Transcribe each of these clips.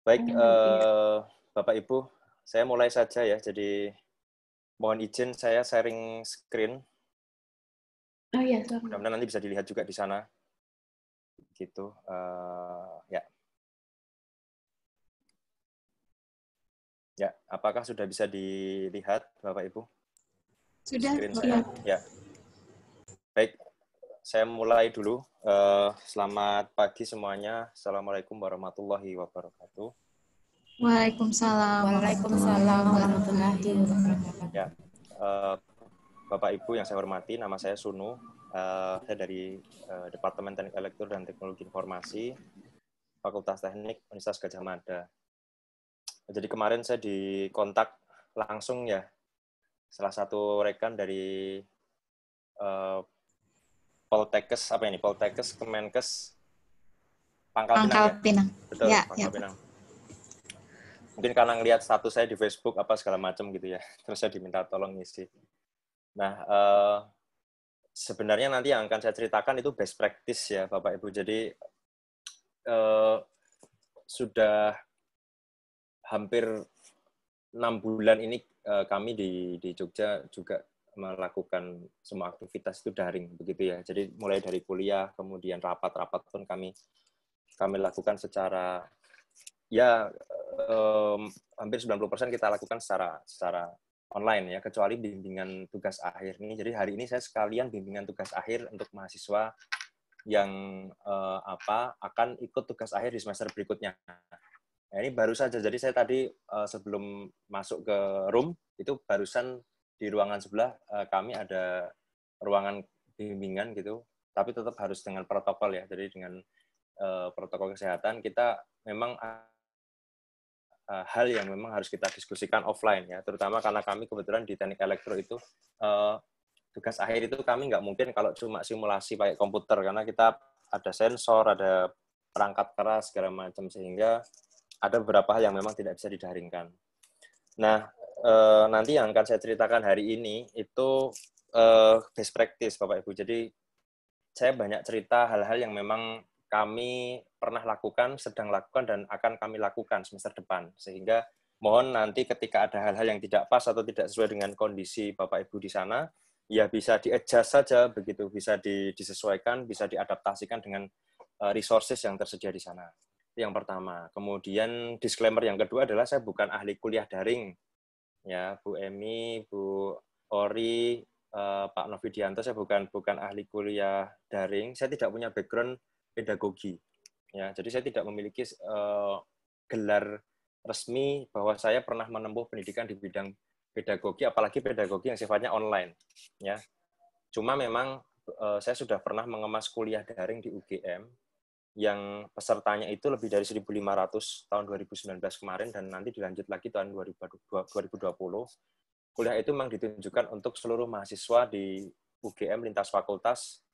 Baik, Iya. Bapak Ibu, saya mulai saja ya. Jadi mohon izin saya sharing screen. Oh iya, sorry. Mudah-mudahan nanti bisa dilihat juga di sana. Gitu. Ya, ya. Apakah sudah bisa dilihat, Bapak Ibu? Sudah, Screen iya. saya. Ya. Baik, saya mulai dulu. Selamat pagi semuanya. Assalamualaikum warahmatullahi wabarakatuh. Waalaikumsalam Waalaikumsalam warahmatullahi wabarakatuh. Ya, Bapak Ibu yang saya hormati, nama saya Sunu. Saya dari Departemen Teknik Elektro dan Teknologi Informasi, Fakultas Teknik Universitas Gadjah Mada. Jadi kemarin saya dikontak langsung ya, salah satu rekan dari Poltekkes, apa ini? Poltekkes, Kemenkes, Pangkal Pinang ya? Pinang. Betul, Ya, Pangkal ya. Pinang. Mungkin karena ngelihat status saya di Facebook apa segala macam gitu ya, terus saya diminta tolong ngisi. Nah, sebenarnya nanti yang akan saya ceritakan itu best practice ya Bapak Ibu. Jadi sudah hampir 6 bulan ini kami di Jogja juga melakukan semua aktivitas itu daring begitu ya. Jadi mulai dari kuliah, kemudian rapat-rapat pun kami lakukan secara ya hampir 90% kita lakukan secara online ya, kecuali bimbingan tugas akhir ini. Jadi hari ini saya sekalian bimbingan tugas akhir untuk mahasiswa yang akan ikut tugas akhir di semester berikutnya. Nah, ini baru saja. Jadi saya tadi sebelum masuk ke room itu barusan di ruangan sebelah kami ada ruangan bimbingan gitu, tapi tetap harus dengan protokol ya. Jadi dengan protokol kesehatan kita memang hal yang memang harus kita diskusikan offline ya, terutama karena kami kebetulan di teknik elektro itu tugas akhir itu kami nggak mungkin kalau cuma simulasi pakai komputer, karena kita ada sensor, ada perangkat keras segala macam, sehingga ada beberapa hal yang memang tidak bisa didaringkan. Nah, nanti yang akan saya ceritakan hari ini itu best practice Bapak Ibu. Jadi saya banyak cerita hal-hal yang memang kami pernah lakukan, sedang lakukan, dan akan kami lakukan semester depan. Sehingga mohon nanti ketika ada hal-hal yang tidak pas atau tidak sesuai dengan kondisi Bapak Ibu di sana, ya bisa di-adjust saja, begitu, bisa disesuaikan, bisa diadaptasikan dengan resources yang tersedia di sana. Itu yang pertama. Kemudian disclaimer yang kedua adalah saya bukan ahli kuliah daring. Ya, Bu Emi, Bu Ori, Pak Novidianto, saya bukan ahli kuliah daring. Saya tidak punya background pedagogi. Ya, jadi saya tidak memiliki gelar resmi bahwa saya pernah menempuh pendidikan di bidang pedagogi, apalagi pedagogi yang sifatnya online. Ya, cuma memang saya sudah pernah mengemas kuliah daring di UGM yang pesertanya itu lebih dari 1.500 tahun 2019 kemarin, dan nanti dilanjut lagi tahun 2020. Kuliah itu memang ditunjukkan untuk seluruh mahasiswa di UGM lintas fakultas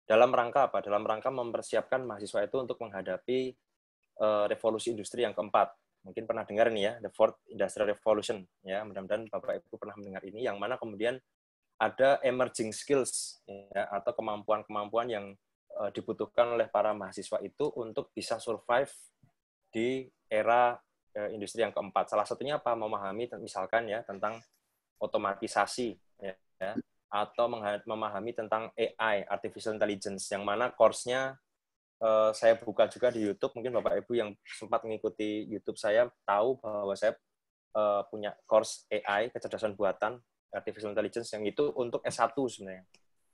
dalam rangka apa? Dalam rangka mempersiapkan mahasiswa itu untuk menghadapi revolusi industri yang keempat. Mungkin pernah dengar nih ya, The Fourth Industrial Revolution. Ya, mudah-mudahan Bapak Ibu pernah mendengar ini, yang mana kemudian ada emerging skills ya, atau kemampuan-kemampuan yang dibutuhkan oleh para mahasiswa itu untuk bisa survive di era industri yang keempat. Salah satunya apa? Memahami misalkan ya tentang otomatisasi ya, atau memahami tentang AI, artificial intelligence, yang mana course-nya saya buka juga di YouTube. Mungkin Bapak Ibu yang sempat mengikuti YouTube saya tahu bahwa saya punya course AI, kecerdasan buatan, artificial intelligence, yang itu untuk S1 sebenarnya.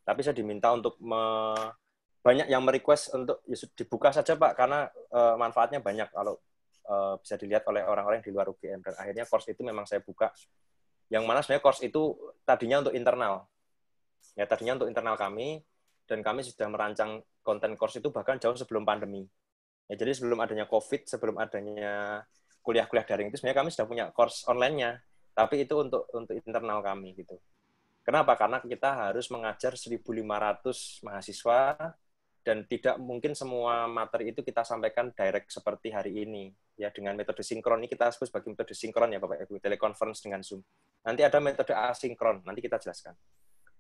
Tapi saya diminta untuk banyak yang merequest untuk dibuka saja Pak, karena manfaatnya banyak kalau bisa dilihat oleh orang-orang di luar UGM. Dan akhirnya course itu memang saya buka, yang mana sebenarnya course itu tadinya untuk internal. Ya, tadinya untuk internal kami, dan kami sudah merancang konten course itu bahkan jauh sebelum pandemi. Ya, jadi sebelum adanya COVID, sebelum adanya kuliah-kuliah daring itu sebenarnya kami sudah punya course online-nya, tapi itu untuk internal kami gitu. Kenapa? Karena kita harus mengajar 1.500 mahasiswa, dan tidak mungkin semua materi itu kita sampaikan direct seperti hari ini. Ya, dengan metode sinkron ini kita sebut sebagai metode sinkron ya Bapak Ibu, teleconference dengan Zoom. Nanti ada metode asinkron, nanti kita jelaskan.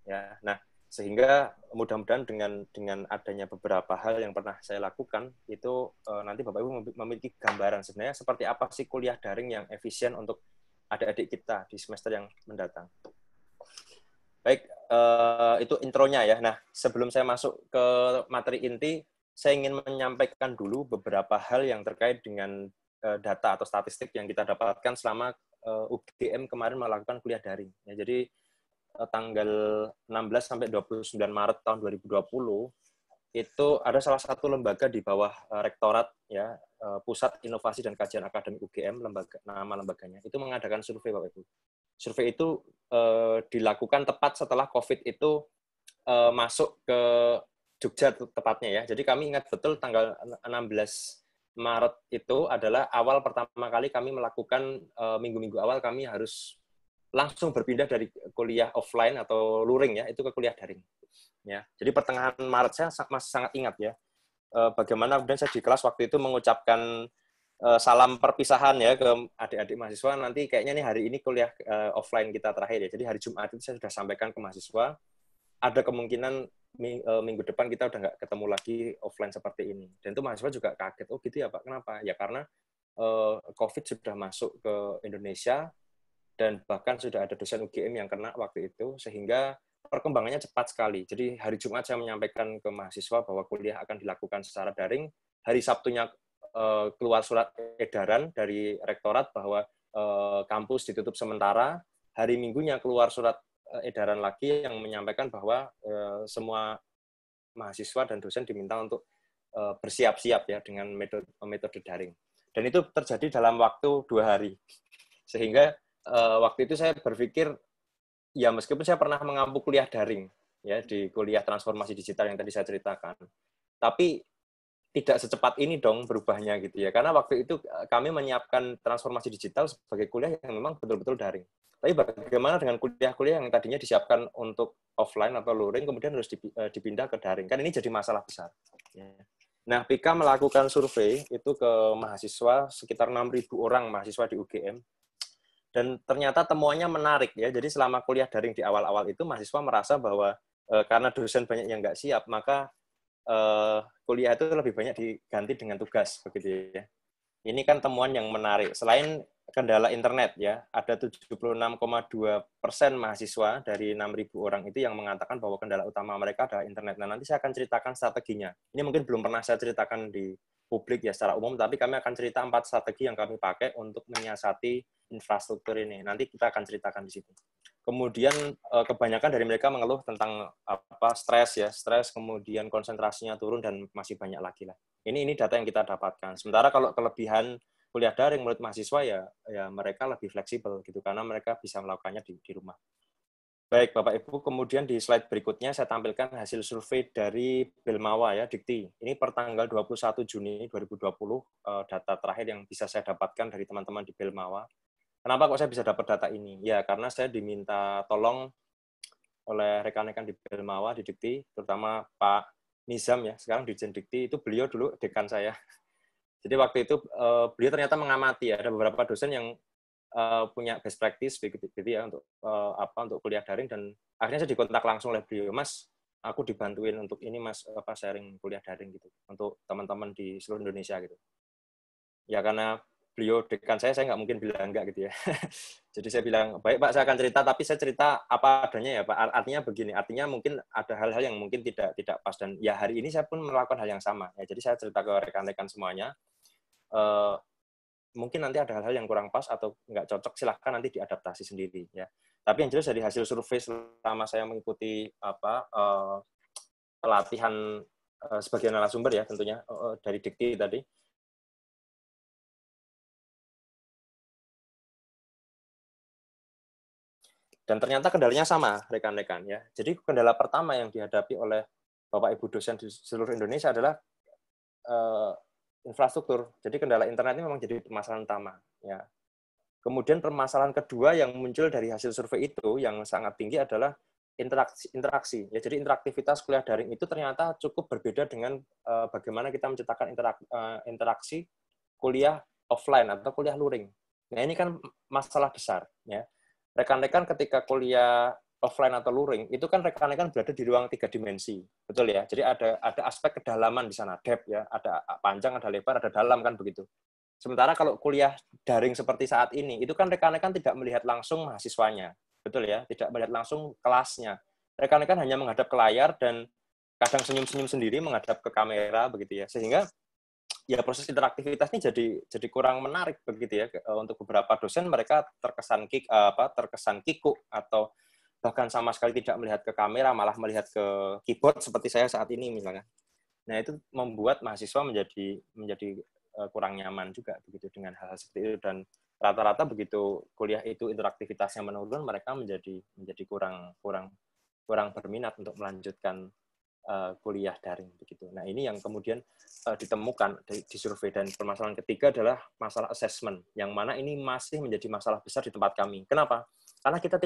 Ya, nah Sehingga mudah-mudahan dengan adanya beberapa hal yang pernah saya lakukan, itu nanti Bapak Ibu memiliki gambaran sebenarnya seperti apa sih kuliah daring yang efisien untuk adik-adik kita di semester yang mendatang. Baik, itu intronya ya. Nah, sebelum saya masuk ke materi inti, saya ingin menyampaikan dulu beberapa hal yang terkait dengan data atau statistik yang kita dapatkan selama UGM kemarin melakukan kuliah daring. Ya, jadi tanggal 16 sampai 29 Maret tahun 2020 itu ada salah satu lembaga di bawah rektorat ya, Pusat Inovasi dan Kajian Akademik UGM, nama lembaganya, itu mengadakan survei Bapak Ibu. Survei itu dilakukan tepat setelah COVID itu masuk ke Jogja tepatnya ya. Jadi kami ingat betul tanggal 16 Maret itu adalah awal pertama kali kami melakukan minggu-minggu awal kami harus langsung berpindah dari kuliah offline atau luring ya itu ke kuliah daring. Ya. Jadi pertengahan Maret saya masih sangat ingat ya. Bagaimana kemudian saya di kelas waktu itu mengucapkan salam perpisahan ya ke adik-adik mahasiswa, nanti kayaknya nih hari ini kuliah offline kita terakhir ya. Jadi hari Jumat itu saya sudah sampaikan ke mahasiswa, ada kemungkinan minggu depan kita udah nggak ketemu lagi offline seperti ini. Dan itu mahasiswa juga kaget, oh gitu ya Pak, kenapa? Ya karena COVID sudah masuk ke Indonesia, dan bahkan sudah ada dosen UGM yang kena waktu itu, sehingga perkembangannya cepat sekali. Jadi hari Jumat saya menyampaikan ke mahasiswa bahwa kuliah akan dilakukan secara daring, hari Sabtunya keluar surat edaran dari rektorat bahwa kampus ditutup sementara, hari Minggunya keluar surat edaran lagi yang menyampaikan bahwa semua mahasiswa dan dosen diminta untuk bersiap-siap ya dengan metode daring. Dan itu terjadi dalam waktu 2 hari. Sehingga waktu itu saya berpikir, ya meskipun saya pernah mengampu kuliah daring ya di kuliah transformasi digital yang tadi saya ceritakan, tapi tidak secepat ini dong berubahnya gitu ya. Karena waktu itu kami menyiapkan transformasi digital sebagai kuliah yang memang betul-betul daring. Tapi bagaimana dengan kuliah-kuliah yang tadinya disiapkan untuk offline atau luring, kemudian harus dipindah ke daring? Kan ini jadi masalah besar. Nah, PIKA melakukan survei itu ke mahasiswa, sekitar 6.000 orang mahasiswa di UGM. Dan ternyata temuannya menarik ya. Jadi selama kuliah daring di awal-awal itu, mahasiswa merasa bahwa karena dosen banyak yang nggak siap, maka kuliah itu lebih banyak diganti dengan tugas, begitu ya. Ini kan temuan yang menarik. Selain kendala internet ya, ada 76,2% mahasiswa dari 6.000 orang itu yang mengatakan bahwa kendala utama mereka adalah internet. Nah, nanti saya akan ceritakan strateginya. Ini mungkin belum pernah saya ceritakan di publik ya secara umum, tapi kami akan cerita 4 strategi yang kami pakai untuk menyiasati infrastruktur ini. Nanti kita akan ceritakan di situ. Kemudian kebanyakan dari mereka mengeluh tentang stres ya, kemudian konsentrasinya turun dan masih banyak lagi lah. Ini data yang kita dapatkan. Sementara kalau kelebihan kuliah daring menurut mahasiswa ya mereka lebih fleksibel gitu karena mereka bisa melakukannya di rumah. Baik Bapak Ibu, kemudian di slide berikutnya saya tampilkan hasil survei dari Belmawa ya, Dikti. Ini per tanggal 21 Juni 2020 data terakhir yang bisa saya dapatkan dari teman-teman di Belmawa. Kenapa kok saya bisa dapat data ini? Ya, karena saya diminta tolong oleh rekan-rekan di Belmawa, di Dikti, terutama Pak Nizam ya, sekarang Dirjen Dikti, itu beliau dulu dekan saya. Jadi waktu itu beliau ternyata mengamati ya, ada beberapa dosen yang punya best practice begitu ya untuk kuliah daring, dan akhirnya saya dikontak langsung oleh beliau, Mas, aku dibantuin untuk ini Mas, sharing kuliah daring gitu untuk teman-teman di seluruh Indonesia gitu. Ya karena beliau dekan saya nggak mungkin bilang enggak gitu ya. Jadi saya bilang, baik Pak, saya akan cerita, tapi saya cerita apa adanya ya Pak. Artinya begini, artinya mungkin ada hal-hal yang mungkin tidak pas, dan ya hari ini saya pun melakukan hal yang sama. Ya, jadi saya cerita ke rekan-rekan semuanya, mungkin nanti ada hal-hal yang kurang pas atau nggak cocok, silahkan nanti diadaptasi sendiri ya. Tapi yang jelas dari hasil survei selama saya mengikuti pelatihan sebagai narasumber ya tentunya dari Dikti tadi, dan ternyata kendalanya sama, rekan-rekan ya. Jadi kendala pertama yang dihadapi oleh Bapak Ibu dosen di seluruh Indonesia adalah infrastruktur. Jadi kendala internet ini memang jadi permasalahan utama ya. Kemudian permasalahan kedua yang muncul dari hasil survei itu yang sangat tinggi adalah interaksi. Ya, jadi interaktivitas kuliah daring itu ternyata cukup berbeda dengan bagaimana kita menciptakan interaksi kuliah offline atau kuliah luring. Nah, ini kan masalah besar ya. Rekan-rekan ketika kuliah offline atau luring, itu kan rekan-rekan berada di ruang 3 dimensi, betul ya? Jadi ada aspek kedalaman di sana, depth ya, ada panjang, ada lebar, ada dalam kan begitu. Sementara kalau kuliah daring seperti saat ini, itu kan rekan-rekan tidak melihat langsung mahasiswanya, betul ya? Tidak melihat langsung kelasnya. Rekan-rekan hanya menghadap ke layar dan kadang senyum-senyum sendiri menghadap ke kamera begitu ya. Sehingga ya proses interaktivitasnya jadi kurang menarik begitu ya. Untuk beberapa dosen mereka terkesan kikuk atau bahkan sama sekali tidak melihat ke kamera, malah melihat ke keyboard seperti saya saat ini misalnya. Nah, itu membuat mahasiswa menjadi kurang nyaman juga begitu dengan hal-hal seperti itu, dan rata-rata begitu kuliah itu interaktivitasnya menurun, mereka menjadi kurang berminat untuk melanjutkan kuliah daring begitu. Nah, ini yang kemudian ditemukan di survei. Dan permasalahan ketiga adalah masalah assessment, yang mana ini masih menjadi masalah besar di tempat kami. Kenapa? Karena kita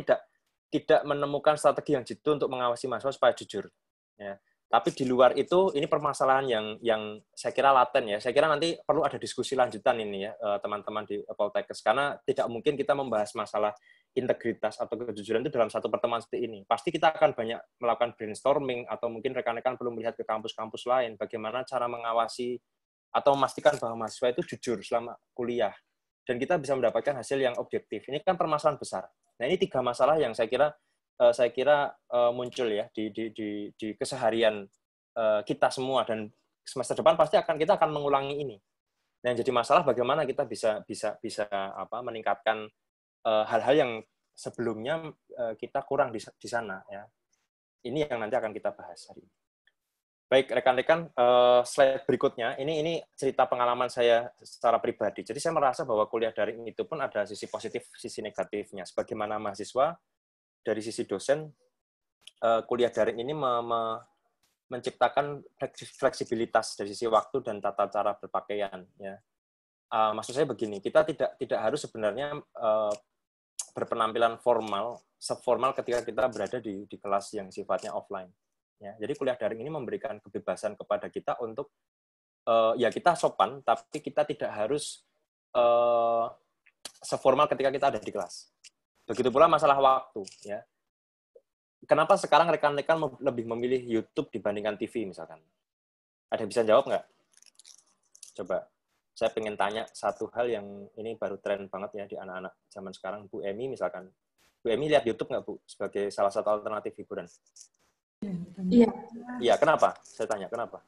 tidak menemukan strategi yang jitu untuk mengawasi mahasiswa supaya jujur. Ya. Tapi di luar itu, ini permasalahan yang saya kira laten ya. Saya kira nanti perlu ada diskusi lanjutan ini ya, teman-teman di Poltekkes. Karena tidak mungkin kita membahas masalah integritas atau kejujuran itu dalam satu pertemuan seperti ini. Pasti kita akan banyak melakukan brainstorming, atau mungkin rekan-rekan belum melihat ke kampus-kampus lain, bagaimana cara mengawasi atau memastikan bahwa mahasiswa itu jujur selama kuliah. Dan kita bisa mendapatkan hasil yang objektif. Ini kan permasalahan besar. Nah, ini 3 masalah yang saya kira muncul ya di keseharian kita semua, dan semester depan pasti kita akan mengulangi ini. Nah, yang jadi masalah bagaimana kita bisa meningkatkan hal-hal yang sebelumnya kita kurang di sana ya. Ini yang nanti akan kita bahas hari ini. Baik, rekan-rekan, slide berikutnya, ini cerita pengalaman saya secara pribadi. Jadi saya merasa bahwa kuliah daring itu pun ada sisi positif, sisi negatifnya. Sebagaimana mahasiswa, dari sisi dosen, kuliah daring ini menciptakan fleksibilitas dari sisi waktu dan tata cara berpakaian. Ya. Maksud saya begini, kita tidak harus sebenarnya berpenampilan formal, seformal ketika kita berada di kelas yang sifatnya offline. Ya, jadi kuliah daring ini memberikan kebebasan kepada kita untuk ya kita sopan, tapi kita tidak harus seformal ketika kita ada di kelas. Begitu pula masalah waktu. Ya. Kenapa sekarang rekan-rekan lebih memilih YouTube dibandingkan TV misalkan? Ada yang bisa jawab nggak? Coba. Saya pengen tanya satu hal yang ini baru tren banget ya di anak-anak zaman sekarang. Bu Emi misalkan. Bu Emi lihat YouTube nggak, Bu? Sebagai salah satu alternatif hiburan. Iya. Iya, kenapa? Saya tanya, kenapa?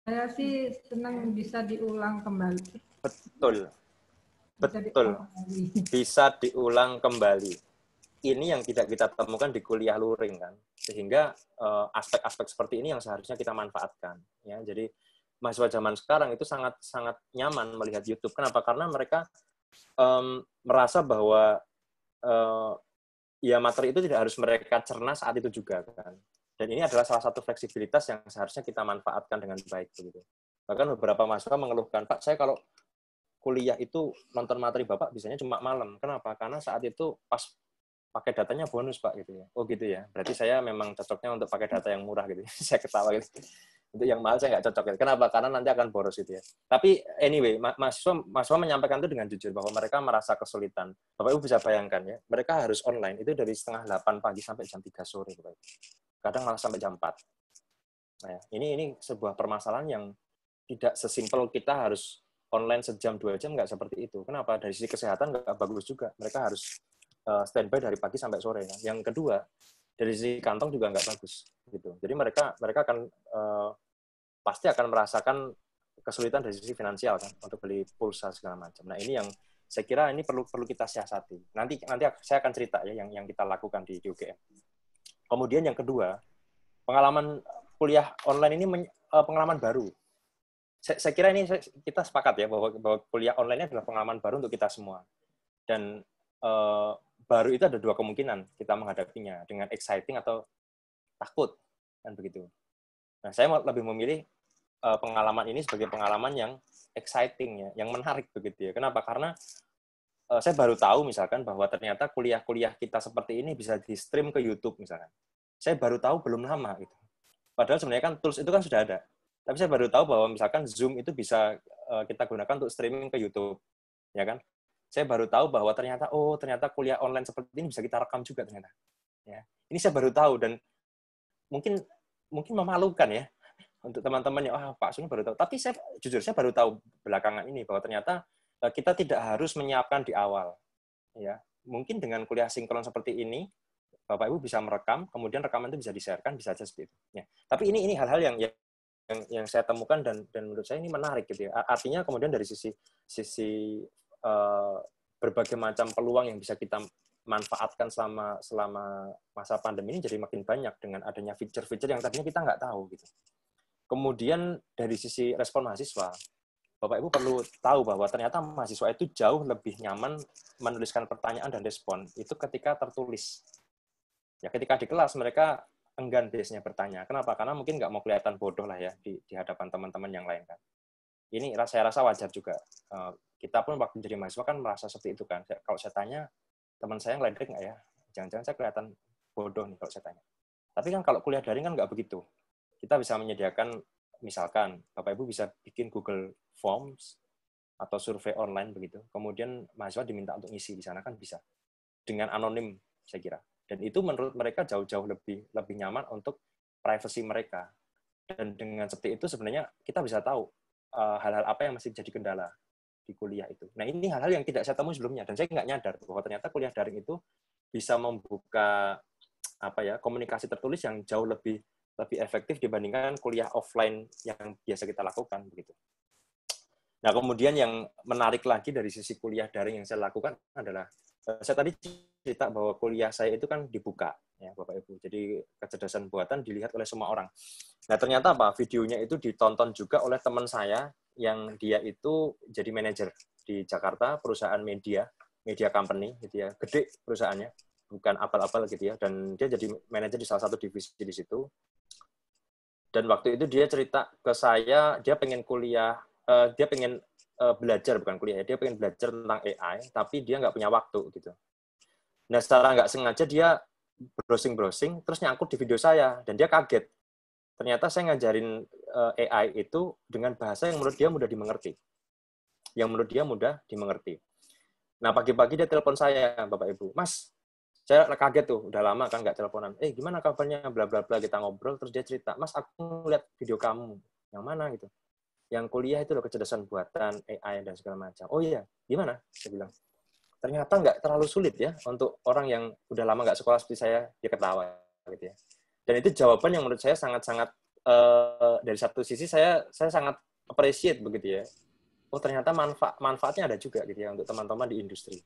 Saya sih senang bisa diulang kembali. Betul. Bisa diulang kembali. Ini yang tidak kita temukan di kuliah luring kan. Sehingga aspek-aspek seperti ini yang seharusnya kita manfaatkan. Ya, jadi mahasiswa zaman sekarang itu sangat nyaman melihat YouTube. Kenapa? Karena mereka merasa bahwa ya materi itu tidak harus mereka cerna saat itu juga kan. Dan ini adalah salah satu fleksibilitas yang seharusnya kita manfaatkan dengan baik begitu. Bahkan beberapa mahasiswa mengeluhkan, Pak, saya kalau kuliah itu nonton materi Bapak bisanya cuma malam. Kenapa? Karena saat itu pas pakai datanya bonus, Pak, gitu ya. Oh gitu ya. Berarti saya memang cocoknya untuk pakai data yang murah gitu. Saya ketawa gitu. Untuk yang mahal saya nggak cocok. Gitu. Kenapa? Karena nanti akan boros gitu ya. Tapi anyway, mahasiswa menyampaikan itu dengan jujur bahwa mereka merasa kesulitan. Bapak Ibu bisa bayangkan ya, mereka harus online itu dari setengah 8 pagi sampai jam 3 sore. Bapak Ibu. Kadang malah sampai jam 4. Nah, ini sebuah permasalahan yang tidak sesimpel kita harus online sejam 2 jam, nggak seperti itu. Kenapa? Dari sisi kesehatan nggak bagus juga. Mereka harus standby dari pagi sampai sore. Kan? Yang kedua, dari sisi kantong juga nggak bagus. Gitu. Jadi mereka akan pasti akan merasakan kesulitan dari sisi finansial kan untuk beli pulsa segala macam. Nah ini yang saya kira ini perlu kita siasati. Nanti saya akan cerita ya yang kita lakukan di UGM. Kemudian yang kedua, pengalaman kuliah online ini pengalaman baru. Saya kira ini kita sepakat ya bahwa kuliah online ini adalah pengalaman baru untuk kita semua. Dan baru itu ada 2 kemungkinan kita menghadapinya, dengan exciting atau takut kan begitu. Nah, saya lebih memilih pengalaman ini sebagai pengalaman yang exciting ya, yang menarik begitu ya. Kenapa? Karena saya baru tahu misalkan bahwa ternyata kuliah-kuliah kita seperti ini bisa di-stream ke YouTube misalkan. Saya baru tahu belum lama gitu. Padahal sebenarnya kan tools itu kan sudah ada. Tapi saya baru tahu bahwa misalkan Zoom itu bisa kita gunakan untuk streaming ke YouTube, ya kan? saya baru tahu bahwa ternyata kuliah online seperti ini bisa kita rekam juga ternyata. Ya. Ini saya baru tahu dan mungkin memalukan ya untuk teman-teman yang Pak Suni baru tahu. Tapi saya baru tahu belakangan ini bahwa ternyata kita tidak harus menyiapkan di awal. Ya, mungkin dengan kuliah sinkron seperti ini, Bapak Ibu bisa merekam, kemudian rekaman itu bisa di-share-kan, bisa aja seperti itu. Ya. Tapi ini hal-hal yang saya temukan dan menurut saya ini menarik gitu ya. Artinya kemudian dari sisi berbagai macam peluang yang bisa kita manfaatkan selama masa pandemi ini jadi makin banyak dengan adanya fitur-fitur yang tadinya kita nggak tahu gitu. Kemudian dari sisi respon mahasiswa, Bapak Ibu perlu tahu bahwa ternyata mahasiswa itu jauh lebih nyaman menuliskan pertanyaan dan respon itu ketika tertulis. Ya, ketika di kelas mereka enggan biasanya bertanya. Kenapa? Karena mungkin nggak mau kelihatan bodoh lah ya di hadapan teman-teman yang lain kan. Ini saya rasa wajar juga. Kita pun waktu menjadi mahasiswa kan merasa seperti itu kan. Kalau saya tanya, teman saya ngeledek nggak ya? Jangan-jangan saya kelihatan bodoh nih kalau saya tanya. Tapi kan kalau kuliah daring kan nggak begitu. Kita bisa menyediakan, misalkan, Bapak Ibu bisa bikin Google Forms atau survei online begitu. Kemudian mahasiswa diminta untuk ngisi di sana kan bisa. Dengan anonim, saya kira. Dan itu menurut mereka jauh-jauh lebih nyaman untuk privasi mereka. Dan dengan seperti itu sebenarnya kita bisa tahu hal-hal apa yang masih jadi kendala di kuliah itu. Nah, ini hal-hal yang tidak saya temui sebelumnya. Dan saya nggak nyadar bahwa ternyata kuliah daring itu bisa membuka komunikasi tertulis yang jauh lebih efektif dibandingkan kuliah offline yang biasa kita lakukan begitu. Nah, kemudian yang menarik lagi dari sisi kuliah daring yang saya lakukan adalah saya tadi cerita bahwa kuliah saya itu kan dibuka ya Bapak Ibu. Jadi kecerdasan buatan dilihat oleh semua orang. Nah, ternyata videonya itu ditonton juga oleh teman saya yang dia itu jadi manajer di Jakarta, perusahaan media company gitu ya. Gede perusahaannya, bukan abal-abal gitu ya. Dan dia jadi manajer di salah satu divisi di situ. Dan waktu itu dia cerita ke saya, dia pengen kuliah, dia pengen belajar, bukan kuliah, dia pengen belajar tentang AI, tapi dia nggak punya waktu gitu. Nah, secara nggak sengaja dia browsing, terus nyangkut di video saya, dan dia kaget. Ternyata saya ngajarin AI itu dengan bahasa yang menurut dia mudah dimengerti. Nah, pagi-pagi dia telepon saya, Bapak Ibu, Mas, saya kaget tuh, udah lama kan nggak teleponan. Gimana kabarnya, bla bla bla, kita ngobrol, terus dia cerita, Mas, aku ngeliat video kamu, yang mana gitu? Yang kuliah itu loh, kecerdasan buatan, AI, dan segala macam. Oh iya, gimana? Saya bilang. Ternyata nggak terlalu sulit ya untuk orang yang udah lama nggak sekolah seperti saya, dia ketawa gitu ya. Dan itu jawaban yang menurut saya sangat-sangat dari satu sisi saya sangat appreciate begitu ya. Oh, ternyata manfaatnya ada juga gitu ya untuk teman-teman di industri.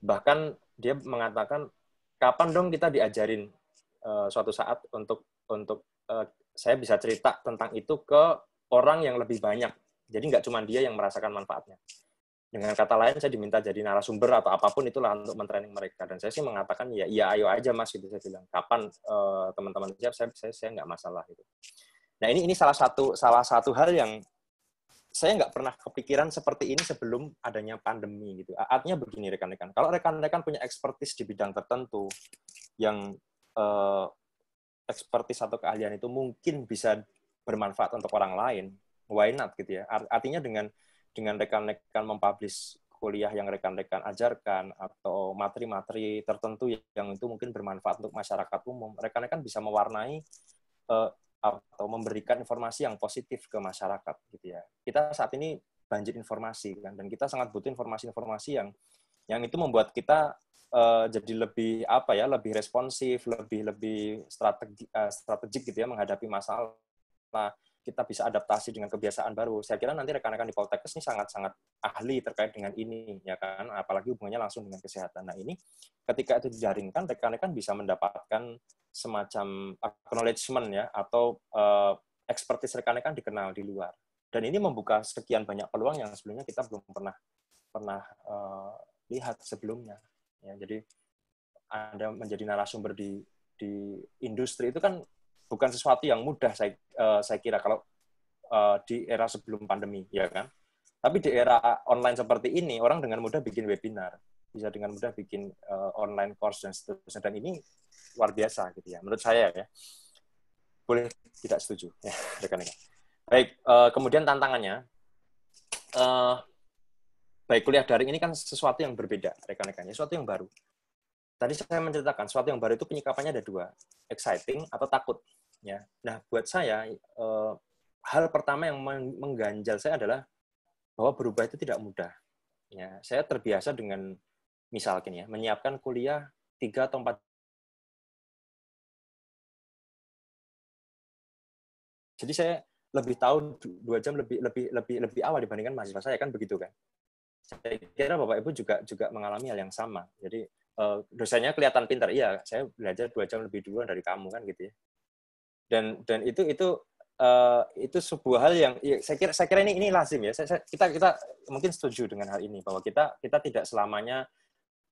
Bahkan dia mengatakan kapan dong kita diajarin suatu saat untuk saya bisa cerita tentang itu ke orang yang lebih banyak. Jadi nggak cuma dia yang merasakan manfaatnya. Dengan kata lain, saya diminta jadi narasumber atau apapun itulah untuk mentraining mereka. Dan saya sih mengatakan, ya ayo aja Mas, gitu. Saya bilang, kapan teman-teman siap, saya nggak masalah. Gitu. Nah, ini salah satu hal yang saya nggak pernah kepikiran seperti ini sebelum adanya pandemi. Gitu. Artinya begini, rekan-rekan. Kalau rekan-rekan punya expertise di bidang tertentu, yang expertise atau keahlian itu mungkin bisa bermanfaat untuk orang lain, why not gitu ya. Artinya dengan rekan-rekan mempublish kuliah yang rekan-rekan ajarkan atau materi-materi tertentu yang itu mungkin bermanfaat untuk masyarakat umum, rekan-rekan bisa mewarnai atau memberikan informasi yang positif ke masyarakat gitu ya. Kita saat ini banjir informasi kan, dan kita sangat butuh informasi-informasi yang itu membuat kita jadi lebih lebih responsif, lebih strategik gitu ya menghadapi masalah. Kita bisa adaptasi dengan kebiasaan baru. Saya kira nanti rekan-rekan di Poltekkes ini sangat-sangat ahli terkait dengan ini, ya kan? Apalagi hubungannya langsung dengan kesehatan. Nah, ini ketika itu dijaringkan, rekan-rekan bisa mendapatkan semacam acknowledgement ya, atau expertise rekan-rekan dikenal di luar. Dan ini membuka sekian banyak peluang yang sebelumnya kita belum pernah lihat sebelumnya. Ya, jadi Anda menjadi narasumber di industri itu kan bukan sesuatu yang mudah saya kira kalau di era sebelum pandemi, ya kan? Tapi di era online seperti ini, orang dengan mudah bikin webinar, bisa dengan mudah bikin online course dan seterusnya. Dan ini luar biasa gitu ya, menurut saya ya. Boleh tidak setuju, ya, rekan-rekan. Baik, kemudian tantangannya, baik kuliah daring ini kan sesuatu yang berbeda, rekan-rekannya, sesuatu yang baru. Tadi saya menceritakan, sesuatu yang baru itu penyikapannya ada dua, exciting atau takut. Ya. Nah, buat saya, hal pertama yang mengganjal saya adalah bahwa berubah itu tidak mudah. Ya, saya terbiasa dengan, misalnya, menyiapkan kuliah 3 atau 4. Jadi saya lebih tahu 2 jam lebih awal dibandingkan mahasiswa saya, kan begitu kan. Saya kira Bapak Ibu juga mengalami hal yang sama. Jadi dosennya kelihatan pintar, iya, saya belajar 2 jam lebih duluan dari kamu kan gitu ya. Dan itu sebuah hal yang ya, saya kira ini lazim ya. Kita mungkin setuju dengan hal ini bahwa kita tidak selamanya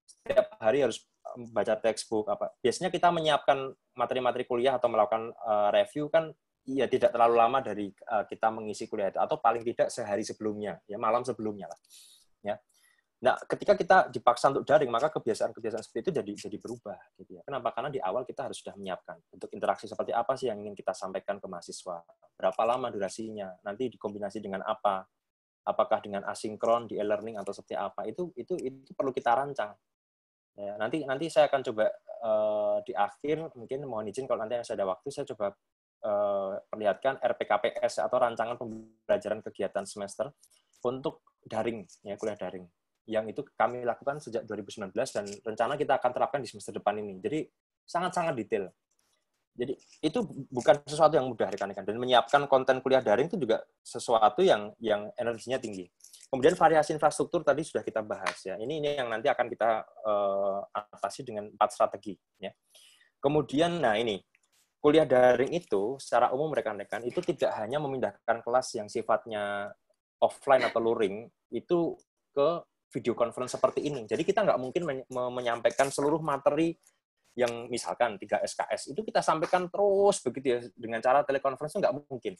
setiap hari harus baca textbook apa. Biasanya kita menyiapkan materi-materi kuliah atau melakukan review kan ya tidak terlalu lama dari kita mengisi kuliah itu, atau paling tidak sehari sebelumnya, ya malam sebelumnya lah. Ya. Nah, ketika kita dipaksa untuk daring, maka kebiasaan-kebiasaan seperti itu jadi berubah. Gitu ya. Kenapa? Karena di awal kita harus sudah menyiapkan untuk interaksi seperti apa sih yang ingin kita sampaikan ke mahasiswa, berapa lama durasinya, nanti dikombinasi dengan apa, apakah dengan asinkron, di e-learning atau seperti apa, itu perlu kita rancang. Ya, nanti saya akan coba di akhir, mungkin mohon izin kalau nanti saya ada waktu, saya coba perlihatkan RPKPS atau rancangan pembelajaran kegiatan semester untuk daring, ya kuliah daring. Yang itu kami lakukan sejak 2019 dan rencana kita akan terapkan di semester depan ini. Jadi sangat-sangat detail. Jadi itu bukan sesuatu yang mudah rekan-rekan, dan menyiapkan konten kuliah daring itu juga sesuatu yang energinya tinggi. Kemudian variasi infrastruktur tadi sudah kita bahas ya. Ini yang nanti akan kita atasi dengan 4 strategi ya. Kemudian nah ini kuliah daring itu secara umum rekan-rekan itu tidak hanya memindahkan kelas yang sifatnya offline atau luring itu ke video conference seperti ini. Jadi kita nggak mungkin menyampaikan seluruh materi yang misalkan 3 SKS itu kita sampaikan terus begitu ya dengan cara telekonferensi, nggak mungkin.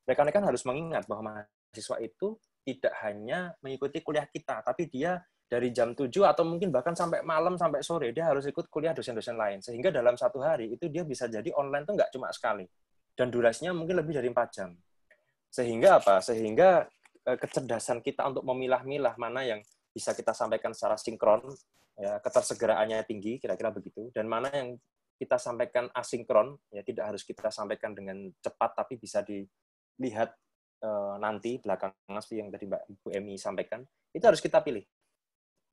Rekan-rekan harus mengingat bahwa mahasiswa itu tidak hanya mengikuti kuliah kita, tapi dia dari jam 7 atau mungkin bahkan sampai malam, sampai sore, dia harus ikut kuliah dosen-dosen lain. Sehingga dalam satu hari, itu dia bisa jadi online itu nggak cuma sekali. Dan durasinya mungkin lebih dari 4 jam. Sehingga apa? Sehingga kecerdasan kita untuk memilah-milah mana yang bisa kita sampaikan secara sinkron, ya, ketersegeraannya tinggi, kira-kira begitu, dan mana yang kita sampaikan asinkron, ya tidak harus kita sampaikan dengan cepat, tapi bisa dilihat nanti belakangan seperti yang tadi Bu Emi sampaikan, itu harus kita pilih.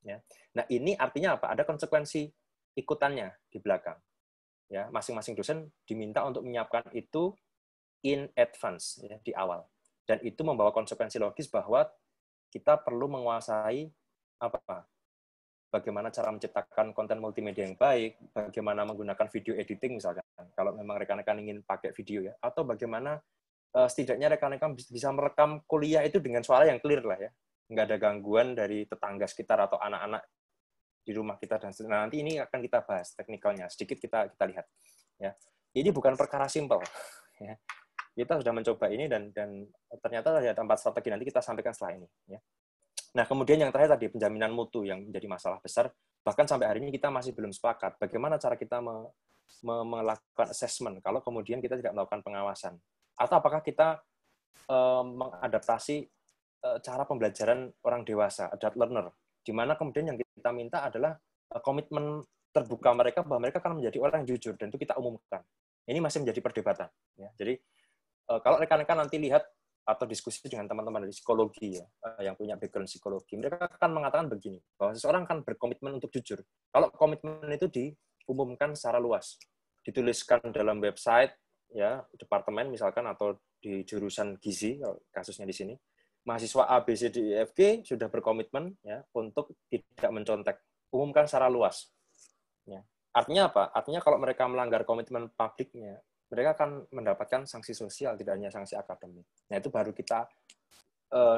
Ya. Nah ini artinya apa? Ada konsekuensi ikutannya di belakang. Ya, masing-masing dosen diminta untuk menyiapkan itu in advance ya, di awal. Dan itu membawa konsekuensi logis bahwa kita perlu menguasai apa? Bagaimana cara menciptakan konten multimedia yang baik, bagaimana menggunakan video editing misalkan, kalau memang rekan-rekan ingin pakai video ya, atau bagaimana setidaknya rekan-rekan bisa merekam kuliah itu dengan suara yang clear lah ya, nggak ada gangguan dari tetangga sekitar atau anak-anak di rumah kita, dan nanti ini akan kita bahas teknikalnya sedikit, kita lihat ya. Ini bukan perkara simpel ya. Kita sudah mencoba ini dan ternyata ada 4 strategi, nanti kita sampaikan setelah ini ya. Nah kemudian yang terakhir tadi penjaminan mutu yang menjadi masalah besar, bahkan sampai hari ini kita masih belum sepakat bagaimana cara kita melakukan assessment kalau kemudian kita tidak melakukan pengawasan, atau apakah kita mengadaptasi cara pembelajaran orang dewasa, adult learner, di mana kemudian yang kita minta adalah komitmen terbuka mereka bahwa mereka akan menjadi orang yang jujur, dan itu kita umumkan. Ini masih menjadi perdebatan. Ya. Jadi kalau rekan-rekan nanti lihat atau diskusi dengan teman-teman dari psikologi ya, yang punya background psikologi, mereka akan mengatakan begini, bahwa seseorang akan berkomitmen untuk jujur. Kalau komitmen itu diumumkan secara luas, dituliskan dalam website ya departemen misalkan atau di jurusan gizi, kasusnya di sini, mahasiswa A, B, C, D, E, F, G sudah berkomitmen ya untuk tidak mencontek. Umumkan secara luas. Ya. Artinya apa? Artinya kalau mereka melanggar komitmen publiknya, mereka akan mendapatkan sanksi sosial, tidak hanya sanksi akademik. Nah itu baru kita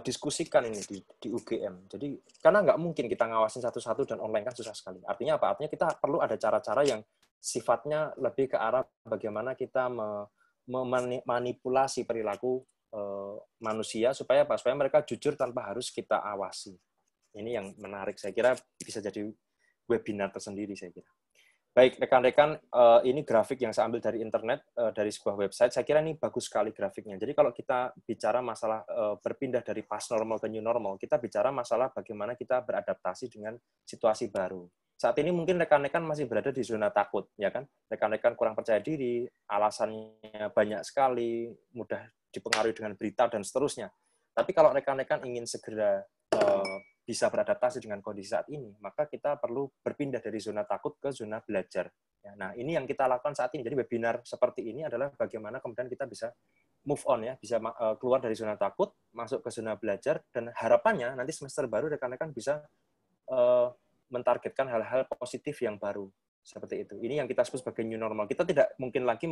diskusikan ini di UGM. Jadi karena nggak mungkin kita ngawasin satu-satu dan online kan susah sekali. Artinya apa? Artinya kita perlu ada cara-cara yang sifatnya lebih ke arah bagaimana kita memanipulasi perilaku manusia supaya apa? Supaya mereka jujur tanpa harus kita awasi. Ini yang menarik, saya kira bisa jadi webinar tersendiri saya kira. Baik, rekan-rekan, ini grafik yang saya ambil dari internet, dari sebuah website. Saya kira ini bagus sekali grafiknya. Jadi kalau kita bicara masalah berpindah dari past normal ke new normal, kita bicara masalah bagaimana kita beradaptasi dengan situasi baru. Saat ini mungkin rekan-rekan masih berada di zona takut, ya kan? Rekan-rekan kurang percaya diri, alasannya banyak sekali, mudah dipengaruhi dengan berita, dan seterusnya. Tapi kalau rekan-rekan ingin segera bisa beradaptasi dengan kondisi saat ini, maka kita perlu berpindah dari zona takut ke zona belajar. Nah, ini yang kita lakukan saat ini. Jadi webinar seperti ini adalah bagaimana kemudian kita bisa move on, ya, bisa keluar dari zona takut, masuk ke zona belajar, dan harapannya nanti semester baru rekan-rekan bisa mentargetkan hal-hal positif yang baru. Seperti itu. Ini yang kita sebut sebagai new normal. Kita tidak mungkin lagi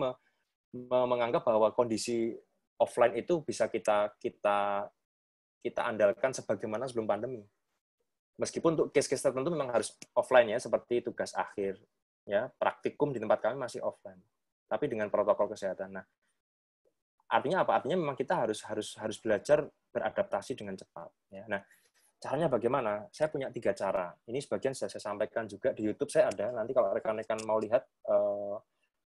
menganggap bahwa kondisi offline itu bisa kita andalkan sebagaimana sebelum pandemi. Meskipun untuk case-case tertentu memang harus offline, ya, seperti tugas akhir, ya, praktikum di tempat kami masih offline, tapi dengan protokol kesehatan. Nah, artinya apa? Artinya memang kita harus belajar beradaptasi dengan cepat. Ya. Nah, caranya bagaimana? Saya punya 3 cara. Ini sebagian saya sampaikan juga di YouTube. Saya ada. Nanti kalau rekan-rekan mau lihat,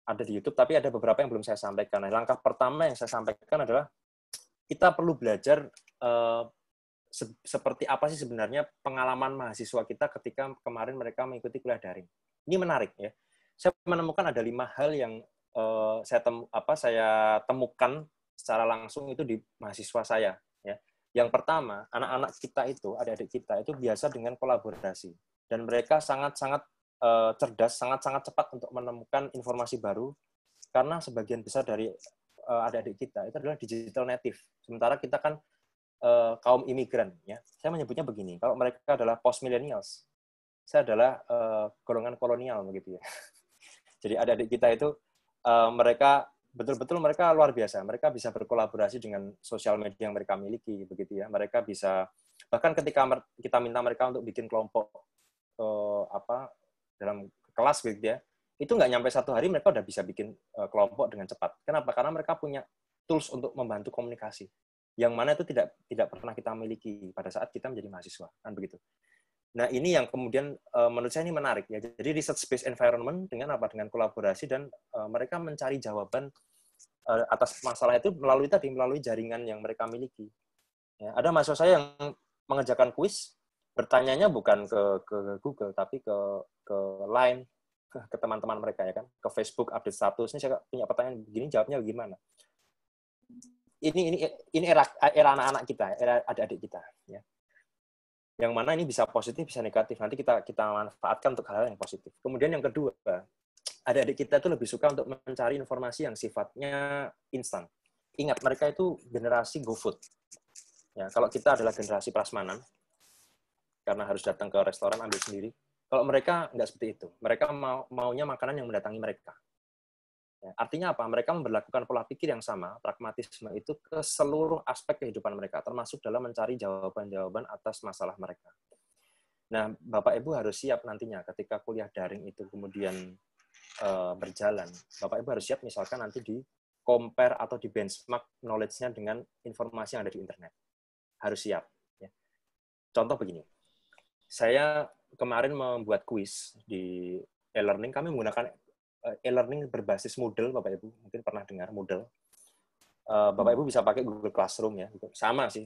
ada di YouTube. Tapi ada beberapa yang belum saya sampaikan. Nah, langkah pertama yang saya sampaikan adalah kita perlu belajar seperti apa sih sebenarnya pengalaman mahasiswa kita ketika kemarin mereka mengikuti kuliah daring. Ini menarik, ya. Saya menemukan ada 5 hal yang saya temukan secara langsung itu di mahasiswa saya. Ya. Yang pertama, anak-anak kita itu, adik-adik kita itu biasa dengan kolaborasi, dan mereka sangat-sangat cerdas, sangat-sangat cepat untuk menemukan informasi baru, karena sebagian besar dari adik-adik kita itu adalah digital native. Sementara kita kan kaum imigran, ya. Saya menyebutnya begini, kalau mereka adalah post millennials, saya adalah golongan kolonial, begitu, ya. Jadi adik-adik kita itu mereka betul-betul mereka luar biasa. Mereka bisa berkolaborasi dengan sosial media yang mereka miliki, begitu, ya. Mereka bisa, bahkan ketika kita minta mereka untuk bikin kelompok dalam kelas, begitu, ya, itu nggak nyampe 1 hari mereka udah bisa bikin kelompok dengan cepat. Kenapa? Karena mereka punya tools untuk membantu komunikasi, yang mana itu tidak pernah kita miliki pada saat kita menjadi mahasiswa, kan begitu. Nah, ini yang kemudian menurut saya ini menarik, ya. Jadi research based environment dengan apa? Dengan kolaborasi, dan mereka mencari jawaban atas masalah itu melalui jaringan yang mereka miliki. Ya, ada mahasiswa saya yang mengerjakan kuis, bertanyanya bukan ke Google, tapi ke Line, ke teman-teman mereka, ya kan, ke Facebook update status. Ini saya punya pertanyaan begini, jawabnya bagaimana? Ini era anak-anak kita, era adik-adik kita, ya. Yang mana ini bisa positif, bisa negatif. Nanti kita manfaatkan untuk hal-hal yang positif. Kemudian yang kedua, adik-adik kita itu lebih suka untuk mencari informasi yang sifatnya instan. Ingat, mereka itu generasi GoFood. Ya, kalau kita adalah generasi prasmanan, karena harus datang ke restoran ambil sendiri. Kalau mereka nggak seperti itu. Mereka maunya makanan yang mendatangi mereka. Ya, artinya apa? Mereka memperlakukan pola pikir yang sama, pragmatisme itu ke seluruh aspek kehidupan mereka, termasuk dalam mencari jawaban-jawaban atas masalah mereka. Nah, Bapak Ibu harus siap nantinya ketika kuliah daring itu kemudian berjalan. Bapak Ibu harus siap misalkan nanti di compare atau di benchmark knowledge-nya dengan informasi yang ada di internet. Harus siap. Ya. Contoh begini, saya kemarin membuat kuis di e-learning, kami menggunakan e-learning berbasis Moodle, Bapak Ibu mungkin pernah dengar Moodle. Bapak Ibu bisa pakai Google Classroom, ya, sama sih,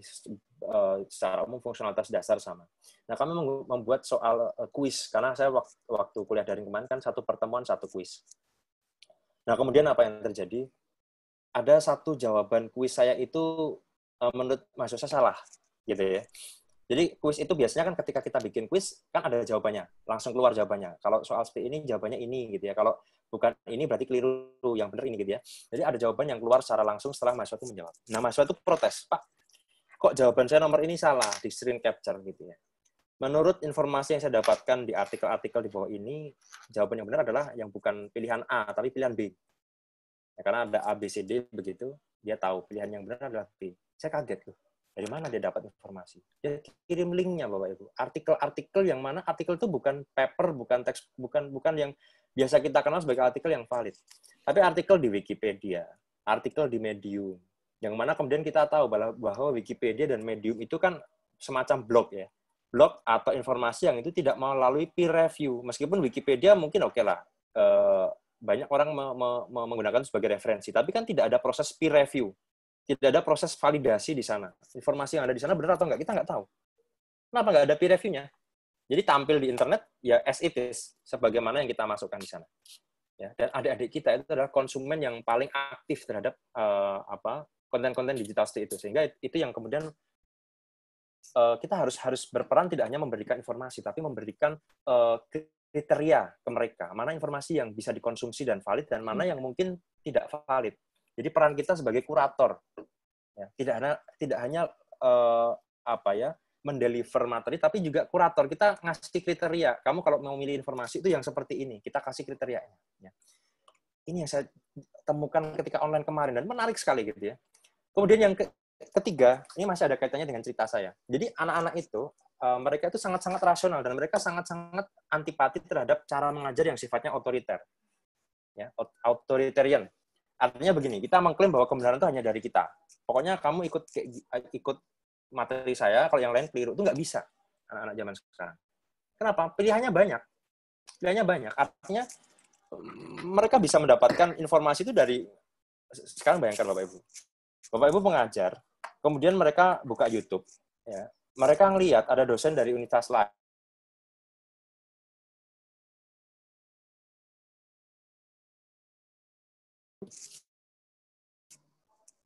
secara umum fungsionalitas dasar sama. Nah, kami membuat soal kuis karena saya waktu kuliah daring kemarin kan 1 pertemuan 1 kuis. Nah, kemudian apa yang terjadi? Ada 1 jawaban kuis saya itu menurut mahasiswa salah, gitu, ya. Jadi kuis itu biasanya kan ketika kita bikin kuis kan ada jawabannya, langsung keluar jawabannya. Kalau soal seperti ini jawabannya ini, gitu, ya. Kalau bukan ini berarti keliru, yang benar ini, gitu, ya. Jadi ada jawaban yang keluar secara langsung setelah mahasiswa itu menjawab. Nah, mahasiswa itu protes, Pak, kok jawaban saya nomor ini salah di screen capture, gitu, ya. Menurut informasi yang saya dapatkan di artikel-artikel di bawah ini, jawaban yang benar adalah yang bukan pilihan A tapi pilihan B. Ya, karena ada A, B, C, D begitu, dia tahu pilihan yang benar adalah B. Saya kaget loh. Dari mana dia dapat informasi? Dia kirim linknya, Bapak Ibu. Artikel-artikel yang mana artikel itu bukan paper, bukan teks, bukan yang biasa kita kenal sebagai artikel yang valid. Tapi artikel di Wikipedia, artikel di Medium, yang mana kemudian kita tahu bahwa Wikipedia dan Medium itu kan semacam blog, ya. Blog atau informasi yang itu tidak melalui peer review. Meskipun Wikipedia mungkin oke lah, banyak orang menggunakan sebagai referensi, tapi kan tidak ada proses peer review, tidak ada proses validasi di sana. Informasi yang ada di sana benar atau enggak, kita nggak tahu. Kenapa nggak ada peer review-nya? Jadi tampil di internet ya as it is, sebagaimana yang kita masukkan di sana. Ya, dan adik-adik kita itu adalah konsumen yang paling aktif terhadap konten-konten digital seperti itu, sehingga itu yang kemudian kita harus berperan tidak hanya memberikan informasi, tapi memberikan kriteria ke mereka, mana informasi yang bisa dikonsumsi dan valid, dan mana yang mungkin tidak valid. Jadi peran kita sebagai kurator, ya, tidak hanya mendeliver materi, tapi juga kurator. Kita ngasih kriteria. Kamu kalau mau milih informasi itu yang seperti ini, kita kasih kriterianya. Ya. Ini yang saya temukan ketika online kemarin, dan menarik sekali gitu ya. Kemudian yang ketiga, ini masih ada kaitannya dengan cerita saya. Jadi anak-anak itu, mereka itu sangat-sangat rasional, dan mereka sangat-sangat antipati terhadap cara mengajar yang sifatnya otoriter. Ya, authoritarian. Artinya begini, kita mengklaim bahwa kebenaran itu hanya dari kita. Pokoknya kamu ikut materi saya, kalau yang lain keliru. Itu nggak bisa, anak-anak zaman sekarang. Kenapa? Pilihannya banyak. Artinya, mereka bisa mendapatkan informasi itu dari, sekarang bayangkan Bapak Ibu. Bapak Ibu pengajar, kemudian mereka buka YouTube. Ya. Mereka ngelihat ada dosen dari universitas lain.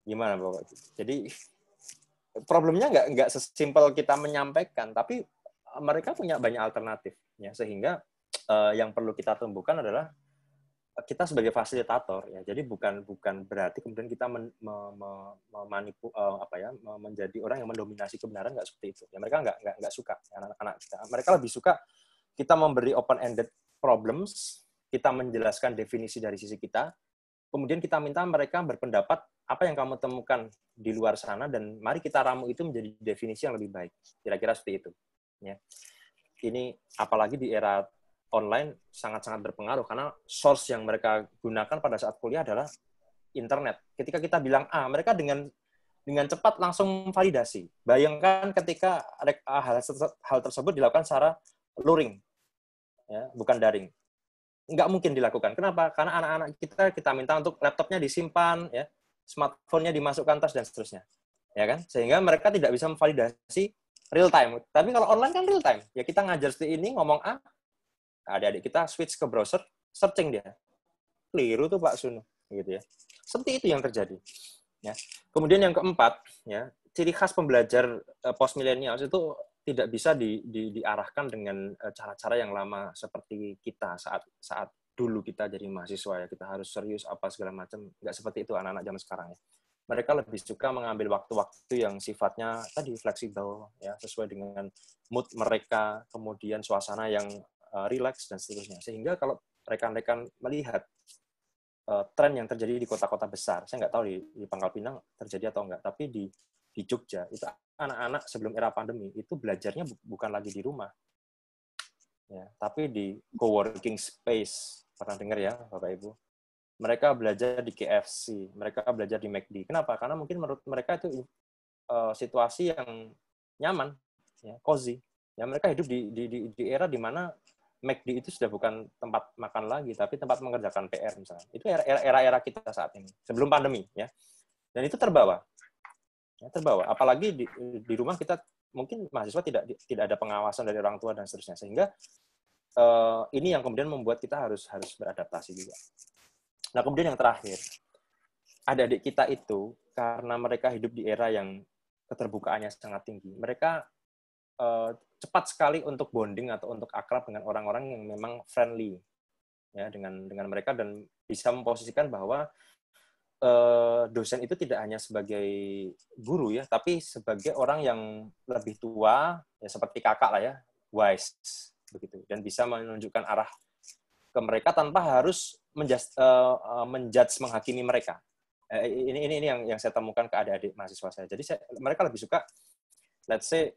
Gimana Bapak? Jadi problemnya nggak sesimpel kita menyampaikan, tapi mereka punya banyak alternatif, ya, sehingga yang perlu kita tumbuhkan adalah kita sebagai fasilitator, ya. Jadi bukan berarti kemudian kita menjadi orang yang mendominasi kebenaran, nggak seperti itu. Ya, mereka nggak suka, anak-anak kita. Mereka lebih suka kita memberi open-ended problems, kita menjelaskan definisi dari sisi kita, kemudian kita minta mereka berpendapat apa yang kamu temukan di luar sana, dan mari kita ramu itu menjadi definisi yang lebih baik. Kira-kira seperti itu. Ya. Ini apalagi di era online sangat-sangat berpengaruh, karena source yang mereka gunakan pada saat kuliah adalah internet. Ketika kita bilang A, mereka dengan cepat langsung validasi. Bayangkan ketika hal tersebut dilakukan secara luring, ya, bukan daring. Nggak mungkin dilakukan. Kenapa? Karena anak-anak kita minta untuk laptopnya disimpan, ya, smartphone-nya dimasukkan tas, dan seterusnya. Ya kan? Sehingga mereka tidak bisa memvalidasi real time. Tapi kalau online kan real time. Ya, kita ngajar seperti ini, ngomong A, adik-adik kita switch ke browser, searching dia. Keliru tuh Pak Sunu, gitu ya. Seperti itu yang terjadi. Ya. Kemudian yang keempat, ya, ciri khas pembelajar post millennials itu tidak bisa diarahkan dengan cara-cara yang lama seperti kita saat dulu kita jadi mahasiswa, ya, kita harus serius apa segala macam. Nggak seperti itu anak-anak zaman sekarang, ya. Mereka lebih suka mengambil waktu-waktu yang sifatnya tadi fleksibel, ya, sesuai dengan mood mereka, kemudian suasana yang relax dan seterusnya. Sehingga kalau rekan-rekan melihat tren yang terjadi di kota-kota besar, saya nggak tahu di Pangkal Pinang terjadi atau enggak, tapi di Jogja itu anak-anak sebelum era pandemi itu belajarnya bukan lagi di rumah, ya, tapi di co-working space. Pernah dengar ya Bapak Ibu? Mereka belajar di KFC, mereka belajar di McD. Kenapa? Karena mungkin menurut mereka itu situasi yang nyaman, ya, cozy. Ya, mereka hidup di era di mana McD itu sudah bukan tempat makan lagi, tapi tempat mengerjakan PR misalnya. Itu era kita saat ini, sebelum pandemi, ya. Dan itu terbawa. Ya, terbawa. Apalagi di rumah kita mungkin mahasiswa tidak ada pengawasan dari orang tua dan seterusnya. Sehingga ini yang kemudian membuat kita harus beradaptasi juga. Nah, kemudian yang terakhir, adik-adik kita itu karena mereka hidup di era yang keterbukaannya sangat tinggi, mereka cepat sekali untuk bonding atau untuk akrab dengan orang-orang yang memang friendly, ya, dengan mereka, dan bisa memposisikan bahwa dosen itu tidak hanya sebagai guru, ya, tapi sebagai orang yang lebih tua, ya, seperti kakak lah, ya, wise begitu, dan bisa menunjukkan arah ke mereka tanpa harus menjudge, menghakimi mereka. Ini yang saya temukan ke adik-adik mahasiswa saya. Jadi mereka lebih suka, let's say,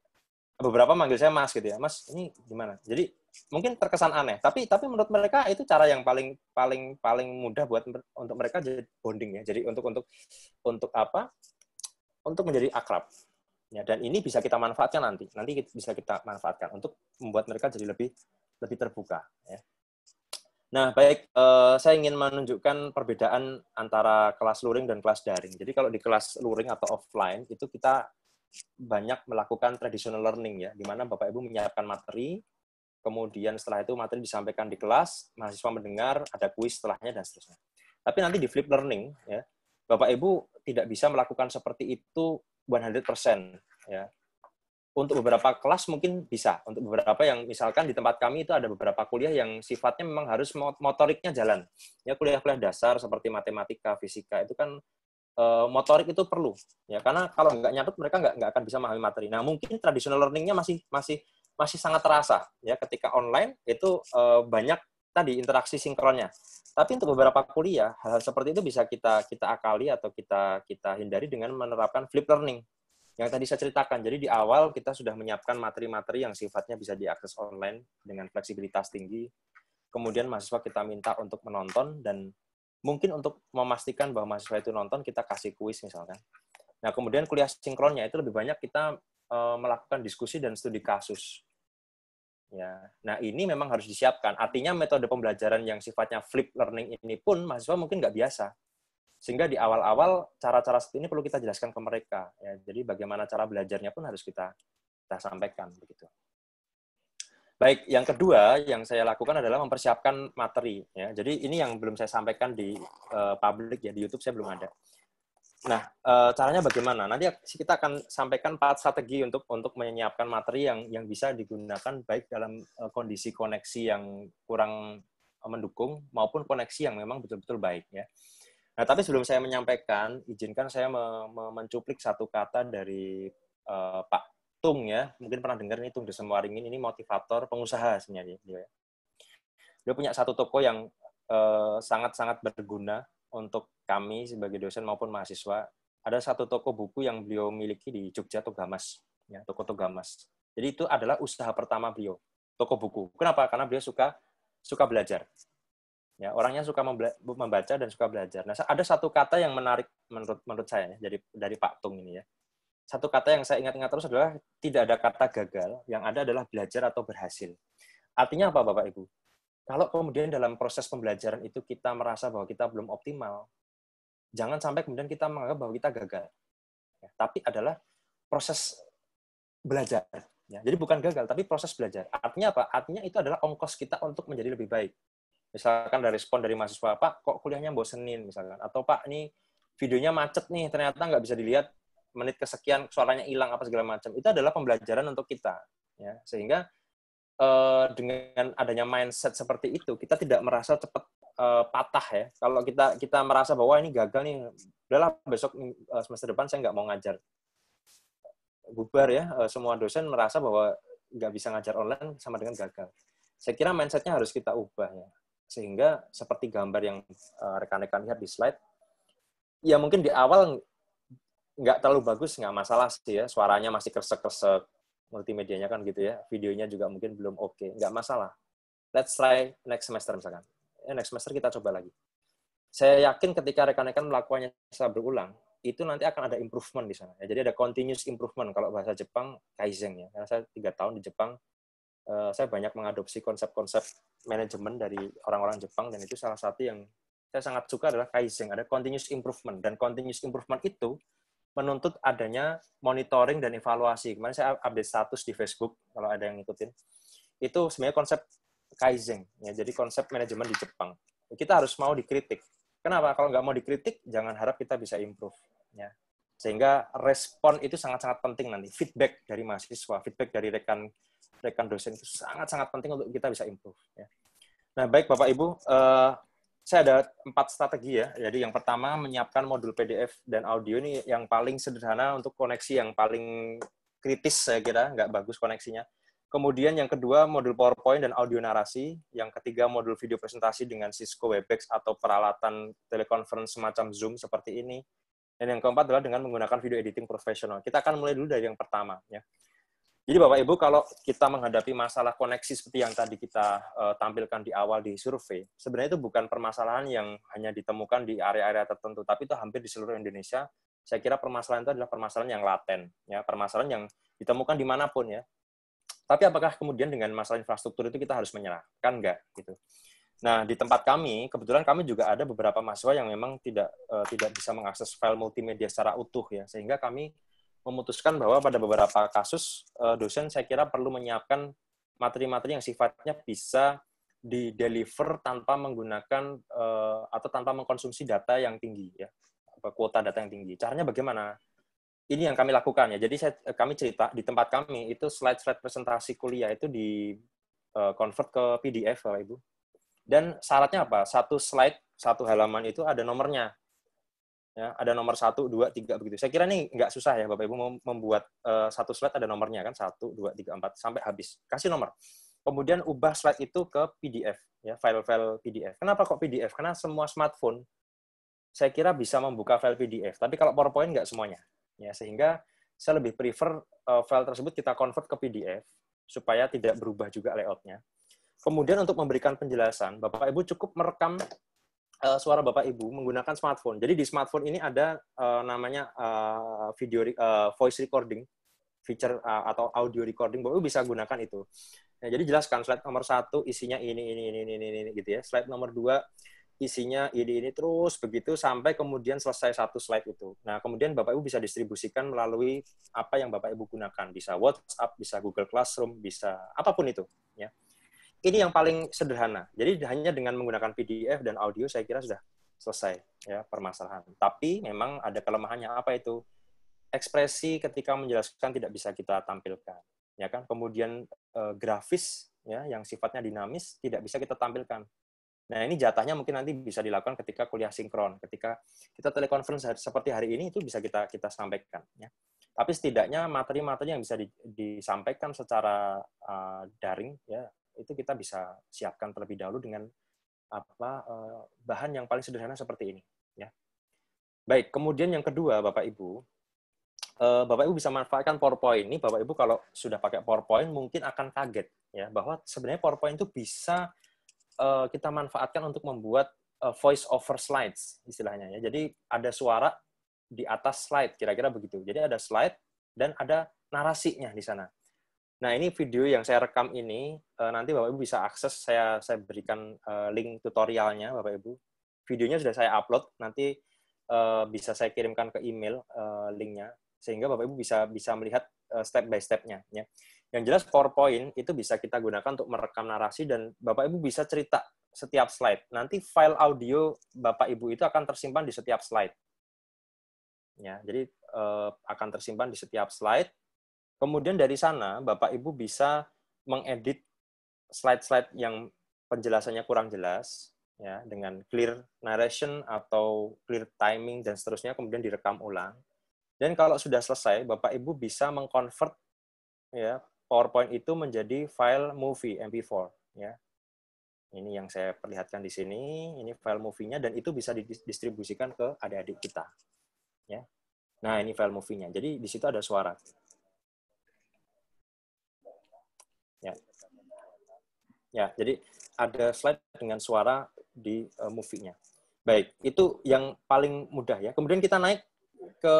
beberapa manggil saya Mas gitu ya, Mas ini gimana? Jadi mungkin terkesan aneh, tapi menurut mereka itu cara yang paling mudah untuk mereka jadi bonding, ya. Jadi untuk apa? Untuk menjadi akrab. Ya, dan ini bisa kita manfaatkan nanti bisa kita manfaatkan untuk membuat mereka jadi lebih terbuka. Ya. Nah, baik, saya ingin menunjukkan perbedaan antara kelas luring dan kelas daring. Jadi kalau di kelas luring atau offline, itu kita banyak melakukan traditional learning ya, di mana Bapak Ibu menyiapkan materi, kemudian setelah itu materi disampaikan di kelas, mahasiswa mendengar, ada kuis setelahnya, dan seterusnya. Tapi nanti di flip learning, ya, Bapak Ibu tidak bisa melakukan seperti itu 100%. Ya. Untuk beberapa kelas mungkin bisa. Untuk beberapa yang misalkan di tempat kami itu ada beberapa kuliah yang sifatnya memang harus motoriknya jalan. Ya, kuliah-kuliah dasar seperti matematika, fisika itu kan motorik itu perlu. Ya, karena kalau nggak nyatut mereka nggak akan bisa memahami materi. Nah, mungkin traditional learning-nya masih sangat terasa. Ya, ketika online itu banyak tadi interaksi sinkronnya. Tapi untuk beberapa kuliah hal seperti itu bisa kita akali atau kita hindari dengan menerapkan flip learning yang tadi saya ceritakan. Jadi di awal kita sudah menyiapkan materi-materi yang sifatnya bisa diakses online dengan fleksibilitas tinggi. Kemudian mahasiswa kita minta untuk menonton, dan mungkin untuk memastikan bahwa mahasiswa itu nonton, kita kasih kuis misalkan. Nah, kemudian kuliah sinkronnya itu lebih banyak kita melakukan diskusi dan studi kasus. Ya. Nah, ini memang harus disiapkan. Artinya metode pembelajaran yang sifatnya flip learning ini pun mahasiswa mungkin nggak biasa. Sehingga di awal-awal cara-cara seperti ini perlu kita jelaskan ke mereka. Ya, jadi bagaimana cara belajarnya pun harus kita sampaikan begitu. Baik, yang kedua yang saya lakukan adalah mempersiapkan materi. Ya, jadi ini yang belum saya sampaikan di publik ya, di YouTube saya belum ada. Nah, caranya bagaimana? Nanti kita akan sampaikan 4 strategi untuk menyiapkan materi yang bisa digunakan baik dalam kondisi koneksi yang kurang mendukung maupun koneksi yang memang betul-betul baik ya. Nah, tapi sebelum saya menyampaikan, izinkan saya mencuplik satu kata dari Pak Tung ya. Mungkin pernah dengar ini Tung Desemwaringin, ini motivator pengusaha sebenarnya. Dia punya satu toko yang sangat-sangat berguna untuk kami sebagai dosen maupun mahasiswa. Ada satu toko buku yang beliau miliki di Jogja, Togamas. Ya, toko Togamas. Jadi itu adalah usaha pertama beliau, toko buku. Kenapa? Karena beliau suka belajar. Ya, orangnya suka membaca dan suka belajar. Nah, ada satu kata yang menarik menurut saya ya, dari Pak Tung ini ya. Satu kata yang saya ingat-ingat terus adalah tidak ada kata gagal, yang ada adalah belajar atau berhasil. Artinya apa, Bapak Ibu? Kalau kemudian dalam proses pembelajaran itu kita merasa bahwa kita belum optimal, jangan sampai kemudian kita menganggap bahwa kita gagal. Ya, tapi adalah proses belajar. Ya, jadi bukan gagal, tapi proses belajar. Artinya apa? Artinya itu adalah ongkos kita untuk menjadi lebih baik. Misalkan ada respon dari mahasiswa, Pak, kok kuliahnya bosenin, misalkan. Atau, Pak, ini videonya macet nih, ternyata nggak bisa dilihat, menit kesekian suaranya hilang, apa segala macam. Itu adalah pembelajaran untuk kita. Ya. Sehingga dengan adanya mindset seperti itu, kita tidak merasa cepat patah ya. Kalau kita merasa bahwa ini gagal nih, udahlah besok semester depan saya nggak mau ngajar. Bubar ya, semua dosen merasa bahwa nggak bisa ngajar online sama dengan gagal. Saya kira mindset-nya harus kita ubah ya. Sehingga seperti gambar yang rekan-rekan lihat di slide, ya mungkin di awal nggak terlalu bagus, nggak masalah sih ya, suaranya masih kresek-kresek, multimedianya kan gitu ya, videonya juga mungkin belum oke, nggak masalah. Let's try next semester misalkan. Next semester kita coba lagi. Saya yakin ketika rekan-rekan melakukannya secara berulang, itu nanti akan ada improvement di sana. Ya, jadi ada continuous improvement, kalau bahasa Jepang, kaizen ya. Karena saya 3 tahun di Jepang, saya banyak mengadopsi konsep-konsep manajemen dari orang-orang Jepang, dan itu salah satu yang saya sangat suka adalah kaizen, ada continuous improvement. Dan continuous improvement itu menuntut adanya monitoring dan evaluasi. Kemarin saya update status di Facebook, kalau ada yang ngikutin. Itu sebenarnya konsep kaizen, ya, jadi konsep manajemen di Jepang. Kita harus mau dikritik. Kenapa? Kalau nggak mau dikritik, jangan harap kita bisa improve. Ya. Sehingga respon itu sangat-sangat penting nanti. Feedback dari mahasiswa, feedback dari rekan dosen itu sangat-sangat penting untuk kita bisa improve. Ya. Nah, baik Bapak Ibu, saya ada 4 strategi ya. Jadi yang pertama, menyiapkan modul PDF dan audio, ini yang paling sederhana untuk koneksi yang paling kritis saya kira, nggak bagus koneksinya. Kemudian yang kedua, modul PowerPoint dan audio narasi. Yang ketiga, modul video presentasi dengan Cisco Webex atau peralatan teleconference semacam Zoom seperti ini. Dan yang keempat adalah dengan menggunakan video editing profesional. Kita akan mulai dulu dari yang pertama. Ya. Jadi Bapak Ibu, kalau kita menghadapi masalah koneksi seperti yang tadi kita tampilkan di awal di survei, sebenarnya itu bukan permasalahan yang hanya ditemukan di area-area tertentu, tapi itu hampir di seluruh Indonesia. Saya kira permasalahan itu adalah permasalahan yang laten, ya, permasalahan yang ditemukan dimanapun ya. Tapi apakah kemudian dengan masalah infrastruktur itu kita harus menyerah? Kan enggak, gitu. Nah, di tempat kami, kebetulan kami juga ada beberapa mahasiswa yang memang tidak bisa mengakses file multimedia secara utuh ya, sehingga kami memutuskan bahwa pada beberapa kasus dosen saya kira perlu menyiapkan materi-materi yang sifatnya bisa di-deliver tanpa menggunakan atau tanpa mengkonsumsi data yang tinggi ya, kuota data yang tinggi. Caranya bagaimana? Ini yang kami lakukan ya. Jadi kami cerita di tempat kami itu slide-slide presentasi kuliah itu di convert ke PDF Bapak Ibu. Dan syaratnya apa? Satu slide, satu halaman itu ada nomornya. Ya, ada nomor 1, 2, 3 begitu. Saya kira ini nggak susah ya Bapak Ibu membuat satu slide ada nomornya kan 1, 2, 3, 4 sampai habis. Kasih nomor. Kemudian ubah slide itu ke PDF ya, file-file PDF. Kenapa kok PDF? Karena semua smartphone saya kira bisa membuka file PDF, tapi kalau PowerPoint nggak semuanya. Ya, sehingga saya lebih prefer file tersebut kita convert ke PDF supaya tidak berubah juga layout-nya. Kemudian untuk memberikan penjelasan, Bapak Ibu cukup merekam suara Bapak Ibu menggunakan smartphone. Jadi di smartphone ini ada namanya voice recording, feature atau audio recording. Bapak Ibu bisa gunakan itu. Nah, jadi jelaskan slide nomor 1 isinya ini gitu ya. Slide nomor 2 isinya ini terus begitu sampai kemudian selesai satu slide itu. Nah, kemudian Bapak Ibu bisa distribusikan melalui apa yang Bapak Ibu gunakan. Bisa WhatsApp, bisa Google Classroom, bisa apapun itu ya. Ini yang paling sederhana. Jadi hanya dengan menggunakan PDF dan audio saya kira sudah selesai ya permasalahan. Tapi memang ada kelemahannya. Apa itu? Ekspresi ketika menjelaskan tidak bisa kita tampilkan. Ya kan? Kemudian grafis ya yang sifatnya dinamis tidak bisa kita tampilkan. Nah, ini jatahnya mungkin nanti bisa dilakukan ketika kuliah sinkron. Ketika kita telekonferensi seperti hari ini itu bisa kita sampaikan ya. Tapi setidaknya materi-materi yang bisa disampaikan secara daring ya itu kita bisa siapkan terlebih dahulu dengan bahan yang paling sederhana seperti ini ya. Baik, kemudian yang kedua Bapak Ibu bisa manfaatkan PowerPoint. Ini Bapak Ibu kalau sudah pakai PowerPoint mungkin akan kaget ya bahwa sebenarnya PowerPoint itu bisa kita manfaatkan untuk membuat voice over slides istilahnya ya. Jadi ada suara di atas slide kira-kira begitu. Jadi ada slide dan ada narasinya di sana. Nah, ini video yang saya rekam ini, nanti Bapak Ibu bisa akses, saya berikan link tutorialnya, Bapak Ibu. Videonya sudah saya upload, nanti bisa saya kirimkan ke email linknya, sehingga Bapak Ibu bisa melihat step by step-nya. Ya. Yang jelas PowerPoint itu bisa kita gunakan untuk merekam narasi, dan Bapak Ibu bisa cerita setiap slide. Nanti file audio Bapak Ibu itu akan tersimpan di setiap slide. Ya, jadi akan tersimpan di setiap slide. Kemudian dari sana, Bapak Ibu bisa mengedit slide-slide yang penjelasannya kurang jelas, ya, dengan clear narration atau clear timing dan seterusnya, kemudian direkam ulang. Dan kalau sudah selesai, Bapak Ibu bisa mengconvert ya PowerPoint itu menjadi file movie MP4. Ya. Ini yang saya perlihatkan di sini, ini file movie-nya, dan itu bisa didistribusikan ke adik-adik kita. Ya. Nah, ini file movie-nya. Jadi di situ ada suara. Ya, jadi ada slide dengan suara di movie-nya. Baik, itu yang paling mudah ya. Kemudian kita naik ke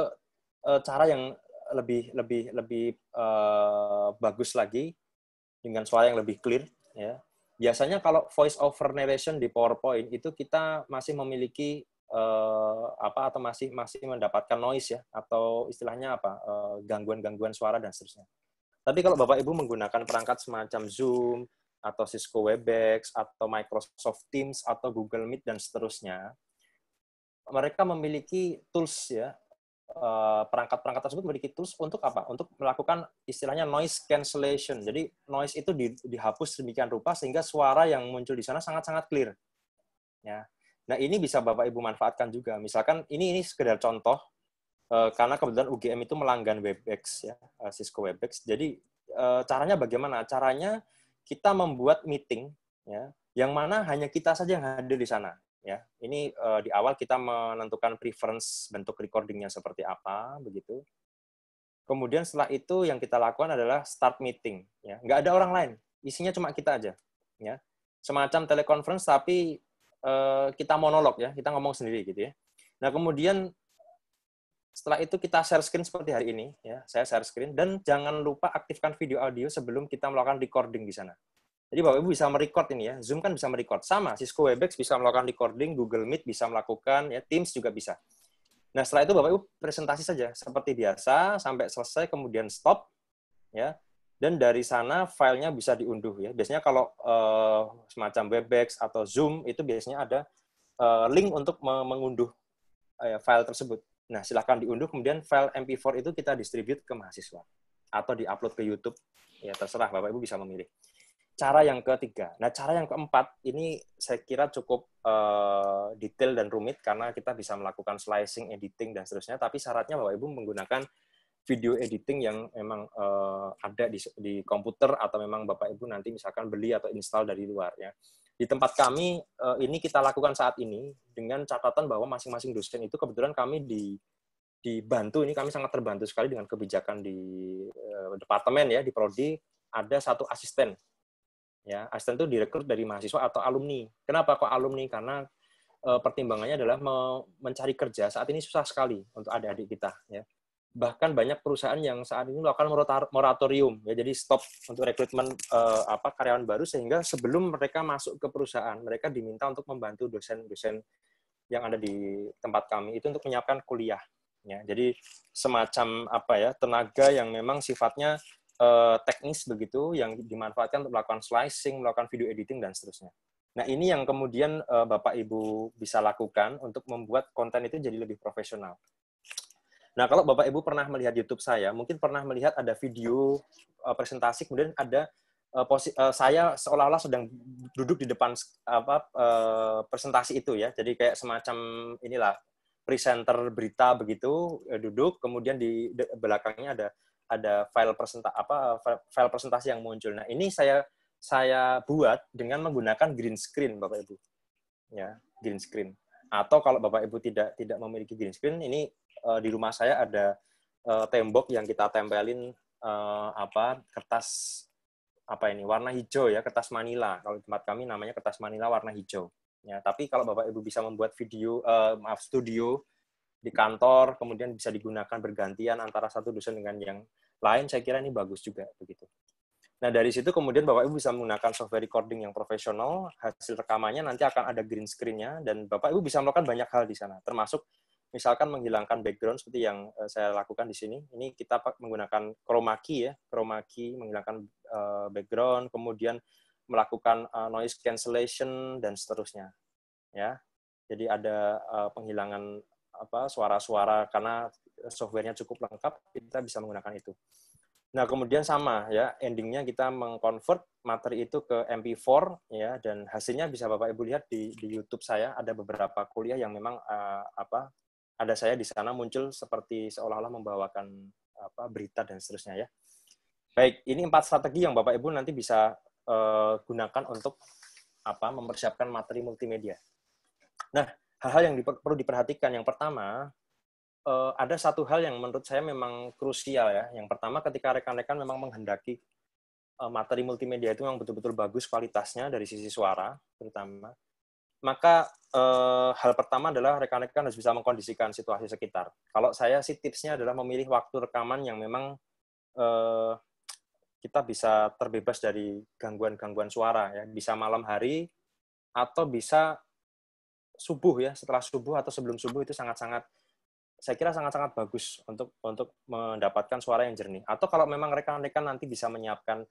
cara yang lebih bagus lagi dengan suara yang lebih clear ya. Biasanya kalau voice over narration di PowerPoint itu kita masih memiliki atau masih mendapatkan noise ya, atau istilahnya gangguan-gangguan suara dan seterusnya. Tapi kalau Bapak Ibu menggunakan perangkat semacam Zoom, atau Cisco Webex, atau Microsoft Teams, atau Google Meet, dan seterusnya, mereka memiliki tools ya, perangkat-perangkat tersebut memiliki tools untuk apa? Untuk melakukan istilahnya noise cancellation. Jadi noise itu dihapus sedemikian rupa sehingga suara yang muncul di sana sangat-sangat clear. Ya. Nah, ini bisa Bapak Ibu manfaatkan juga. Misalkan ini sekedar contoh, karena kebetulan UGM itu melanggan Webex ya, Cisco Webex. Jadi caranya bagaimana? Caranya kita membuat meeting ya, yang mana hanya kita saja yang hadir di sana ya. Ini di awal kita menentukan preference bentuk recordingnya seperti apa begitu. Kemudian setelah itu yang kita lakukan adalah start meeting ya. Nggak ada orang lain, isinya cuma kita aja ya. Semacam teleconference tapi kita monolog ya, kita ngomong sendiri gitu ya. Nah, kemudian setelah itu kita share screen seperti hari ini, ya. Saya share screen, dan jangan lupa aktifkan video audio sebelum kita melakukan recording di sana. Jadi Bapak Ibu bisa merecord ini ya. Zoom kan bisa merecord. Sama, Cisco Webex bisa melakukan recording, Google Meet bisa melakukan, ya Teams juga bisa. Nah, setelah itu Bapak Ibu presentasi saja seperti biasa sampai selesai, kemudian stop, ya. Dan dari sana filenya bisa diunduh ya. Biasanya kalau semacam Webex atau Zoom itu biasanya ada link untuk mengunduh file tersebut. Nah, silahkan diunduh, kemudian file MP4 itu kita distribute ke mahasiswa atau diupload ke YouTube. Ya, terserah Bapak Ibu bisa memilih. Cara yang ketiga. Nah, cara yang keempat, ini saya kira cukup detail dan rumit karena kita bisa melakukan slicing, editing, dan seterusnya. Tapi syaratnya Bapak Ibu menggunakan video editing yang memang ada di komputer atau memang Bapak Ibu nanti misalkan beli atau install dari luar. Ya. Di tempat kami, ini kita lakukan saat ini dengan catatan bahwa masing-masing dosen itu kebetulan kami dibantu, ini kami sangat terbantu sekali dengan kebijakan di departemen ya, di prodi, ada satu asisten. Ya, asisten itu direkrut dari mahasiswa atau alumni. Kenapa kok alumni? Karena pertimbangannya adalah mencari kerja saat ini susah sekali untuk adik-adik kita. Ya. Bahkan banyak perusahaan yang saat ini melakukan moratorium, ya, jadi stop untuk rekrutmen karyawan baru sehingga sebelum mereka masuk ke perusahaan, mereka diminta untuk membantu dosen-dosen yang ada di tempat kami itu untuk menyiapkan kuliah. Ya. Jadi semacam tenaga yang memang sifatnya teknis begitu, yang dimanfaatkan untuk melakukan slicing, melakukan video editing, dan seterusnya. Nah, ini yang kemudian Bapak Ibu bisa lakukan untuk membuat konten itu jadi lebih profesional. Nah, kalau Bapak Ibu pernah melihat YouTube saya, mungkin pernah melihat ada video presentasi, kemudian ada saya seolah-olah sedang duduk di depan presentasi itu ya. Jadi kayak semacam inilah presenter berita begitu, duduk, kemudian di belakangnya ada file presentasi yang muncul. Nah, ini saya buat dengan menggunakan green screen, Bapak Ibu. Ya, green screen. Atau kalau Bapak Ibu tidak memiliki green screen, ini di rumah saya ada tembok yang kita tempelin kertas warna hijau ya, kertas Manila. Kalau di tempat kami namanya kertas Manila warna hijau. Ya, tapi kalau Bapak Ibu bisa membuat studio di kantor, kemudian bisa digunakan bergantian antara satu dosen dengan yang lain, saya kira ini bagus juga begitu. Nah, dari situ kemudian Bapak Ibu bisa menggunakan software recording yang profesional, hasil rekamannya nanti akan ada green screen-nya, dan Bapak Ibu bisa melakukan banyak hal di sana, termasuk misalkan menghilangkan background seperti yang saya lakukan di sini. Ini kita menggunakan chroma key ya, menghilangkan background, kemudian melakukan noise cancellation dan seterusnya. Ya. Jadi ada penghilangan suara-suara karena softwarenya cukup lengkap, kita bisa menggunakan itu. Nah, kemudian sama ya, endingnya kita mengkonvert materi itu ke MP4 ya, dan hasilnya bisa Bapak Ibu lihat di YouTube saya, ada beberapa kuliah yang memang ada saya di sana muncul seperti seolah-olah membawakan berita dan seterusnya ya. Baik, ini 4 strategi yang Bapak Ibu nanti bisa gunakan untuk mempersiapkan materi multimedia. Nah, hal-hal yang perlu diperhatikan, yang pertama, ada satu hal yang menurut saya memang krusial ya. Yang pertama, ketika rekan-rekan memang menghendaki materi multimedia itu memang betul-betul bagus kualitasnya dari sisi suara, terutama, maka hal pertama adalah rekan-rekan harus bisa mengkondisikan situasi sekitar. Kalau saya sih tipsnya adalah memilih waktu rekaman yang memang kita bisa terbebas dari gangguan-gangguan suara ya. Bisa malam hari atau bisa subuh ya, setelah subuh atau sebelum subuh itu saya kira sangat-sangat bagus untuk mendapatkan suara yang jernih. Atau kalau memang rekan-rekan nanti bisa menyiapkan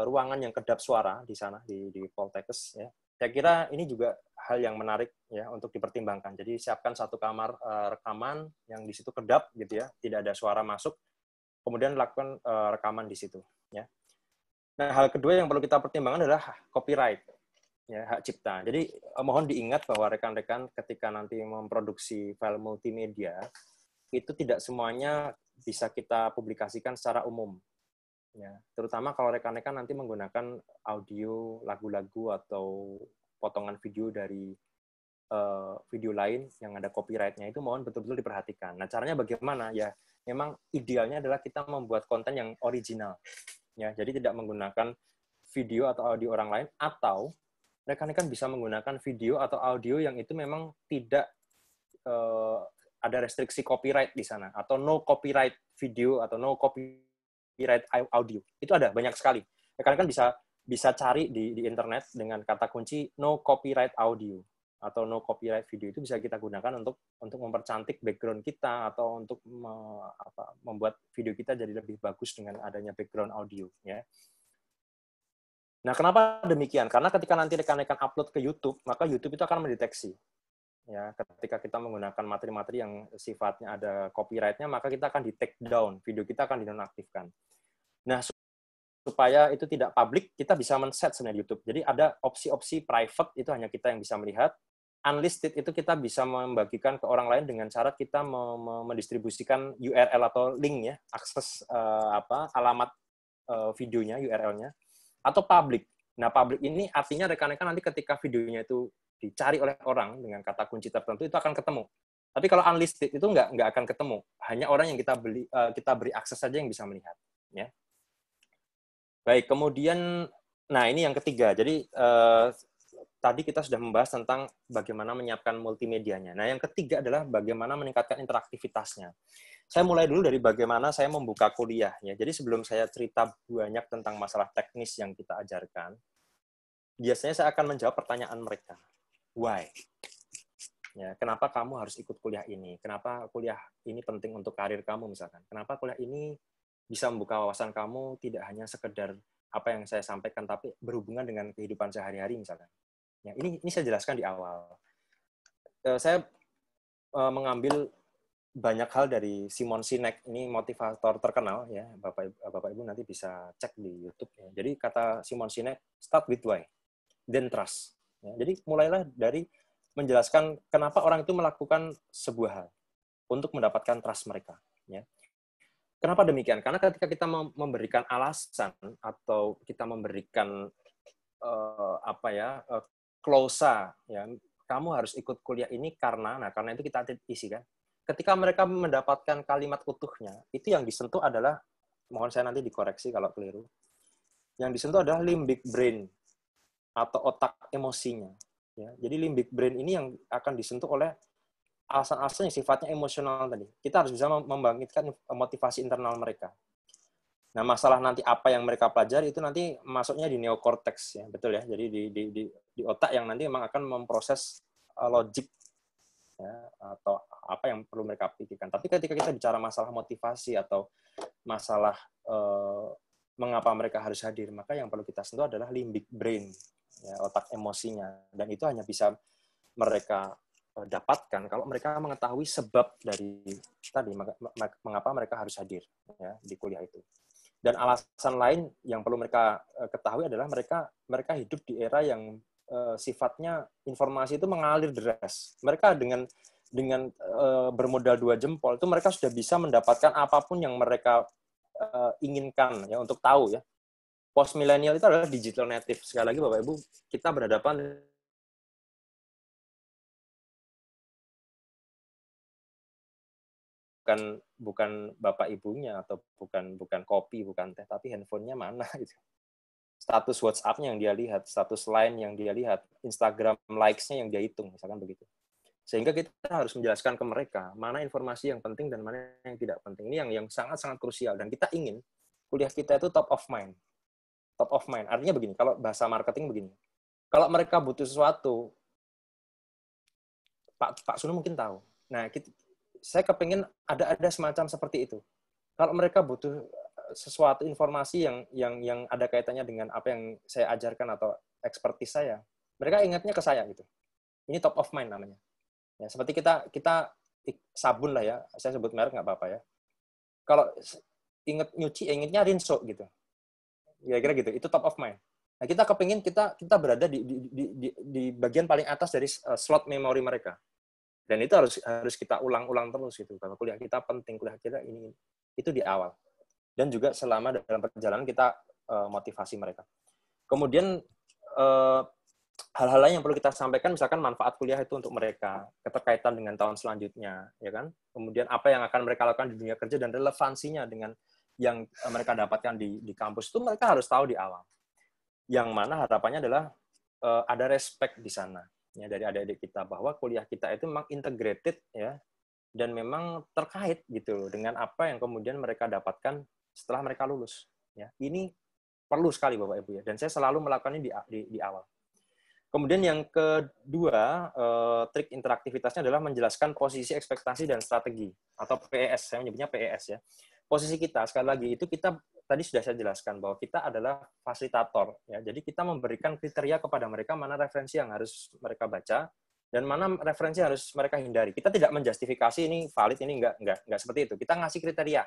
ruangan yang kedap suara di sana di Poltekkes ya. Saya kira ini juga hal yang menarik ya untuk dipertimbangkan. Jadi siapkan satu kamar rekaman yang di situ kedap gitu ya, tidak ada suara masuk. Kemudian lakukan rekaman di situ ya. Nah, hal kedua yang perlu kita pertimbangkan adalah copyright. Ya, hak cipta. Jadi mohon diingat bahwa rekan-rekan ketika nanti memproduksi file multimedia itu tidak semuanya bisa kita publikasikan secara umum. Ya, terutama kalau rekan-rekan nanti menggunakan audio, lagu-lagu atau potongan video dari video lain yang ada copyright-nya, itu mohon betul-betul diperhatikan. Nah, caranya bagaimana? Ya, memang idealnya adalah kita membuat konten yang original. Ya, jadi tidak menggunakan video atau audio orang lain, atau rekan-rekan bisa menggunakan video atau audio yang itu memang tidak ada restriksi copyright di sana, atau no copyright video atau no copyright audio. Itu ada banyak sekali. Rekan-rekan bisa bisa cari di internet dengan kata kunci no copyright audio atau no copyright video. Itu bisa kita gunakan untuk mempercantik background kita atau untuk membuat video kita jadi lebih bagus dengan adanya background audio, ya. Nah, kenapa demikian? Karena ketika nanti rekan-rekan upload ke YouTube, maka YouTube itu akan mendeteksi. Ya, ketika kita menggunakan materi-materi yang sifatnya ada copyright-nya, maka kita akan di take down, video kita akan dinonaktifkan. Nah, supaya itu tidak publik, kita bisa men-set sebenarnya YouTube. Jadi ada opsi-opsi private, itu hanya kita yang bisa melihat. Unlisted itu kita bisa membagikan ke orang lain dengan cara kita mendistribusikan URL atau link, ya, akses alamat videonya, URL-nya. Atau public. Nah, public ini artinya rekan-rekan nanti ketika videonya itu dicari oleh orang dengan kata kunci tertentu, itu akan ketemu. Tapi kalau unlisted itu nggak akan ketemu. Hanya orang yang kita beri akses saja yang bisa melihat. Ya. Baik, kemudian, nah ini yang ketiga. Jadi tadi kita sudah membahas tentang bagaimana menyiapkan multimedianya. Nah, yang ketiga adalah bagaimana meningkatkan interaktivitasnya. Saya mulai dulu dari bagaimana saya membuka kuliah. Ya. Jadi sebelum saya cerita banyak tentang masalah teknis yang kita ajarkan, biasanya saya akan menjawab pertanyaan mereka. Why? Ya, kenapa kamu harus ikut kuliah ini? Kenapa kuliah ini penting untuk karir kamu misalkan? Kenapa kuliah ini bisa membuka wawasan kamu tidak hanya sekedar apa yang saya sampaikan, tapi berhubungan dengan kehidupan sehari-hari misalkan. Ya, ini saya jelaskan di awal. Saya mengambil banyak hal dari Simon Sinek, ini motivator terkenal, ya, Bapak Ibu nanti bisa cek di YouTube. Ya. Jadi kata Simon Sinek, start with why, then trust. Ya, jadi mulailah dari menjelaskan kenapa orang itu melakukan sebuah hal untuk mendapatkan trust mereka. Ya. Kenapa demikian? Karena ketika kita memberikan alasan atau kita memberikan klausa, ya, kamu harus ikut kuliah ini karena itu kita isi kan. Ketika mereka mendapatkan kalimat utuhnya, itu yang disentuh adalah, mohon saya nanti dikoreksi kalau keliru, yang disentuh adalah limbic brain atau otak emosinya. Ya, jadi limbic brain ini yang akan disentuh oleh alasan-alasan yang sifatnya emosional tadi. Kita harus bisa membangkitkan motivasi internal mereka. Nah, masalah nanti apa yang mereka pelajari itu nanti masuknya di neokortex, ya, betul ya. Jadi di otak yang nanti memang akan memproses logik, ya, atau apa yang perlu mereka pikirkan. Tapi ketika kita bicara masalah motivasi atau masalah mengapa mereka harus hadir, maka yang perlu kita sentuh adalah limbic brain, ya, otak emosinya. Dan itu hanya bisa mereka dapatkan kalau mereka mengetahui sebab dari tadi mengapa mereka harus hadir, ya, di kuliah itu. Dan alasan lain yang perlu mereka ketahui adalah mereka hidup di era yang sifatnya informasi itu mengalir deras. Mereka dengan bermodal 2 jempol itu mereka sudah bisa mendapatkan apapun yang mereka inginkan, ya, untuk tahu, ya. Post milenial itu adalah digital native. Sekali lagi Bapak Ibu, kita berhadapan bukan bapak ibunya atau bukan kopi, bukan teh, tapi handphonenya mana gitu. Status WhatsApp-nya yang dia lihat, status Line yang dia lihat, Instagram likes-nya yang dia hitung, misalkan begitu. Sehingga kita harus menjelaskan ke mereka mana informasi yang penting dan mana yang tidak penting. Ini yang sangat-sangat krusial, dan kita ingin kuliah kita itu top of mind. Top of mind. Artinya begini, kalau bahasa marketing begini. Kalau mereka butuh sesuatu, Pak Sunu mungkin tahu. Nah, saya kepingin ada semacam seperti itu. Kalau mereka butuh sesuatu informasi yang ada kaitannya dengan apa yang saya ajarkan atau ekspertis saya, mereka ingatnya ke saya gitu. Ini top of mind namanya. Ya, seperti kita sabun lah, ya, saya sebut merek nggak apa-apa, ya. Kalau ingat nyuci, ingatnya Rinso gitu. Ya kira gitu. Itu top of mind. Nah, kita kepingin kita berada di bagian paling atas dari slot memori mereka. Dan itu harus kita ulang-ulang terus gitu. Bahwa kuliah kita penting, kuliah kita ini itu di awal. Dan juga selama dalam perjalanan kita motivasi mereka. Kemudian hal-hal lain yang perlu kita sampaikan, misalkan manfaat kuliah itu untuk mereka, keterkaitan dengan tahun selanjutnya, ya kan? Kemudian apa yang akan mereka lakukan di dunia kerja dan relevansinya dengan yang mereka dapatkan di kampus, itu mereka harus tahu di awal. Yang mana harapannya adalah ada respect di sana, ya, dari adik-adik kita, bahwa kuliah kita itu memang integrated, ya, dan memang terkait gitu dengan apa yang kemudian mereka dapatkan setelah mereka lulus, ya. Ini Perlu sekali Bapak Ibu ya. Dan saya selalu melakukan ini di awal. Kemudian yang kedua, trik interaktivitasnya adalah menjelaskan posisi, ekspektasi, dan strategi. Atau PES, saya menyebutnya PES ya. Posisi kita, sekali lagi, itu kita tadi sudah saya jelaskan bahwa kita adalah fasilitator. Ya. Jadi kita memberikan kriteria kepada mereka mana referensi yang harus mereka baca, dan mana referensi yang harus mereka hindari. Kita tidak menjustifikasi ini valid, ini enggak seperti itu. Kita ngasih kriteria.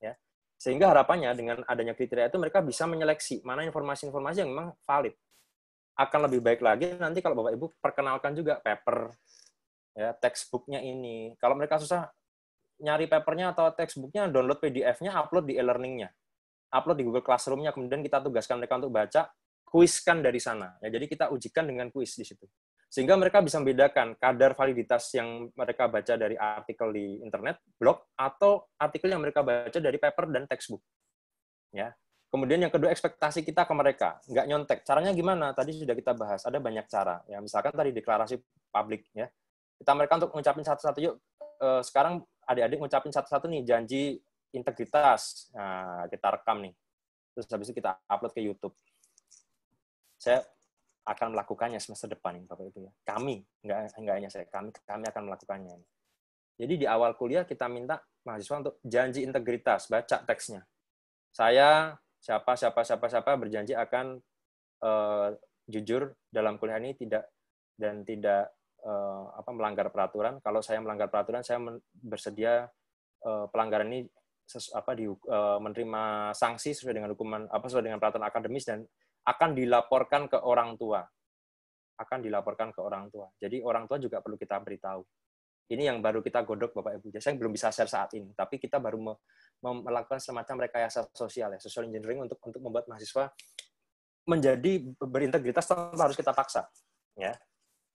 Ya. Sehingga harapannya dengan adanya kriteria itu mereka bisa menyeleksi mana informasi-informasi yang memang valid. Akan lebih baik lagi nanti kalau Bapak Ibu perkenalkan juga paper, ya, textbook-nya ini. Kalau mereka susah nyari papernya atau textbook-nya, download PDF-nya, upload di e-learning-nya. Upload di Google Classroom-nya, kemudian kita tugaskan mereka untuk baca, kuiskan dari sana. Ya, jadi kita ujikan dengan kuis di situ. Sehingga mereka bisa membedakan kadar validitas yang mereka baca dari artikel di internet, blog, atau artikel yang mereka baca dari paper dan textbook. Ya. Kemudian yang kedua, ekspektasi kita ke mereka. Nggak nyontek. Caranya gimana? Tadi sudah kita bahas. Ada banyak cara. Ya, misalkan tadi deklarasi publik. Ya. Kita mereka untuk ngucapin satu-satu, yuk. Sekarang adik-adik ngucapin satu-satu nih, janji integritas. Nah, kita rekam nih. Terus habis itu kita upload ke YouTube. Saya akan melakukannya semester depan, Bapak Ibu ya. Kami, enggak hanya saya, kami akan melakukannya. Jadi di awal kuliah kita minta mahasiswa untuk janji integritas, baca teksnya. Saya siapa berjanji akan jujur dalam kuliah ini tidak melanggar peraturan. Kalau saya melanggar peraturan, saya bersedia pelanggaran ini menerima sanksi sesuai dengan hukuman sesuai dengan peraturan akademis dan akan dilaporkan ke orang tua. Jadi orang tua juga perlu kita beritahu. Ini yang baru kita godok Bapak Ibu. Saya belum bisa share saat ini, tapi kita baru melakukan semacam rekayasa sosial ya, social engineering untuk membuat mahasiswa menjadi berintegritas tanpa harus kita paksa. Ya.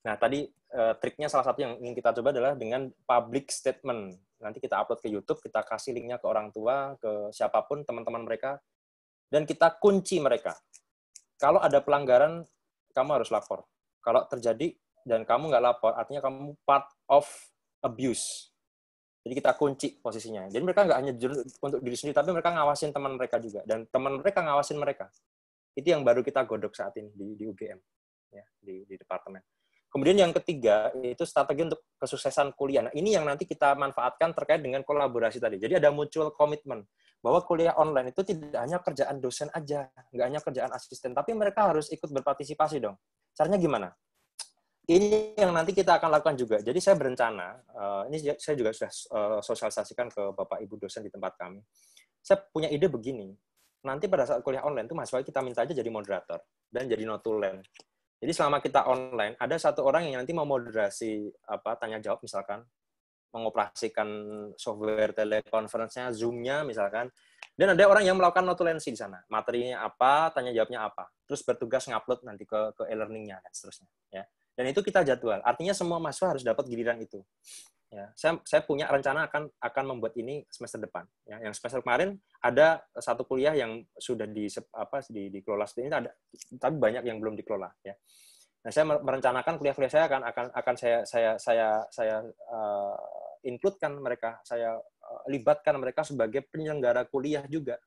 Nah, tadi triknya salah satu yang ingin kita coba adalah dengan public statement. Nanti kita upload ke YouTube, kita kasih linknya ke orang tua, ke siapapun, teman-teman mereka, dan kita kunci mereka. Kalau ada pelanggaran, kamu harus lapor. Kalau terjadi dan kamu nggak lapor, artinya kamu part of abuse. Jadi kita kunci posisinya. Jadi mereka nggak hanya untuk diri sendiri, tapi mereka ngawasin teman mereka juga. Dan teman mereka ngawasin mereka. Itu yang baru kita godok saat ini di UGM, ya, di departemen. Kemudian yang ketiga, itu strategi untuk kesuksesan kuliah. Nah, ini yang nanti kita manfaatkan terkait dengan kolaborasi tadi. Jadi ada mutual commitment. Bahwa kuliah online itu tidak hanya kerjaan dosen aja, nggak hanya kerjaan asisten, tapi mereka harus ikut berpartisipasi dong. Caranya gimana? Ini yang nanti kita akan lakukan juga. Jadi saya berencana, ini saya juga sudah sosialisasikan ke Bapak Ibu dosen di tempat kami. Saya punya ide begini, nanti pada saat kuliah online itu mahasiswa kita minta aja jadi moderator dan jadi notulen. Jadi selama kita online, ada satu orang yang nanti mau moderasi tanya jawab misalkan, mengoperasikan software telekonferensinya, Zoom-nya misalkan, dan ada orang yang melakukan notulensi di sana. Materinya apa, tanya jawabnya apa. Terus bertugas ngupload nanti ke e-learning-nya dan seterusnya. Ya. Dan itu kita jadwal. Artinya semua mahasiswa harus dapat giliran itu. Ya. Saya punya rencana akan membuat ini semester depan. Ya. Yang semester kemarin ada satu kuliah yang sudah dikelola seperti ini, tapi banyak yang belum dikelola. Ya. Nah, saya merencanakan kuliah-kuliah saya akan saya include-kan mereka, saya libatkan mereka sebagai penyelenggara kuliah juga.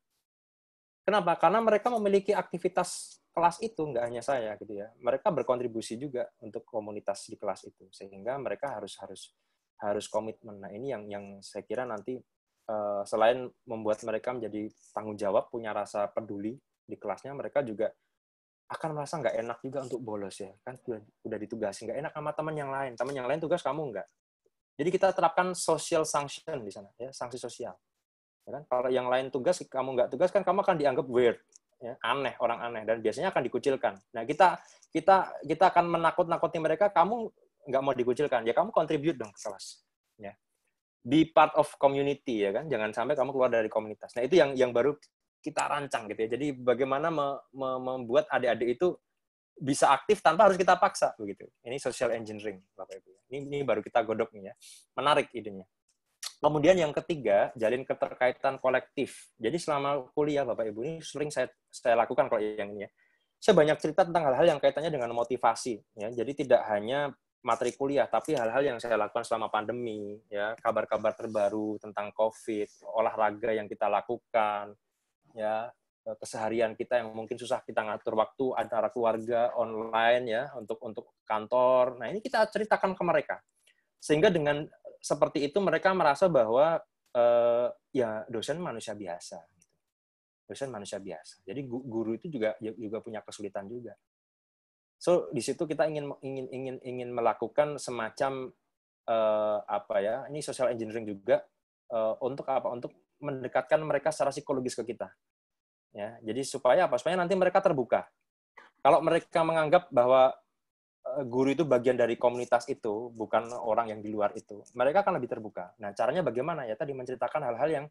Kenapa? Karena mereka memiliki aktivitas kelas itu, nggak hanya saya gitu ya. Mereka berkontribusi juga untuk komunitas di kelas itu, sehingga mereka harus komitmen. Nah, ini yang saya kira nanti selain membuat mereka menjadi tanggung jawab, punya rasa peduli di kelasnya, mereka juga akan merasa nggak enak juga untuk bolos ya, kan udah ditugasi, nggak enak sama teman yang lain tugas kamu nggak. Jadi kita terapkan social sanction di sana, ya, sanksi sosial. Ya kan? Kalau yang lain tugas, kamu nggak tugas, kan kamu akan dianggap weird, ya, aneh, orang aneh, dan biasanya akan dikucilkan. Nah, kita akan menakut-nakuti mereka, kamu nggak mau dikucilkan, ya kamu contribute dong ke kelas. Ya. Be part of community, ya kan, jangan sampai kamu keluar dari komunitas. Nah, itu yang baru kita rancang gitu ya. Jadi bagaimana membuat adik-adik itu bisa aktif tanpa harus kita paksa begitu. Ini social engineering Bapak Ibu. Ini baru kita godok nih ya. Menarik idenya. Kemudian yang ketiga, jalin keterkaitan kolektif. Jadi selama kuliah Bapak Ibu, ini sering saya lakukan kalau yang ini ya. Saya banyak cerita tentang hal-hal yang kaitannya dengan motivasi ya. Jadi tidak hanya materi kuliah, tapi hal-hal yang saya lakukan selama pandemi ya, kabar-kabar terbaru tentang COVID, olahraga yang kita lakukan, ya, keseharian kita yang mungkin susah kita ngatur waktu antara keluarga online ya untuk kantor. Nah, ini kita ceritakan ke mereka. Sehingga dengan seperti itu mereka merasa bahwa ya dosen manusia biasa. Dosen manusia biasa. Jadi guru itu juga punya kesulitan juga. So di situ kita ingin melakukan semacam ini social engineering juga untuk apa? Untuk mendekatkan mereka secara psikologis ke kita. Ya, jadi supaya apa? Supaya nanti mereka terbuka. Kalau mereka menganggap bahwa guru itu bagian dari komunitas itu, bukan orang yang di luar itu, mereka akan lebih terbuka. Nah, caranya bagaimana? Ya tadi menceritakan hal-hal yang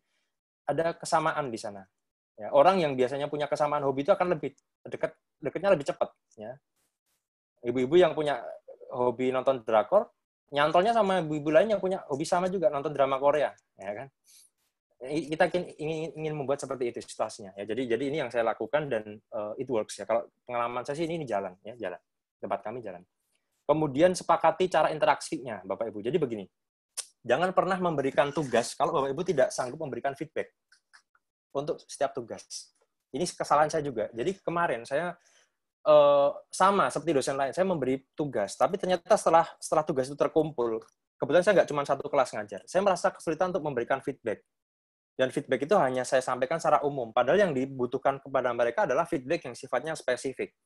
ada kesamaan di sana. Ya, orang yang biasanya punya kesamaan hobi itu akan lebih dekatnya lebih cepat. Ya. Ibu-ibu yang punya hobi nonton drakor, nyantolnya sama ibu-ibu lain yang punya hobi sama juga nonton drama Korea, ya kan? Kita ingin membuat seperti itu situasinya ya. Jadi ini yang saya lakukan dan it works ya. Kalau pengalaman saya sih ini jalan ya, jalan. Tempat kami jalan. Kemudian sepakati cara interaksinya, Bapak Ibu. Jadi begini. Jangan pernah memberikan tugas kalau Bapak Ibu tidak sanggup memberikan feedback untuk setiap tugas. Ini kesalahan saya juga. Jadi kemarin saya sama seperti dosen lain, saya memberi tugas, tapi ternyata setelah tugas itu terkumpul, kebetulan saya nggak cuma satu kelas ngajar. Saya merasa kesulitan untuk memberikan feedback. Dan feedback itu hanya saya sampaikan secara umum. Padahal yang dibutuhkan kepada mereka adalah feedback yang sifatnya spesifik.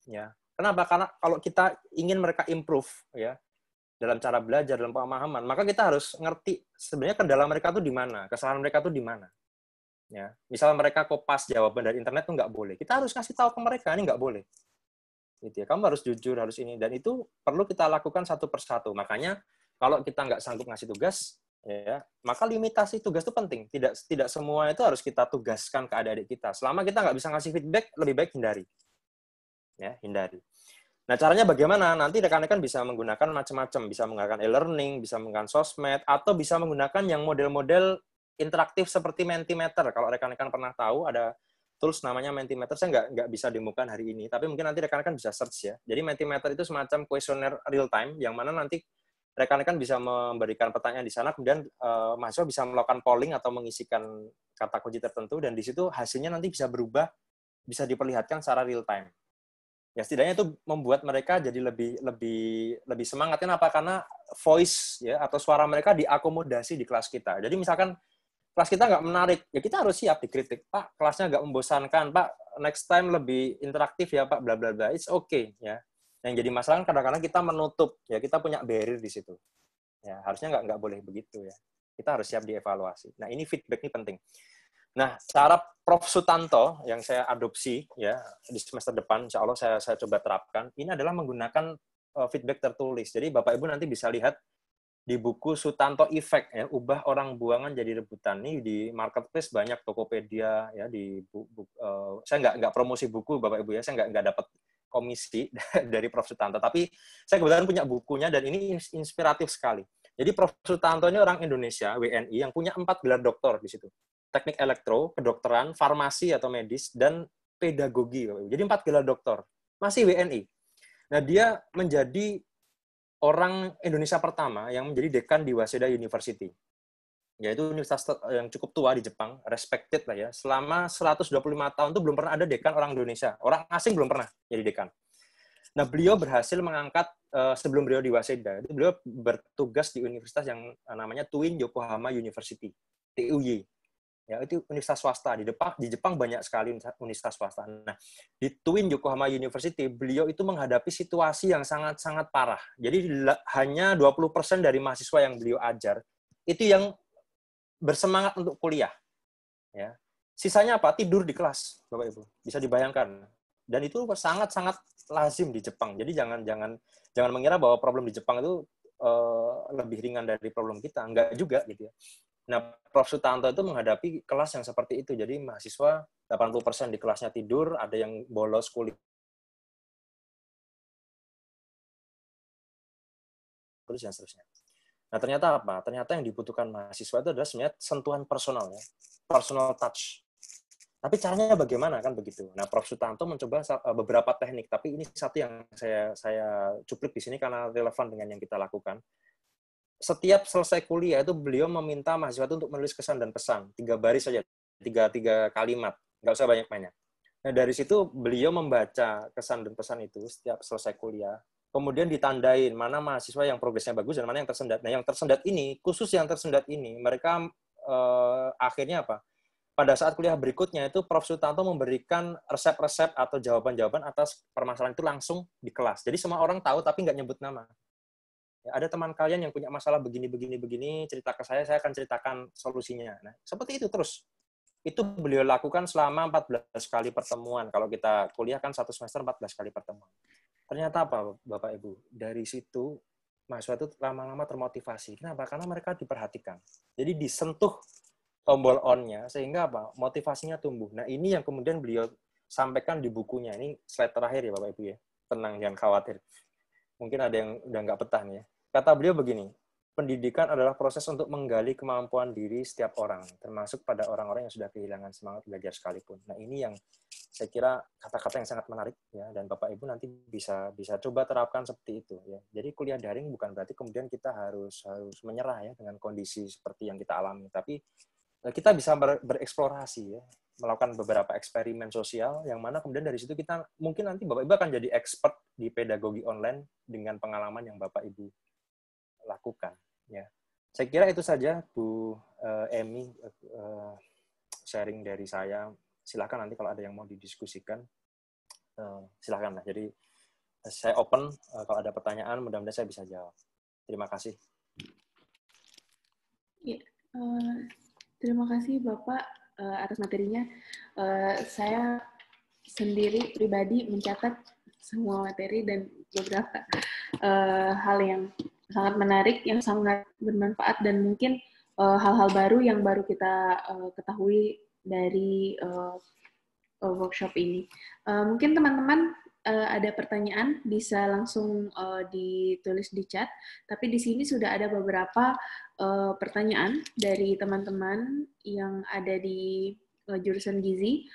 Ya. Kenapa? Karena kalau kita ingin mereka improve ya dalam cara belajar, dalam pemahaman, maka kita harus ngerti sebenarnya kendala mereka tuh di mana, kesalahan mereka tuh di mana. Ya. Misal mereka kopas jawaban dari internet tuh nggak boleh. Kita harus kasih tahu ke mereka ini nggak boleh. Gitu ya. Kamu harus jujur, harus ini. Dan itu perlu kita lakukan satu persatu. Makanya kalau kita nggak sanggup ngasih tugas, ya, maka limitasi tugas itu penting. Tidak semua itu harus kita tugaskan ke adik-adik kita. Selama kita nggak bisa ngasih feedback, lebih baik hindari. Ya, hindari. Nah, caranya bagaimana? Nanti rekan-rekan bisa menggunakan macam-macam. Bisa menggunakan e-learning, bisa menggunakan sosmed, atau bisa menggunakan yang model-model interaktif seperti Mentimeter. Kalau rekan-rekan pernah tahu, ada tools namanya Mentimeter. Saya nggak bisa demokan hari ini, tapi mungkin nanti rekan-rekan bisa search ya. Jadi Mentimeter itu semacam kuesioner real time, yang mana nanti rekan-rekan bisa memberikan pertanyaan di sana, kemudian mahasiswa bisa melakukan polling atau mengisikan kata kunci tertentu, dan di situ hasilnya nanti bisa berubah, bisa diperlihatkan secara real time. Ya setidaknya itu membuat mereka jadi lebih semangat. Kenapa? Karena voice ya atau suara mereka diakomodasi di kelas kita. Jadi misalkan kelas kita nggak menarik, ya kita harus siap dikritik. Pak, kelasnya nggak membosankan. Pak, next time lebih interaktif ya Pak, bla bla bla. It's okay ya. Yang jadi masalah kadang-kadang kita menutup, ya kita punya barrier di situ. Ya harusnya nggak boleh begitu ya. Kita harus siap dievaluasi. Nah ini feedback ini penting. Nah cara Prof. Sutanto yang saya adopsi ya di semester depan, insya Allah saya coba terapkan. Ini adalah menggunakan feedback tertulis. Jadi Bapak Ibu nanti bisa lihat di buku Sutanto Effect ya, ubah orang buangan jadi rebutan. Nih di marketplace banyak, Tokopedia ya, saya nggak promosi buku Bapak Ibu ya, saya nggak dapat komisi dari Prof. Sutanto, tapi saya kebetulan punya bukunya dan ini inspiratif sekali. Jadi Prof. Sutanto ini orang Indonesia, WNI, yang punya 4 gelar doktor di situ. Teknik elektro, kedokteran, farmasi atau medis, dan pedagogi. Jadi 4 gelar doktor. Masih WNI. Nah, dia menjadi orang Indonesia pertama yang menjadi dekan di Waseda University. Yaitu universitas yang cukup tua di Jepang, respected lah ya. Selama 125 tahun itu belum pernah ada dekan orang Indonesia. Orang asing belum pernah jadi dekan. Nah, beliau berhasil mengangkat, sebelum beliau di Waseda, itu beliau bertugas di universitas yang namanya Twin Yokohama University, TUY. Ya, itu universitas swasta. Di Jepang banyak sekali universitas swasta. Nah, di Twin Yokohama University, beliau itu menghadapi situasi yang sangat-sangat parah. Jadi, hanya 20% dari mahasiswa yang beliau ajar, itu yang bersemangat untuk kuliah. Ya. Sisanya apa? Tidur di kelas, Bapak Ibu. Bisa dibayangkan. Dan itu sangat-sangat lazim di Jepang. Jadi jangan mengira bahwa problem di Jepang itu lebih ringan dari problem kita. Enggak juga gitu ya. Nah, Prof. Sutanto itu menghadapi kelas yang seperti itu. Jadi mahasiswa 80% di kelasnya tidur, ada yang bolos kuliah. Terus dan seterusnya. Nah, ternyata apa? Ternyata yang dibutuhkan mahasiswa itu adalah sebenarnya sentuhan personal, ya. Personal touch. Tapi caranya bagaimana, kan begitu. Nah, Prof. Sutanto mencoba beberapa teknik, tapi ini satu yang saya cuplik di sini karena relevan dengan yang kita lakukan. Setiap selesai kuliah itu beliau meminta mahasiswa itu untuk menulis kesan dan pesan. 3 baris saja, 3 kalimat. nggak usah banyak-banyak. Nah, dari situ beliau membaca kesan dan pesan itu setiap selesai kuliah. Kemudian ditandain mana mahasiswa yang progresnya bagus dan mana yang tersendat. Nah, yang tersendat ini, khusus yang tersendat ini, mereka akhirnya apa? Pada saat kuliah berikutnya itu Prof. Sutanto memberikan resep-resep atau jawaban-jawaban atas permasalahan itu langsung di kelas. Jadi semua orang tahu tapi nggak nyebut nama. Ya, ada teman kalian yang punya masalah begini, cerita ke saya akan ceritakan solusinya. Nah, seperti itu terus. Itu beliau lakukan selama 14 kali pertemuan. Kalau kita kuliah kan satu semester 14 kali pertemuan. Ternyata apa, Bapak Ibu? Dari situ mahasiswa itu lama-lama termotivasi. Kenapa? Karena mereka diperhatikan. Jadi disentuh tombol on-nya, sehingga apa? Motivasinya tumbuh. Nah, ini yang kemudian beliau sampaikan di bukunya. Ini slide terakhir ya, Bapak Ibu ya. Tenang, jangan khawatir. Mungkin ada yang udah nggak petah nih ya. Kata beliau begini, pendidikan adalah proses untuk menggali kemampuan diri setiap orang, termasuk pada orang-orang yang sudah kehilangan semangat belajar sekalipun. Nah, ini yang saya kira kata-kata yang sangat menarik ya, dan Bapak Ibu nanti bisa coba terapkan seperti itu ya. Jadi kuliah daring bukan berarti kemudian kita harus menyerah ya dengan kondisi seperti yang kita alami, tapi kita bisa bereksplorasi ya, melakukan beberapa eksperimen sosial yang mana kemudian dari situ kita mungkin nanti Bapak Ibu akan jadi expert di pedagogi online dengan pengalaman yang Bapak Ibu lakukan ya. Saya kira itu saja Bu Emi, sharing dari saya. Silakan nanti kalau ada yang mau didiskusikan silakan lah. Jadi saya open kalau ada pertanyaan, mudah-mudahan saya bisa jawab. Terima kasih. Ya, terima kasih Bapak atas materinya. Saya sendiri pribadi mencatat semua materi dan beberapa hal yang sangat menarik, yang sangat bermanfaat, dan mungkin hal-hal baru yang baru kita ketahui dari workshop ini. Mungkin teman-teman ada pertanyaan bisa langsung ditulis di chat, tapi di sini sudah ada beberapa pertanyaan dari teman-teman yang ada di jurusan gizi.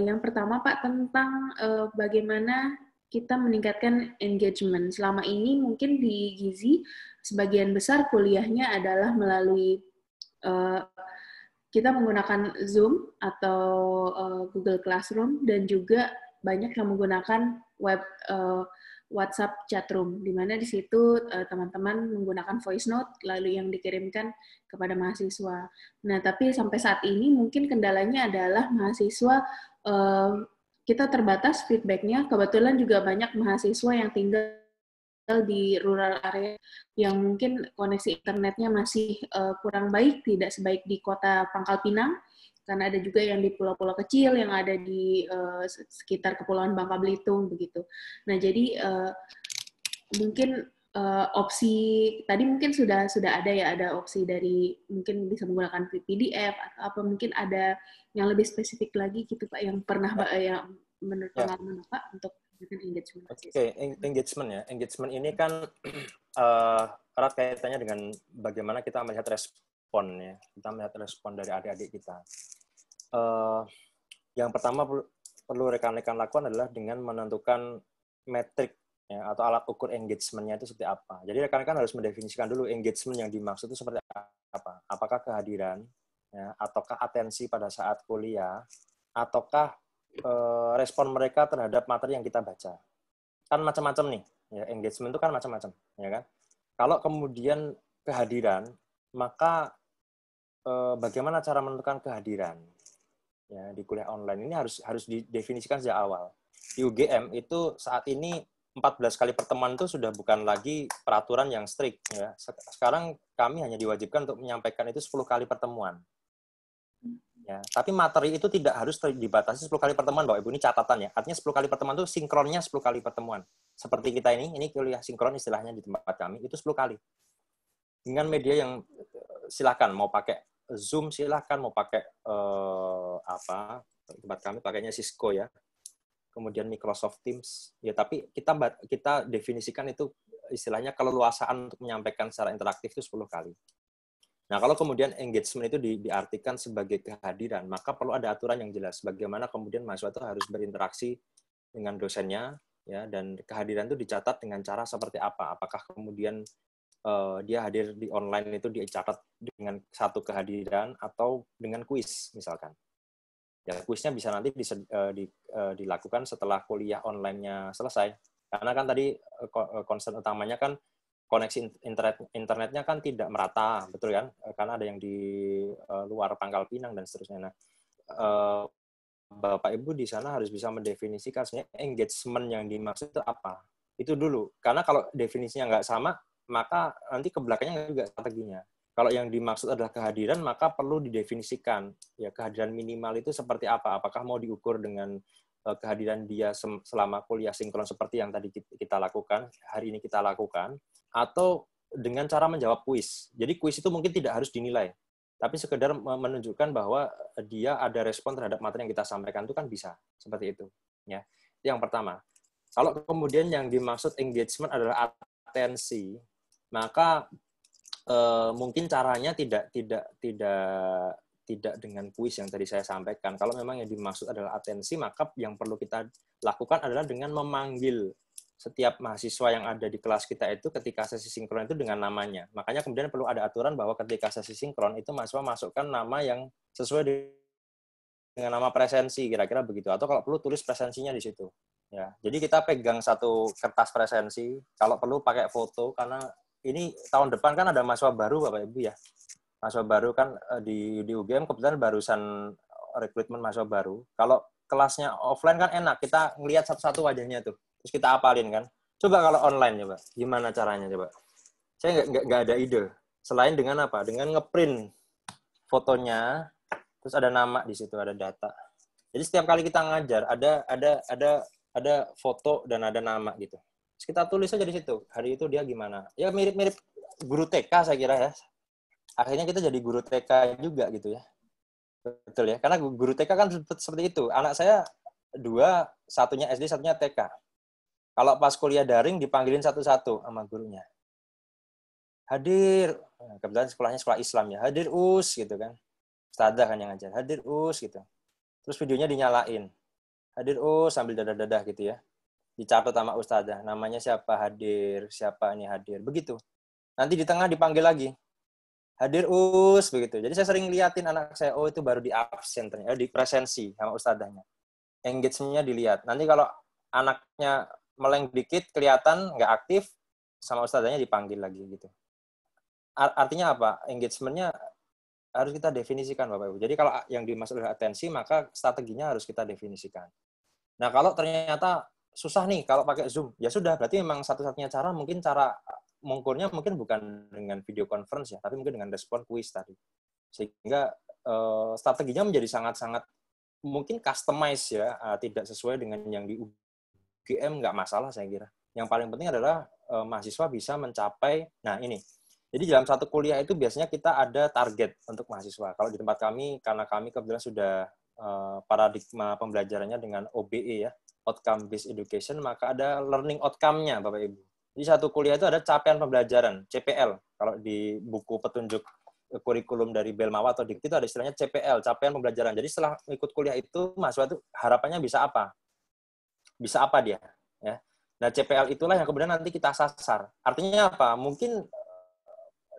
Yang pertama Pak, tentang bagaimana kita meningkatkan engagement. Selama ini mungkin di gizi sebagian besar kuliahnya adalah melalui kita menggunakan Zoom atau Google Classroom, dan juga banyak yang menggunakan WhatsApp chatroom, di mana di situ teman-teman menggunakan voice note lalu yang dikirimkan kepada mahasiswa. Nah, tapi sampai saat ini mungkin kendalanya adalah mahasiswa kita terbatas feedback-nya. Kebetulan juga banyak mahasiswa yang tinggal di rural area yang mungkin koneksi internetnya masih kurang baik, tidak sebaik di kota Pangkal Pinang, karena ada juga yang di pulau-pulau kecil yang ada di sekitar Kepulauan Bangka Belitung begitu. Nah, jadi mungkin opsi tadi mungkin sudah ada ya, ada opsi dari mungkin bisa menggunakan PDF atau apa, mungkin ada yang lebih spesifik lagi gitu Pak, yang pernah yang menurut pengalaman Bapak untuk engagement. Oke, engagement ya. Engagement ini kan erat kaitannya dengan bagaimana kita melihat respon ya. Kita melihat respon dari adik-adik kita. Yang pertama perlu rekan-rekan lakukan adalah dengan menentukan metrik ya, atau alat ukur engagement-nya itu seperti apa. Jadi rekan-rekan harus mendefinisikan dulu engagement yang dimaksud itu seperti apa. Apakah kehadiran, ya, ataukah atensi pada saat kuliah, ataukah respon mereka terhadap materi yang kita baca. Kan macam-macam nih, ya, engagement itu kan macam-macam, ya kan. Kalau kemudian kehadiran, maka bagaimana cara menentukan kehadiran ya di kuliah online ini harus didefinisikan sejak awal. Di UGM itu saat ini 14 kali pertemuan itu sudah bukan lagi peraturan yang strict ya. Sekarang kami hanya diwajibkan untuk menyampaikan itu 10 kali pertemuan. Ya, tapi materi itu tidak harus dibatasi 10 kali pertemuan, Bapak Ibu, ini catatan ya. Artinya 10 kali pertemuan itu sinkronnya 10 kali pertemuan. Seperti kita ini kuliah sinkron istilahnya di tempat kami, itu 10 kali. Dengan media yang silakan, mau pakai Zoom silakan, mau pakai tempat kami pakainya Cisco ya. Kemudian Microsoft Teams. Ya, tapi kita definisikan itu istilahnya keleluasaan untuk menyampaikan secara interaktif itu 10 kali. Nah, kalau kemudian engagement itu diartikan sebagai kehadiran, maka perlu ada aturan yang jelas bagaimana kemudian mahasiswa itu harus berinteraksi dengan dosennya, ya, dan kehadiran itu dicatat dengan cara seperti apa. Apakah kemudian dia hadir di online itu dicatat dengan satu kehadiran atau dengan kuis misalkan. Ya, kuisnya bisa nanti dilakukan setelah kuliah online-nya selesai. Karena kan tadi concern utamanya kan koneksi internetnya kan tidak merata, betul kan? Karena ada yang di luar Pangkal Pinang dan seterusnya. Nah, Bapak Ibu di sana harus bisa mendefinisikan sebenarnya engagement yang dimaksud itu apa. Itu dulu. Karena kalau definisinya nggak sama, maka nanti ke belakangnya juga strateginya. Kalau yang dimaksud adalah kehadiran, maka perlu didefinisikan. Ya, kehadiran minimal itu seperti apa? Apakah mau diukur dengan kehadiran dia selama kuliah sinkron seperti yang tadi kita lakukan, hari ini kita lakukan, atau dengan cara menjawab kuis. Jadi kuis itu mungkin tidak harus dinilai, tapi sekedar menunjukkan bahwa dia ada respon terhadap materi yang kita sampaikan itu kan bisa. Seperti itu. Ya. Yang pertama. Kalau kemudian yang dimaksud engagement adalah atensi, maka mungkin caranya tidak dengan kuis yang tadi saya sampaikan. Kalau memang yang dimaksud adalah atensi, maka yang perlu kita lakukan adalah dengan memanggil setiap mahasiswa yang ada di kelas kita itu ketika sesi sinkron itu dengan namanya. Makanya kemudian perlu ada aturan bahwa ketika sesi sinkron itu mahasiswa masukkan nama yang sesuai dengan nama presensi, kira-kira begitu. Atau kalau perlu tulis presensinya di situ. Ya, jadi kita pegang satu kertas presensi. Kalau perlu pakai foto, karena ini tahun depan kan ada mahasiswa baru, Bapak Ibu ya. Mahasiswa baru kan di UGM kebetulan barusan rekrutmen mahasiswa baru. Kalau kelasnya offline kan enak, kita ngelihat satu-satu wajahnya tuh. Terus kita apalin kan. Coba kalau online coba, gimana caranya coba? Saya nggak ada ide. Selain dengan apa? Dengan ngeprint fotonya, terus ada nama di situ, ada data. Jadi setiap kali kita ngajar ada foto dan ada nama gitu. Terus kita tulis aja di situ. Hari itu dia gimana? Ya mirip-mirip guru TK saya kira ya. Akhirnya kita jadi guru TK juga gitu ya. Betul ya. Karena guru TK kan seperti itu. Anak saya 2, satunya SD, satunya TK. Kalau pas kuliah daring dipanggilin satu-satu sama gurunya. Hadir, kebetulan sekolahnya sekolah Islam ya. Hadir Us gitu kan. Ustadzah kan yang ngajar. Hadir Us gitu. Terus videonya dinyalain. Hadir sambil dadah-dadah gitu ya. Dicatat sama ustazah, namanya siapa hadir, siapa ini hadir, begitu. Nanti di tengah dipanggil lagi, hadir begitu. Jadi saya sering liatin anak saya, itu baru di absen ternyata, di presensi sama ustazahnya. Engagement-nya dilihat. Nanti kalau anaknya meleng dikit, kelihatan nggak aktif, sama ustazahnya dipanggil lagi gitu. Artinya apa? Engagement-nya harus kita definisikan, Bapak Ibu. Jadi kalau yang dimaksud adalah atensi, maka strateginya harus kita definisikan. Nah, kalau ternyata susah nih kalau pakai Zoom, ya sudah, berarti memang satu-satunya cara mungkin cara mengukurnya mungkin bukan dengan video conference ya, tapi mungkin dengan respon kuis tadi. Sehingga strateginya menjadi sangat-sangat mungkin customize ya, tidak sesuai dengan yang di UGM, nggak masalah saya kira. Yang paling penting adalah mahasiswa bisa mencapai, nah ini, jadi dalam satu kuliah itu biasanya kita ada target untuk mahasiswa. Kalau di tempat kami, karena kami kebetulan sudah paradigma pembelajarannya dengan OBE ya, outcome based education, maka ada learning outcome-nya Bapak Ibu. Jadi satu kuliah itu ada capaian pembelajaran, CPL. Kalau di buku petunjuk kurikulum dari Belmawa atau Dikti itu ada istilahnya CPL, capaian pembelajaran. Jadi setelah ikut kuliah itu mahasiswa itu harapannya bisa apa? Bisa apa dia? Ya. Nah, CPL itulah yang kemudian nanti kita sasar. Artinya apa? Mungkin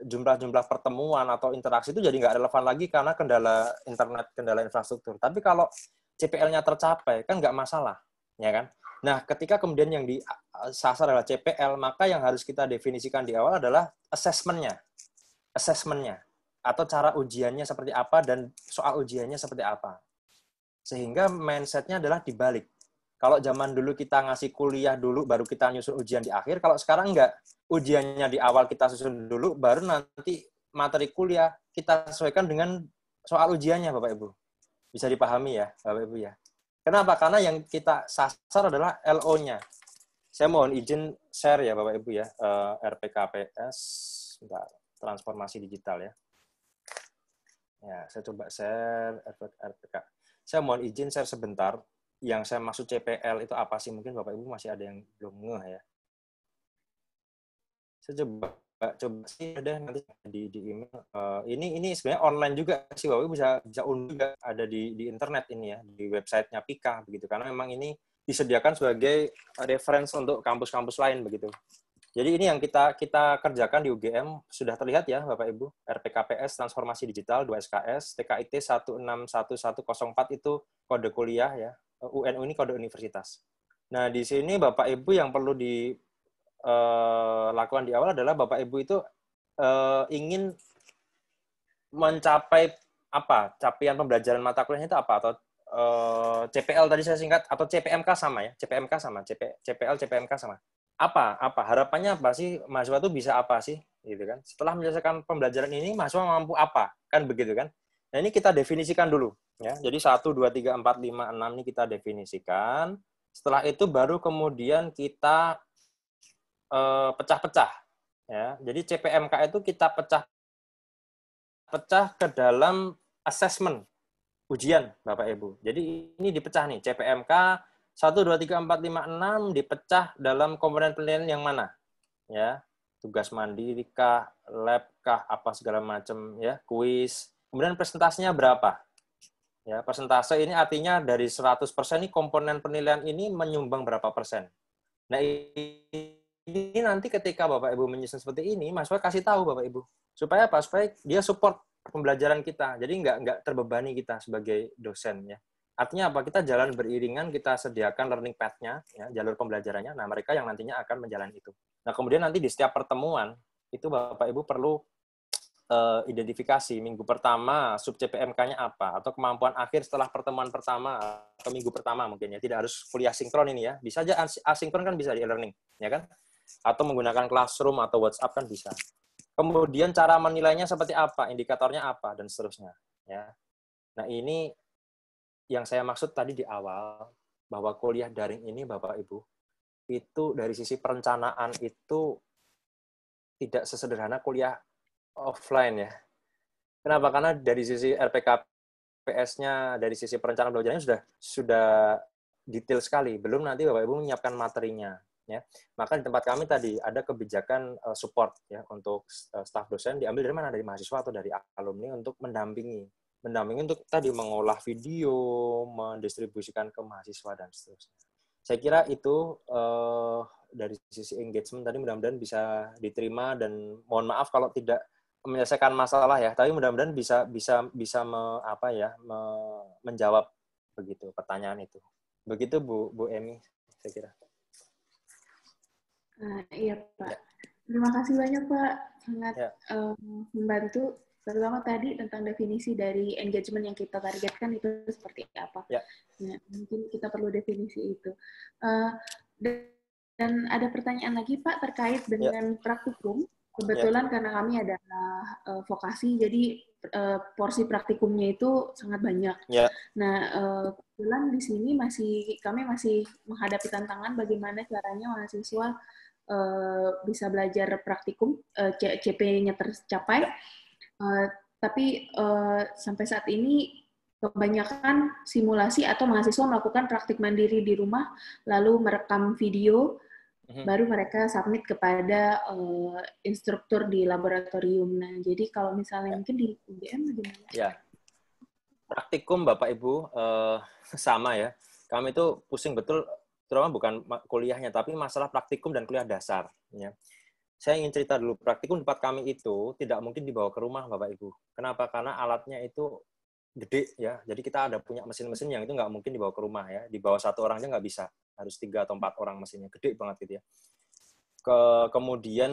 jumlah pertemuan atau interaksi itu jadi nggak relevan lagi karena kendala internet, kendala infrastruktur. Tapi kalau CPL-nya tercapai, kan nggak masalah. Ya kan? Nah, ketika kemudian yang disasar adalah CPL, maka yang harus kita definisikan di awal adalah assessment-nya. Atau cara ujiannya seperti apa dan soal ujiannya seperti apa. Sehingga mindset-nya adalah dibalik. Kalau zaman dulu kita ngasih kuliah dulu, baru kita nyusun ujian di akhir. Kalau sekarang enggak. Ujiannya di awal kita susun dulu, baru nanti materi kuliah kita sesuaikan dengan soal ujiannya, Bapak Ibu. Bisa dipahami ya, Bapak Ibu ya. Kenapa? Karena yang kita sasar adalah LO-nya. Saya mohon izin share ya, Bapak Ibu ya, RPKPS, transformasi digital ya. Ya, saya coba share RPK. Saya mohon izin share sebentar. Yang saya maksud CPL itu apa sih? Mungkin Bapak Ibu masih ada yang belum ngeh ya. Saya coba sih ada nanti di email. Ini sebenarnya online juga sih, Bapak Ibu bisa unduh juga, ada di internet ini ya, di websitenya PIKA begitu. Karena memang ini disediakan sebagai reference untuk kampus-kampus lain begitu. Jadi ini yang kita kerjakan di UGM, sudah terlihat ya Bapak Ibu, RPKPS Transformasi Digital 2 SKS, TKIT 161104 itu kode kuliah ya, UNU ini kode universitas. Nah, di sini Bapak Ibu yang perlu dilakukan di awal adalah Bapak Ibu itu ingin mencapai apa? Capaian pembelajaran mata kuliahnya itu apa? Atau CPL tadi saya singkat, atau CPMK sama ya? CPMK sama, CPL, CPMK sama. Apa harapannya apa sih mahasiswa itu bisa apa sih gitu kan, setelah menyelesaikan pembelajaran ini mahasiswa mampu apa kan begitu kan. Nah ini kita definisikan dulu ya, jadi 1, 2, 3, 4, 5, 6 ini kita definisikan, setelah itu baru kemudian kita pecah-pecah ya. Jadi CPMK itu kita pecah ke dalam assessment ujian Bapak Ibu. Jadi ini dipecah nih, CPMK 1, 2, 3, 4, 5, 6 dipecah dalam komponen penilaian yang mana? Ya, tugas mandiri kah, lab kah, apa segala macam ya, kuis. Kemudian presentasinya berapa? Ya, persentase ini artinya dari 100% ini komponen penilaian ini menyumbang berapa persen. Nah, ini nanti ketika Bapak Ibu menyusun seperti ini, mahasiswa kasih tahu Bapak Ibu. Supaya apa? Supaya dia support pembelajaran kita. Jadi nggak terbebani kita sebagai dosen ya. Artinya apa? Kita jalan beriringan, kita sediakan learning path-nya, ya, jalur pembelajarannya. Nah, mereka yang nantinya akan menjalani itu. Nah, kemudian nanti di setiap pertemuan, itu Bapak Ibu perlu identifikasi minggu pertama sub CPMK-nya apa, atau kemampuan akhir setelah pertemuan pertama atau minggu pertama mungkin ya. Tidak harus kuliah sinkron ini ya. Bisa aja asinkron kan bisa di e-learning, ya kan? Atau menggunakan Classroom atau WhatsApp kan bisa. Kemudian cara menilainya seperti apa, indikatornya apa, dan seterusnya. Ya. Nah ini yang saya maksud tadi di awal, bahwa kuliah daring ini Bapak Ibu, itu dari sisi perencanaan itu tidak sesederhana kuliah offline ya. Kenapa? Karena dari sisi RPKPS-nya, dari sisi perencanaan belajarnya sudah detail sekali. Belum nanti Bapak Ibu menyiapkan materinya. Ya, maka di tempat kami tadi ada kebijakan support ya untuk staf dosen, diambil dari mana, dari mahasiswa atau dari alumni untuk mendampingi untuk tadi mengolah video, mendistribusikan ke mahasiswa dan seterusnya. Saya kira itu dari sisi engagement tadi mudah-mudahan bisa diterima, dan mohon maaf kalau tidak menyelesaikan masalah ya, tapi mudah-mudahan bisa menjawab begitu pertanyaan itu. Begitu Bu Emi, saya kira. Iya Pak, terima kasih banyak Pak, sangat membantu, terutama tadi tentang definisi dari engagement yang kita targetkan itu seperti apa. Ya, mungkin kita perlu definisi itu. Dan ada pertanyaan lagi Pak terkait dengan praktikum. Kebetulan karena kami adalah vokasi, jadi porsi praktikumnya itu sangat banyak. Nah, kebetulan di sini kami masih menghadapi tantangan bagaimana caranya mahasiswa bisa belajar praktikum, CP-nya tercapai, tapi sampai saat ini kebanyakan simulasi atau mahasiswa melakukan praktik mandiri di rumah, lalu merekam video, baru mereka submit kepada instruktur di laboratorium. Nah, jadi kalau misalnya mungkin di UGM bagaimana? Ya, praktikum Bapak Ibu sama ya. Kami itu pusing betul, terutama bukan kuliahnya, tapi masalah praktikum dan kuliah dasar. Ya. Saya ingin cerita dulu, praktikum di tempat kami itu tidak mungkin dibawa ke rumah Bapak Ibu. Kenapa? Karena alatnya itu gede ya. Jadi kita ada punya mesin-mesin yang itu nggak mungkin dibawa ke rumah ya. Di bawah 1 orang aja nggak bisa. Harus 3 atau 4 orang mesinnya. Gede banget gitu ya. Kemudian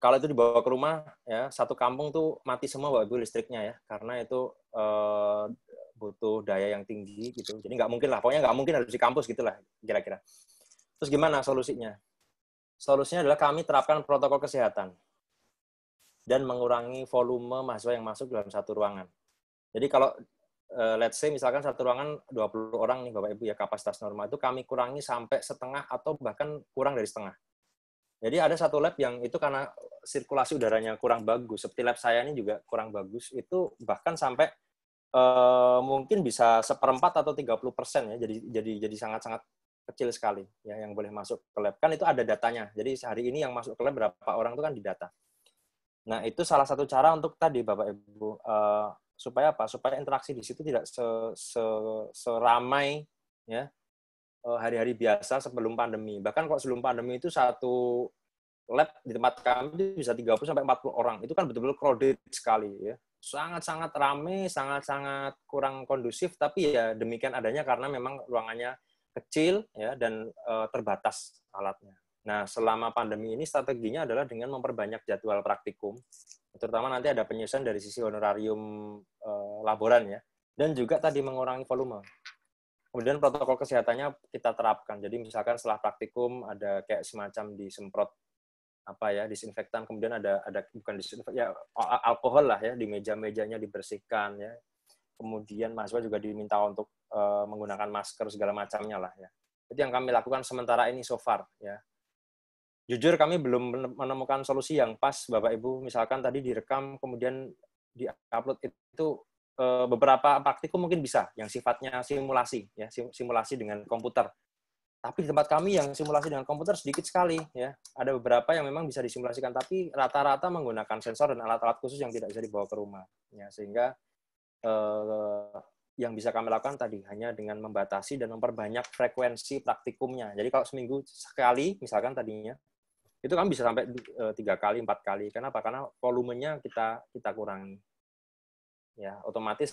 kalau itu dibawa ke rumah ya, satu kampung tuh mati semua Bapak Ibu listriknya ya. Karena itu butuh daya yang tinggi gitu. Jadi nggak mungkin lah. Pokoknya nggak mungkin harus di kampus gitulah kira-kira. Terus gimana solusinya? Solusinya adalah kami terapkan protokol kesehatan dan mengurangi volume mahasiswa yang masuk dalam satu ruangan. Jadi kalau let's say misalkan satu ruangan 20 orang nih Bapak Ibu ya, kapasitas normal itu kami kurangi sampai setengah atau bahkan kurang dari setengah. Jadi ada satu lab yang itu karena sirkulasi udaranya kurang bagus, seperti lab saya ini juga kurang bagus, itu bahkan sampai mungkin bisa 1/4 atau 30% ya, jadi sangat-sangat kecil sekali ya yang boleh masuk ke lab. Kan itu ada datanya. Jadi hari ini yang masuk ke lab berapa orang itu kan didata. Nah, itu salah satu cara untuk tadi Bapak Ibu supaya apa? Supaya interaksi di situ tidak seramai ya hari-hari biasa sebelum pandemi. Bahkan kalau sebelum pandemi itu satu lab di tempat kami itu bisa 30 sampai 40 orang. Itu kan betul-betul crowded sekali ya. Sangat-sangat ramai, sangat-sangat kurang kondusif, tapi ya demikian adanya karena memang ruangannya kecil ya dan terbatas alatnya. Nah, selama pandemi ini strateginya adalah dengan memperbanyak jadwal praktikum, terutama nanti ada penyesuaian dari sisi honorarium laboran ya, dan juga tadi mengurangi volume. Kemudian protokol kesehatannya kita terapkan. Jadi misalkan setelah praktikum ada kayak semacam disemprot disinfektan, kemudian ada bukan disinfektan ya, alkohol lah ya, di meja-mejanya dibersihkan ya. Kemudian mahasiswa juga diminta untuk menggunakan masker segala macamnya lah ya. Itu yang kami lakukan sementara ini so far ya. Jujur kami belum menemukan solusi yang pas, Bapak Ibu. Misalkan tadi direkam kemudian di-upload itu beberapa praktikum mungkin bisa yang sifatnya simulasi ya, simulasi dengan komputer. Tapi di tempat kami yang simulasi dengan komputer sedikit sekali ya. Ada beberapa yang memang bisa disimulasikan, tapi rata-rata menggunakan sensor dan alat-alat khusus yang tidak bisa dibawa ke rumah ya, sehingga yang bisa kami lakukan tadi hanya dengan membatasi dan memperbanyak frekuensi praktikumnya. Jadi kalau seminggu sekali misalkan tadinya, itu kami bisa sampai 3 kali, 4 kali. Kenapa? Karena volumenya kita kurangi. Ya, otomatis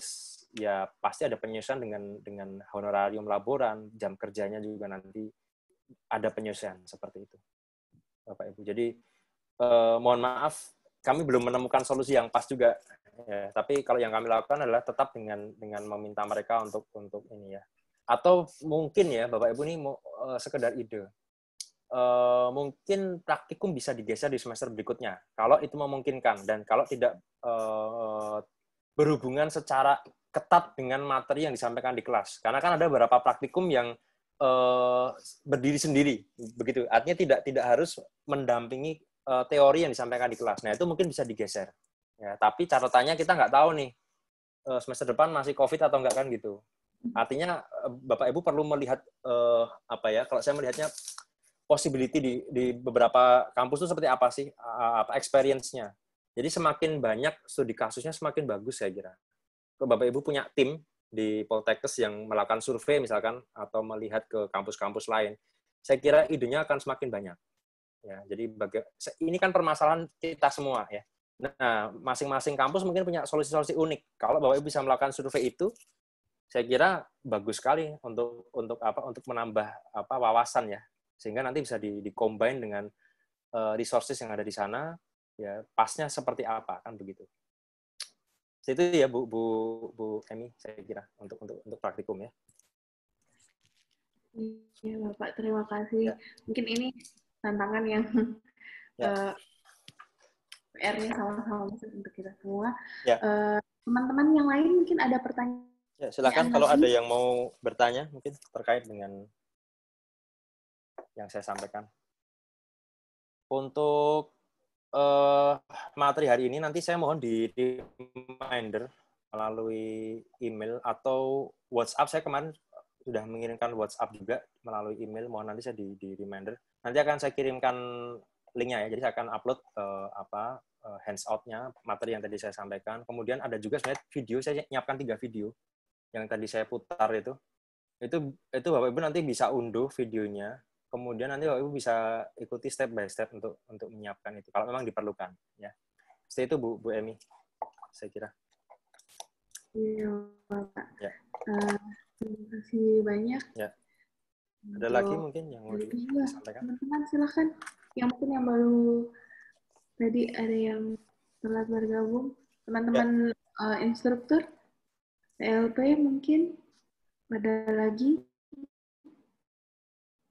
ya pasti ada penyesuaian dengan honorarium laboran, jam kerjanya juga nanti ada penyesuaian seperti itu, Bapak Ibu. Jadi mohon maaf, kami belum menemukan solusi yang pas juga. Ya, tapi kalau yang kami lakukan adalah tetap dengan meminta mereka untuk ini ya. Atau mungkin ya Bapak Ibu ini sekedar ide. Mungkin praktikum bisa digeser di semester berikutnya kalau itu memungkinkan dan kalau tidak berhubungan secara ketat dengan materi yang disampaikan di kelas. Karena kan ada beberapa praktikum yang berdiri sendiri, begitu. Artinya tidak harus mendampingi teori yang disampaikan di kelas. Nah, itu mungkin bisa digeser. Ya, tapi catatannya kita nggak tahu nih, semester depan masih COVID atau enggak kan gitu. Artinya Bapak Ibu perlu melihat kalau saya melihatnya possibility di beberapa kampus itu seperti apa sih, experience-nya. Jadi semakin banyak studi kasusnya semakin bagus saya kira. Kalau Bapak Ibu punya tim di Poltekkes yang melakukan survei misalkan atau melihat ke kampus-kampus lain, saya kira idenya akan semakin banyak. Ya, jadi ini kan permasalahan kita semua ya. Nah, masing-masing kampus mungkin punya solusi-solusi unik. Kalau Bapak Ibu bisa melakukan survei itu, saya kira bagus sekali untuk menambah wawasan ya, sehingga nanti bisa di-combine dengan resources yang ada di sana. Ya, pasnya seperti apa kan begitu. Itu ya Bu Emi saya kira untuk praktikum ya. Iya Bapak, terima kasih. Ya. Mungkin ini tantangan yang PR-nya sama-sama untuk kita semua. Ya. Teman-teman yang lain mungkin ada pertanyaan. Ya, silakan kalau ada yang mau bertanya mungkin terkait dengan yang saya sampaikan. Untuk materi hari ini nanti saya mohon di reminder melalui email atau WhatsApp. Saya kemarin sudah mengirimkan WhatsApp juga melalui email, mohon nanti saya di reminder. Nanti akan saya kirimkan linknya ya, jadi saya akan upload handout-nya, materi yang tadi saya sampaikan. Kemudian ada juga sebenarnya video, saya nyiapkan 3 video yang tadi saya putar itu Bapak Ibu nanti bisa unduh videonya. Kemudian nanti Bapak Ibu bisa ikuti step by step untuk menyiapkan itu kalau memang diperlukan ya. Seperti itu Bu Emi saya kira. Iya Pak. Ya. Terima kasih banyak. Ya. Ada lagi mungkin yang mau disampaikan? Teman-teman silakan. Yang mungkin yang baru tadi ada yang telat bergabung. Teman-teman instruktur TLP mungkin ada lagi.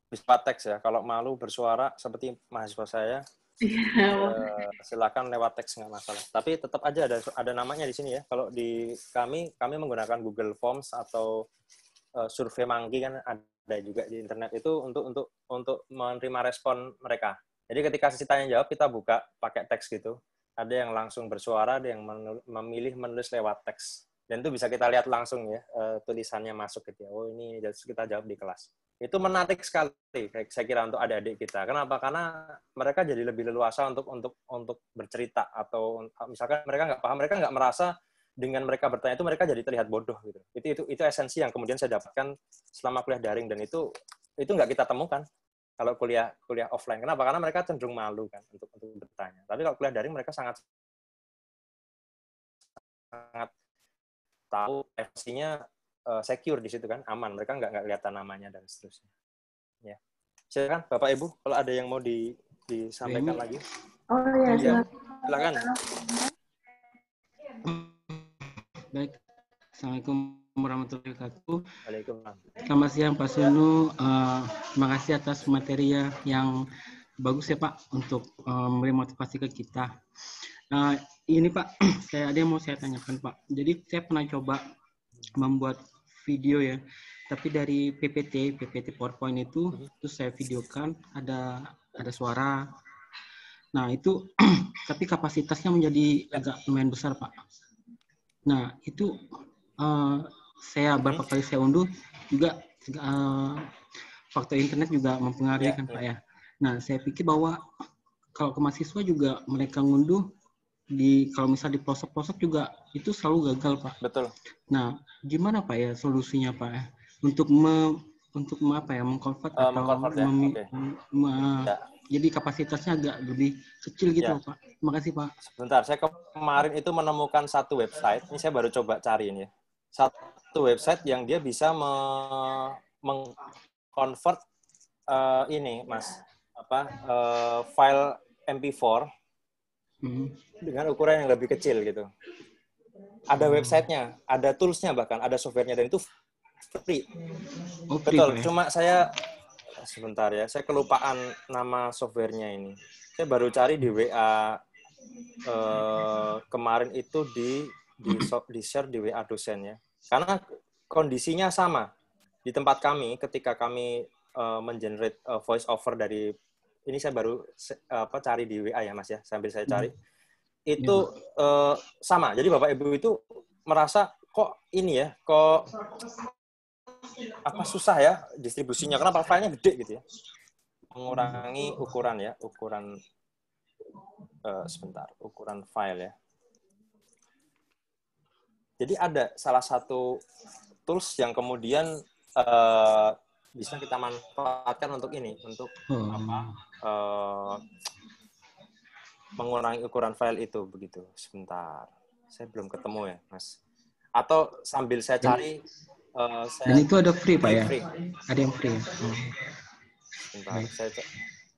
Bisa teks ya, kalau malu bersuara seperti mahasiswa saya, silakan lewat teks nggak masalah. Tapi tetap aja ada namanya di sini ya. Kalau di kami menggunakan Google Forms atau survei Monkey kan ada juga di internet itu untuk menerima respon mereka. Jadi ketika sesi tanya jawab kita buka pakai teks gitu. Ada yang langsung bersuara, ada yang memilih menulis lewat teks. Dan itu bisa kita lihat langsung ya, tulisannya masuk gitu ya. Oh ini kita jawab di kelas. Itu menarik sekali saya kira untuk adik-adik kita. Kenapa? Karena mereka jadi lebih leluasa untuk bercerita, atau misalkan mereka nggak paham, mereka nggak merasa dengan mereka bertanya itu mereka jadi terlihat bodoh gitu. Itu esensi yang kemudian saya dapatkan selama kuliah daring, dan itu itu nggak kita temukan kalau kuliah offline. Kenapa? Karena mereka cenderung malu kan untuk bertanya. Tapi kalau kuliah daring mereka sangat tahu privasinya secure di situ kan, aman. Mereka nggak kelihatan namanya dan seterusnya. Ya. Silakan Bapak Ibu kalau ada yang mau disampaikan lagi. Oh ya, silakan. Baik. Assalamualaikum warahmatullahi wabarakatuh. Waalaikumsalam. Selamat siang Pak Sunu. Terima kasih atas materi yang bagus ya Pak untuk memberi motivasi ke kita. Ini Pak, ada yang mau saya tanyakan Pak. Jadi saya pernah coba membuat video ya, tapi dari PPT PowerPoint itu, terus saya videokan ada suara. Nah itu, tapi kapasitasnya menjadi agak lumayan besar Pak. Nah itu saya berapa kali saya unduh juga faktor internet juga mempengaruhi kan Pak ya. Nah saya pikir bahwa kalau ke mahasiswa juga mereka ngunduh kalau misal di pelosok-pelosok juga itu selalu gagal Pak. Betul. Nah gimana Pak ya solusinya Pak ya? Untuk mengkonvert atau jadi kapasitasnya agak lebih kecil gitu Pak. Terima kasih Pak. Sebentar, saya kemarin itu menemukan satu website. Ini saya baru coba cariin ya. Satu website yang dia bisa mengkonvert ini Mas file MP4 dengan ukuran yang lebih kecil gitu. Ada websitenya, ada toolsnya, bahkan ada softwarenya, dan itu free. Betul. Cuma saya sebentar ya, saya kelupaan nama softwarenya ini. Saya baru cari di WA kemarin itu di share di WA dosennya. Karena kondisinya sama di tempat kami ketika kami mengenerate voice over dari ini, saya baru cari di WA ya Mas ya, sambil saya cari. Itu sama. Jadi Bapak Ibu itu merasa kok ini ya, kok susah ya distribusinya, kenapa filenya gede gitu ya. Mengurangi ukuran ya, ukuran file ya. Jadi ada salah satu tools yang kemudian bisa kita manfaatkan untuk ini, untuk mengurangi ukuran file itu begitu. Sebentar, saya belum ketemu ya, Mas. Atau sambil saya cari. Dan itu ada free Pak ya? Free. Ada yang free. Sebentar,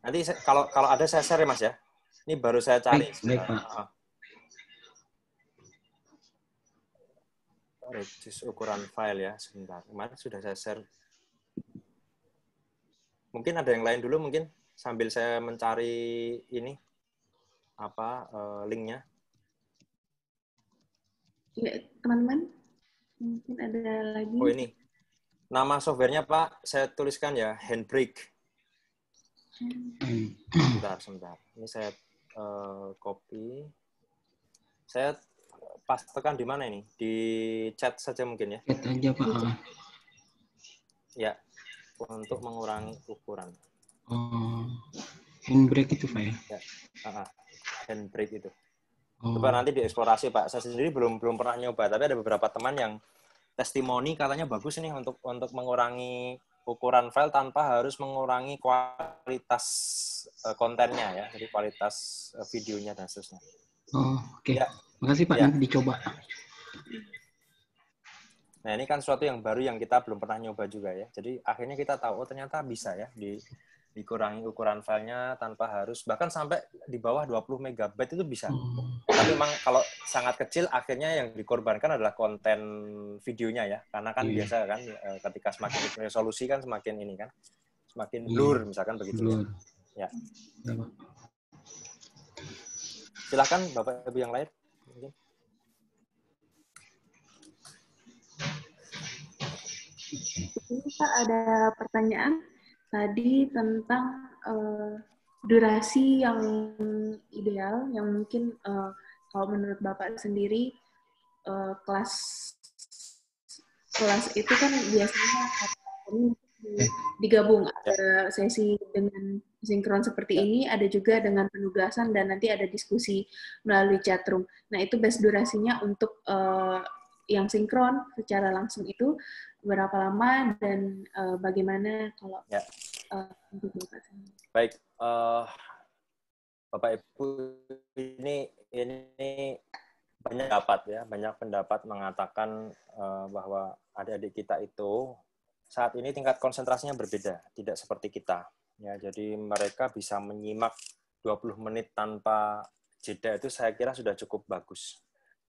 nanti kalau ada saya share Mas ya. Ini baru saya cari. Baik Pak. Reduce ukuran file ya, sebentar. Kemarin sudah saya share. Mungkin ada yang lain dulu, mungkin sambil saya mencari ini linknya. Ya, teman-teman, mungkin ada lagi. Oh ini, nama softwarenya Pak, saya tuliskan ya, Handbrake. Sebentar. Ini saya copy. Saya pastekan di mana ini? Di chat saja mungkin ya? Chat aja Pak. Ya, untuk mengurangi ukuran. Handbrake itu Pak ya? Handbrake itu. Coba nanti dieksplorasi Pak. Saya sendiri belum pernah nyoba, tapi ada beberapa teman yang testimoni katanya bagus nih untuk mengurangi ukuran file tanpa harus mengurangi kualitas kontennya ya, jadi kualitas videonya dan seterusnya. Oke. Ya. Makasih Pak, nanti dicoba. Nah ini kan sesuatu yang baru yang kita belum pernah nyoba juga ya. Jadi akhirnya kita tahu ternyata bisa ya dikurangi ukuran filenya tanpa harus, bahkan sampai di bawah 20 MB itu bisa. Tapi memang kalau sangat kecil akhirnya yang dikorbankan adalah konten videonya ya. Karena kan biasa kan ketika semakin resolusi kan semakin ini kan, semakin blur misalkan begitu ya. Silakan Bapak Ibu yang lain. Ini Pak ada pertanyaan tadi tentang durasi yang ideal, yang mungkin kalau menurut Bapak sendiri kelas itu kan biasanya digabung, ada sesi dengan sinkron seperti ini, ada juga dengan penugasan, dan nanti ada diskusi melalui chatroom. Nah, itu base durasinya untuk yang sinkron secara langsung itu berapa lama dan bagaimana kalau Ya. untuk Bapak sendiri? Baik, Bapak Ibu, ini banyak pendapat mengatakan bahwa adik-adik kita itu saat ini tingkat konsentrasinya berbeda, tidak seperti kita. Ya, jadi mereka bisa menyimak 20 menit tanpa jeda itu saya kira sudah cukup bagus.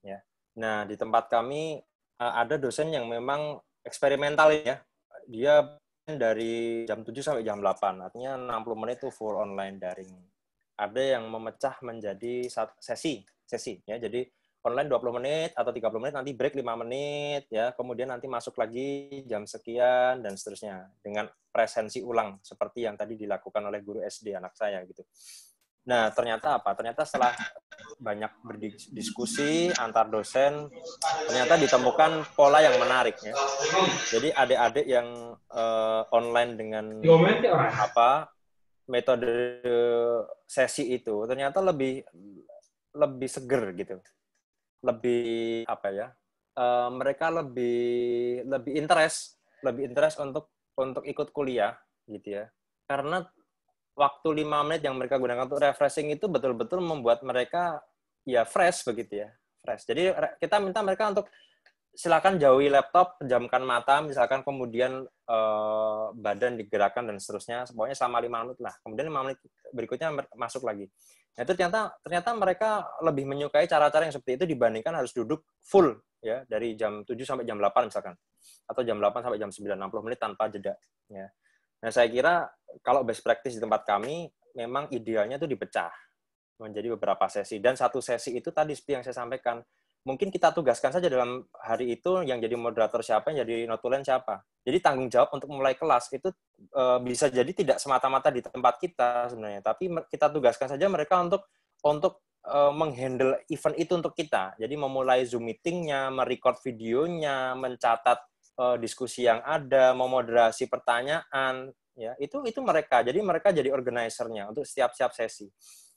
Ya. Nah, di tempat kami ada dosen yang memang eksperimental ya. Dia dari jam 7 sampai jam 8, artinya 60 menit itu full online daring. Ada yang memecah menjadi sesi ya. Jadi online 20 menit atau 30 menit, nanti break 5 menit, ya, kemudian nanti masuk lagi jam sekian, dan seterusnya, dengan presensi ulang, seperti yang tadi dilakukan oleh guru SD anak saya, gitu. Nah, ternyata apa? Ternyata setelah banyak berdiskusi antar dosen, ternyata ditemukan pola yang menarik, ya. Jadi adik-adik yang online dengan metode sesi itu, ternyata lebih seger, gitu. Lebih mereka lebih interest untuk ikut kuliah, gitu ya, karena waktu 5 menit yang mereka gunakan untuk refreshing itu betul-betul membuat mereka ya fresh, begitu ya, fresh. Jadi kita minta mereka untuk silakan jauhi laptop, pejamkan mata, misalkan, kemudian badan digerakkan dan seterusnya, pokoknya selama 5 menit lah. Kemudian 5 menit berikutnya masuk lagi. Nah, itu ternyata mereka lebih menyukai cara-cara yang seperti itu dibandingkan harus duduk full, ya, dari jam 7 sampai jam 8 misalkan, atau jam 8 sampai jam 9, 60 menit tanpa jeda, ya. Nah, saya kira kalau best practice di tempat kami memang idealnya itu dipecah menjadi beberapa sesi, dan satu sesi itu tadi seperti yang saya sampaikan, mungkin kita tugaskan saja dalam hari itu yang jadi moderator siapa, yang jadi notulen siapa. Jadi tanggung jawab untuk mulai kelas itu bisa jadi tidak semata-mata di tempat kita sebenarnya, tapi kita tugaskan saja mereka untuk menghandle event itu untuk kita. Jadi memulai Zoom meeting-nya, merecord videonya, mencatat diskusi yang ada, memoderasi pertanyaan, ya, itu mereka. Jadi mereka jadi organizer-nya untuk setiap sesi.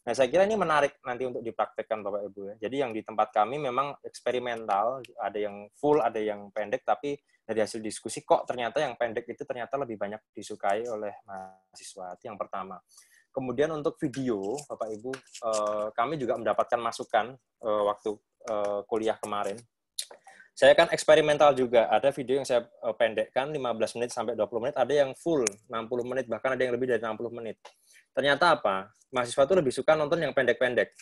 Nah, saya kira ini menarik nanti untuk dipraktekkan Bapak Ibu, ya. Jadi yang di tempat kami memang eksperimental, ada yang full, ada yang pendek, tapi dari hasil diskusi kok ternyata yang pendek itu ternyata lebih banyak disukai oleh mahasiswa. Itu yang pertama. Kemudian untuk video, Bapak Ibu, kami juga mendapatkan masukan waktu kuliah kemarin. Saya kan eksperimental juga, ada video yang saya pendekkan 15 menit sampai 20 menit, ada yang full 60 menit, bahkan ada yang lebih dari 60 menit. Ternyata apa? Mahasiswa itu lebih suka nonton yang pendek-pendek.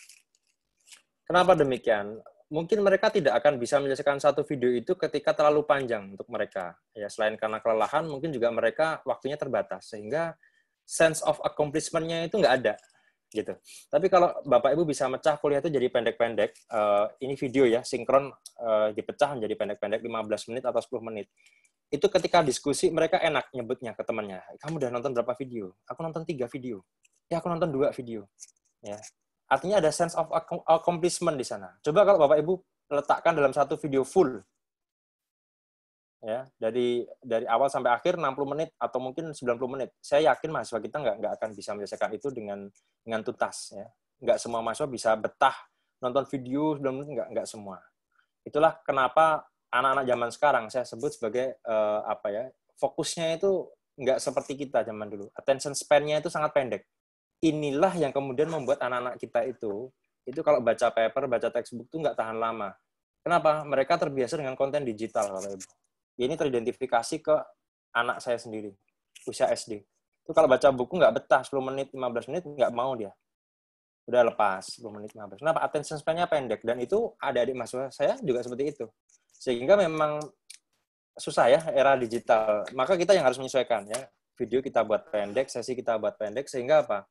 Kenapa demikian? Mungkin mereka tidak akan bisa menyelesaikan satu video itu ketika terlalu panjang untuk mereka. Ya, selain karena kelelahan, mungkin juga mereka waktunya terbatas, sehingga sense of accomplishment-nya itu nggak ada. Gitu. Tapi kalau Bapak Ibu bisa mecah kuliah itu jadi pendek-pendek, ini video ya, sinkron dipecah menjadi pendek-pendek 15 menit atau 10 menit. Itu ketika diskusi mereka enak nyebutnya ke temannya. Kamu udah nonton berapa video? Aku nonton 3 video. Ya, aku nonton 2 video. Ya. Artinya ada sense of accomplishment di sana. Coba kalau Bapak Ibu letakkan dalam satu video full, ya, dari awal sampai akhir 60 menit atau mungkin 90 menit. Saya yakin mahasiswa kita nggak akan bisa menyelesaikan itu dengan tuntas, ya. Nggak semua mahasiswa bisa betah nonton video 90 menit, nggak semua. Itulah kenapa anak-anak zaman sekarang saya sebut sebagai fokusnya itu nggak seperti kita zaman dulu. Attention span-nya itu sangat pendek. Inilah yang kemudian membuat anak-anak kita itu kalau baca paper, baca textbook itu nggak tahan lama. Kenapa? Mereka terbiasa dengan konten digital, Bapak Ibu. Ini teridentifikasi ke anak saya sendiri, usia SD. Itu kalau baca buku nggak betah, 10 menit, 15 menit, nggak mau dia. Udah lepas, 10 menit, 15. Kenapa? Attention span-nya pendek. Dan itu adik-adik mahasiswa saya juga seperti itu. Sehingga memang susah ya, era digital. Maka kita yang harus menyesuaikan, ya. Video kita buat pendek, sesi kita buat pendek, sehingga apa?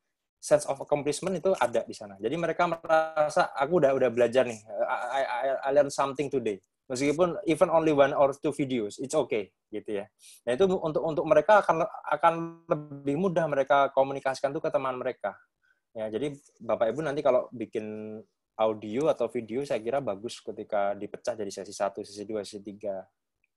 Sense of accomplishment itu ada di sana. Jadi mereka merasa, aku udah belajar nih, I learned something today. Meskipun even only 1 or 2 videos, it's okay, gitu ya. Nah, itu untuk mereka akan lebih mudah mereka komunikasikan itu ke teman mereka. Ya, jadi Bapak Ibu nanti kalau bikin audio atau video, saya kira bagus ketika dipecah jadi sesi 1, sesi 2, sesi 3.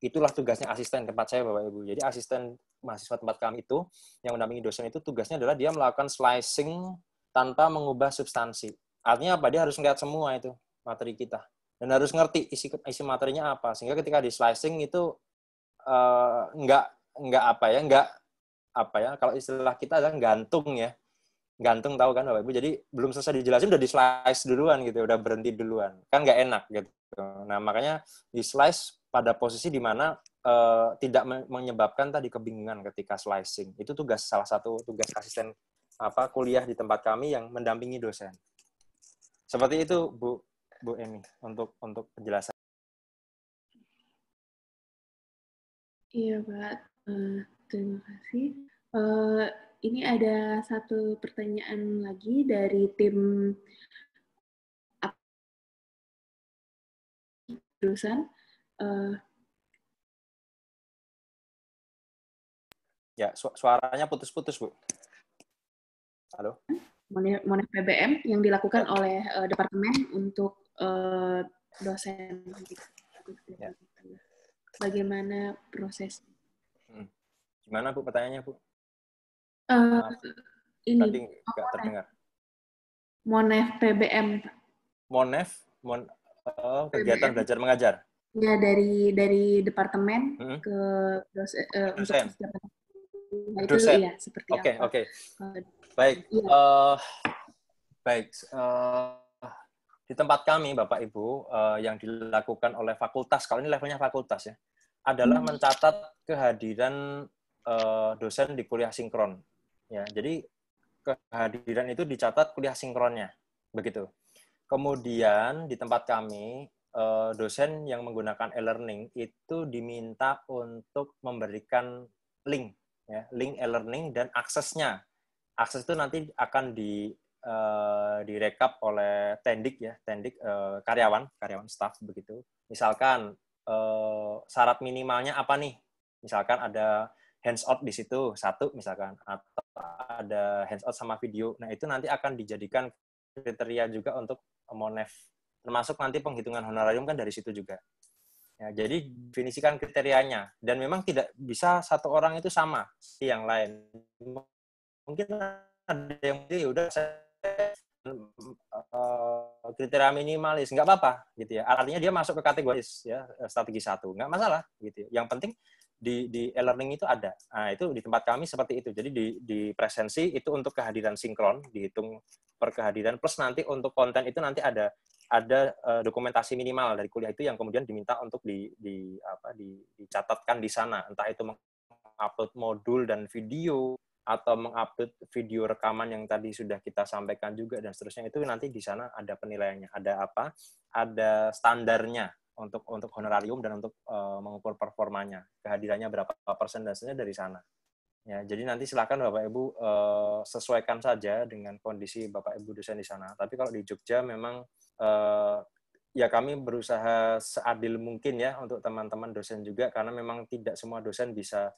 Itulah tugasnya asisten tempat saya, Bapak Ibu. Jadi asisten mahasiswa tempat kami itu, yang mendampingi dosen itu, tugasnya adalah dia melakukan slicing tanpa mengubah substansi. Artinya apa? Dia harus melihat semua itu materi kita. Dan harus ngerti isi materinya apa. Sehingga ketika di slicing itu nggak apa ya, kalau istilah kita adalah gantung ya. Gantung, tahu kan Bapak Ibu, jadi belum selesai dijelasin udah di slice duluan gitu, udah berhenti duluan, kan nggak enak gitu. Nah makanya di slice pada posisi di mana tidak menyebabkan tadi kebingungan ketika slicing. Itu salah satu tugas asisten kuliah di tempat kami yang mendampingi dosen. Seperti itu Bu Emi untuk penjelasan. Iya Pak, terima kasih. Ini ada satu pertanyaan lagi dari tim jurusan. Ya, suaranya putus-putus, Bu. Halo? Monef PBM yang dilakukan oleh departemen untuk dosen. Ya. Bagaimana proses? Gimana Bu pertanyaannya, Bu? Ini tadi nggak terdengar. Monef PBM. Monef, kegiatan PBM. Belajar mengajar. Ya, dari departemen ke dosen. Dosen. Nah, itu dosen. Ya seperti apa? Oke. Baik. Ya. Baik. Di tempat kami, Bapak Ibu, yang dilakukan oleh fakultas, kalau ini levelnya fakultas ya, adalah mencatat kehadiran dosen di kuliah sinkron. Ya, jadi kehadiran itu dicatat kuliah sinkronnya, begitu. Kemudian di tempat kami, dosen yang menggunakan e-learning itu diminta untuk memberikan link, ya, link e-learning dan aksesnya. Akses itu nanti akan direkap oleh Tendik ya, Tendik karyawan staff begitu. Misalkan syarat minimalnya apa nih? Misalkan ada hands-out di situ, satu misalkan, atau ada hands-out sama video. Nah, itu nanti akan dijadikan kriteria juga untuk Monef. Termasuk nanti penghitungan honorarium kan dari situ juga. Ya, jadi definisikan kriterianya. Dan memang tidak bisa satu orang itu sama si yang lain. Mungkin ada yang ya udah kriteria minimalis, nggak apa-apa gitu ya. Artinya dia masuk ke kategoris ya, strategi 1, nggak masalah gitu ya. Yang penting di e-learning itu ada. Nah, itu di tempat kami seperti itu. Jadi di presensi itu untuk kehadiran sinkron, dihitung per kehadiran, plus nanti untuk konten itu nanti ada dokumentasi minimal dari kuliah itu yang kemudian diminta untuk dicatatkan di sana. Entah itu mengupload modul dan video, atau mengupload video rekaman yang tadi sudah kita sampaikan juga, dan seterusnya. Itu nanti di sana ada penilaiannya. Ada standarnya untuk honorarium dan untuk mengukur performanya, kehadirannya berapa persen dan seterusnya dari sana. Ya, jadi nanti silakan Bapak Ibu sesuaikan saja dengan kondisi Bapak Ibu dosen di sana. Tapi kalau di Jogja memang ya kami berusaha seadil mungkin ya untuk teman-teman dosen juga, karena memang tidak semua dosen bisa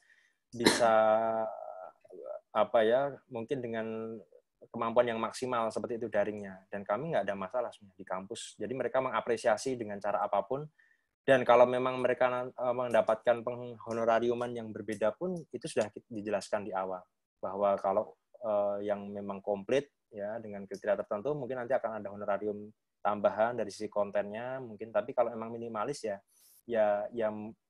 mungkin dengan kemampuan yang maksimal seperti itu daringnya, dan kami nggak ada masalah sebenarnya di kampus. Jadi mereka mengapresiasi dengan cara apapun, dan kalau memang mereka mendapatkan penghonorariuman yang berbeda pun itu sudah dijelaskan di awal, bahwa kalau yang memang komplit ya dengan kriteria tertentu mungkin nanti akan ada honorarium tambahan dari sisi kontennya mungkin, tapi kalau memang minimalis ya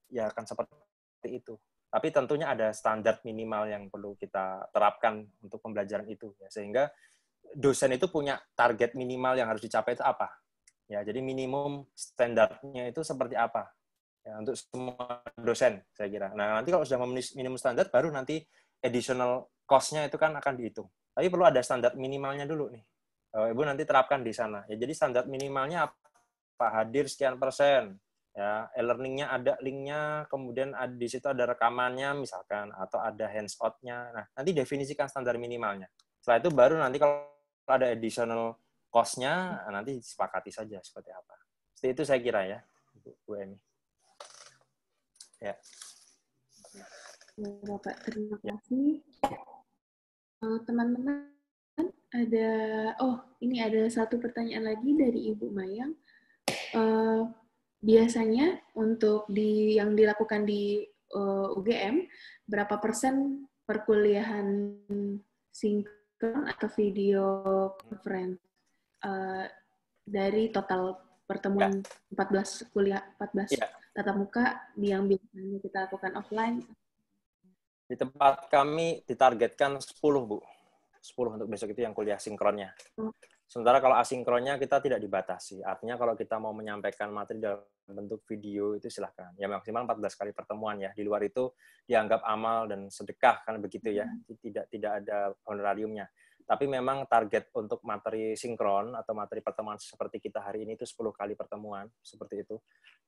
akan seperti itu. Tapi tentunya ada standar minimal yang perlu kita terapkan untuk pembelajaran itu, ya. Sehingga dosen itu punya target minimal yang harus dicapai itu apa. Ya, jadi minimum standarnya itu seperti apa. Ya, untuk semua dosen, saya kira. Nah, nanti kalau sudah memenuhi minimum standar, baru nanti additional cost-nya itu kan akan dihitung. Tapi perlu ada standar minimalnya dulu nih. Ibu nanti terapkan di sana. Ya, jadi standar minimalnya apa? Hadir sekian persen. Ya, e-learning-nya ada link-nya, kemudian di situ ada rekamannya misalkan, atau ada hands-out-nya. Nah, nanti definisikan standar minimalnya. Setelah itu baru nanti kalau ada additional cost-nya, nanti disepakati saja seperti apa. Seperti itu saya kira ya, Bu Emi. Ya. Bapak, terima kasih. Teman-teman, ini ada satu pertanyaan lagi dari Ibu Mayang. Biasanya untuk yang dilakukan di UGM, berapa persen perkuliahan sinkron atau video conference dari total pertemuan 14 kuliah 14 ya. tatap muka yang biasanya kita lakukan offline? Di tempat kami ditargetkan 10, Bu. 10 untuk besok itu yang kuliah sinkronnya. Sementara kalau asinkronnya kita tidak dibatasi. Artinya kalau kita mau menyampaikan materi dalam bentuk video itu silahkan. Ya maksimal 14 kali pertemuan ya. Di luar itu dianggap amal dan sedekah kan begitu ya. Tidak ada honorariumnya. Tapi memang target untuk materi sinkron atau materi pertemuan seperti kita hari ini itu 10 kali pertemuan seperti itu.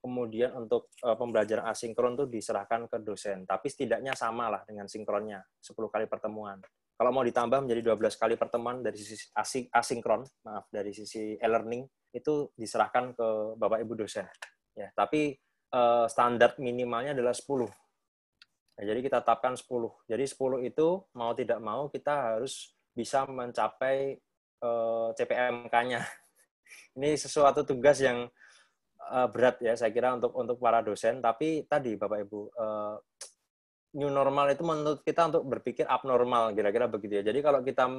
Kemudian untuk pembelajaran asinkron itu diserahkan ke dosen. Tapi setidaknya sama lah dengan sinkronnya, 10 kali pertemuan. Kalau mau ditambah menjadi 12 kali pertemuan dari sisi asinkron, dari sisi e-learning, itu diserahkan ke Bapak Ibu dosen. Ya, tapi standar minimalnya adalah 10. Ya, jadi kita tetapkan 10. Jadi 10 itu mau tidak mau kita harus bisa mencapai CPMK-nya. Ini sesuatu tugas yang berat ya saya kira untuk para dosen, tapi tadi Bapak Ibu new normal itu menurut kita untuk berpikir abnormal, kira-kira begitu ya. Jadi kalau kita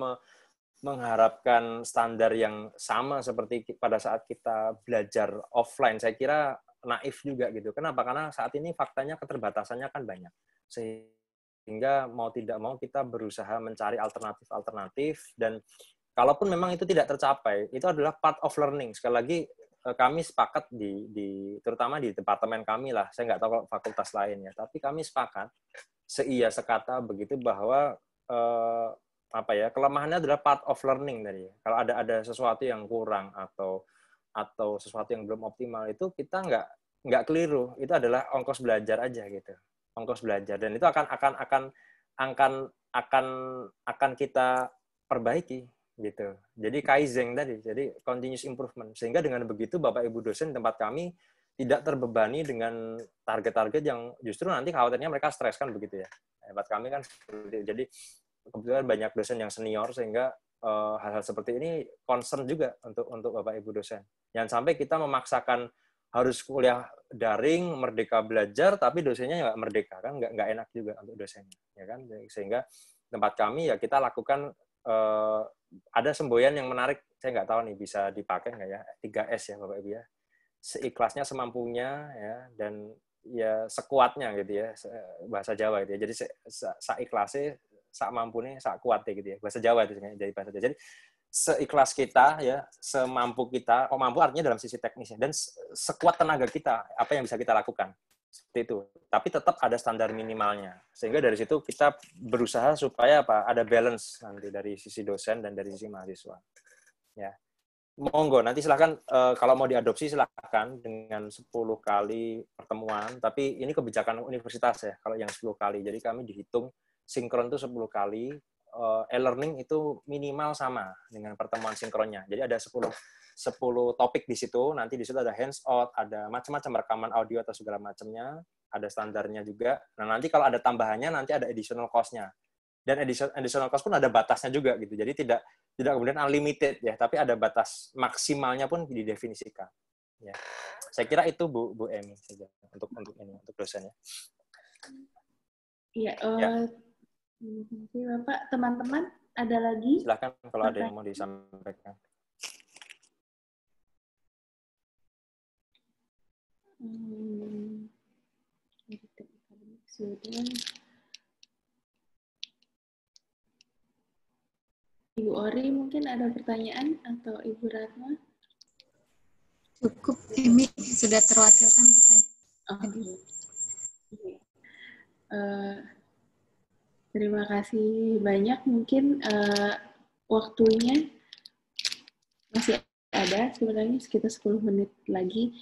mengharapkan standar yang sama seperti pada saat kita belajar offline, saya kira naif juga gitu. Kenapa? Karena saat ini faktanya keterbatasannya kan banyak. Sehingga mau tidak mau kita berusaha mencari alternatif-alternatif, dan kalaupun memang itu tidak tercapai, itu adalah part of learning. Sekali lagi, kami sepakat terutama di departemen kami lah, saya nggak tahu kalau fakultas lain ya, tapi kami sepakat seia sekata begitu bahwa kelemahannya adalah part of learning tadi. Kalau ada sesuatu yang kurang atau sesuatu yang belum optimal, itu kita nggak keliru, itu adalah ongkos belajar aja gitu, ongkos belajar, dan itu akan kita perbaiki. Gitu. Jadi kaizen tadi, jadi continuous improvement. Sehingga dengan begitu Bapak Ibu dosen di tempat kami tidak terbebani dengan target-target yang justru nanti khawatirnya mereka stres kan begitu ya. Tempat kami kan seperti itu. Jadi kebetulan banyak dosen yang senior sehingga hal-hal seperti ini concern juga untuk Bapak Ibu dosen. Jangan sampai kita memaksakan harus kuliah daring, merdeka belajar, tapi dosennya nggak merdeka kan, nggak enak juga untuk dosennya, ya kan. Sehingga tempat kami ya kita lakukan ada semboyan yang menarik, saya nggak tahu nih bisa dipakai nggak ya, 3S ya Bapak Ibu ya, seikhlasnya semampunya ya, dan ya sekuatnya gitu ya, bahasa Jawa gitu ya, jadi seikhlasnya, sak mampunya, sak kuatnya gitu ya, bahasa Jawa itu jadi bahasa Jawa. Jadi seikhlas kita ya, semampu kita, mampu artinya dalam sisi teknisnya, dan sekuat tenaga kita, apa yang bisa kita lakukan. Seperti itu. Tapi tetap ada standar minimalnya. Sehingga dari situ kita berusaha supaya ada balance nanti dari sisi dosen dan dari sisi mahasiswa. Ya. Monggo, nanti silahkan kalau mau diadopsi silahkan dengan 10 kali pertemuan, tapi ini kebijakan universitas ya, kalau yang 10 kali. Jadi kami dihitung sinkron itu 10 kali, e-learning itu minimal sama dengan pertemuan sinkronnya. Jadi ada 10 topik di situ, nanti di situ ada hands-on, ada macam-macam rekaman audio atau segala macamnya, ada standarnya juga. Nah, nanti kalau ada tambahannya, nanti ada additional cost-nya. Dan additional cost pun ada batasnya juga gitu. Jadi tidak kemudian unlimited ya, tapi ada batas maksimalnya pun didefinisikan. Ya. Saya kira itu Bu Emi saja untuk dosen ya. Iya, terima kasih Bapak. Teman-teman, ada lagi? Silakan kalau ada yang mau disampaikan. Sudah. Ibu Ori mungkin ada pertanyaan, atau Ibu Ratna? Cukup, Emi sudah terwakilkan pertanyaan. Terima kasih banyak. Mungkin waktunya masih ada sebenarnya sekitar 10 menit lagi.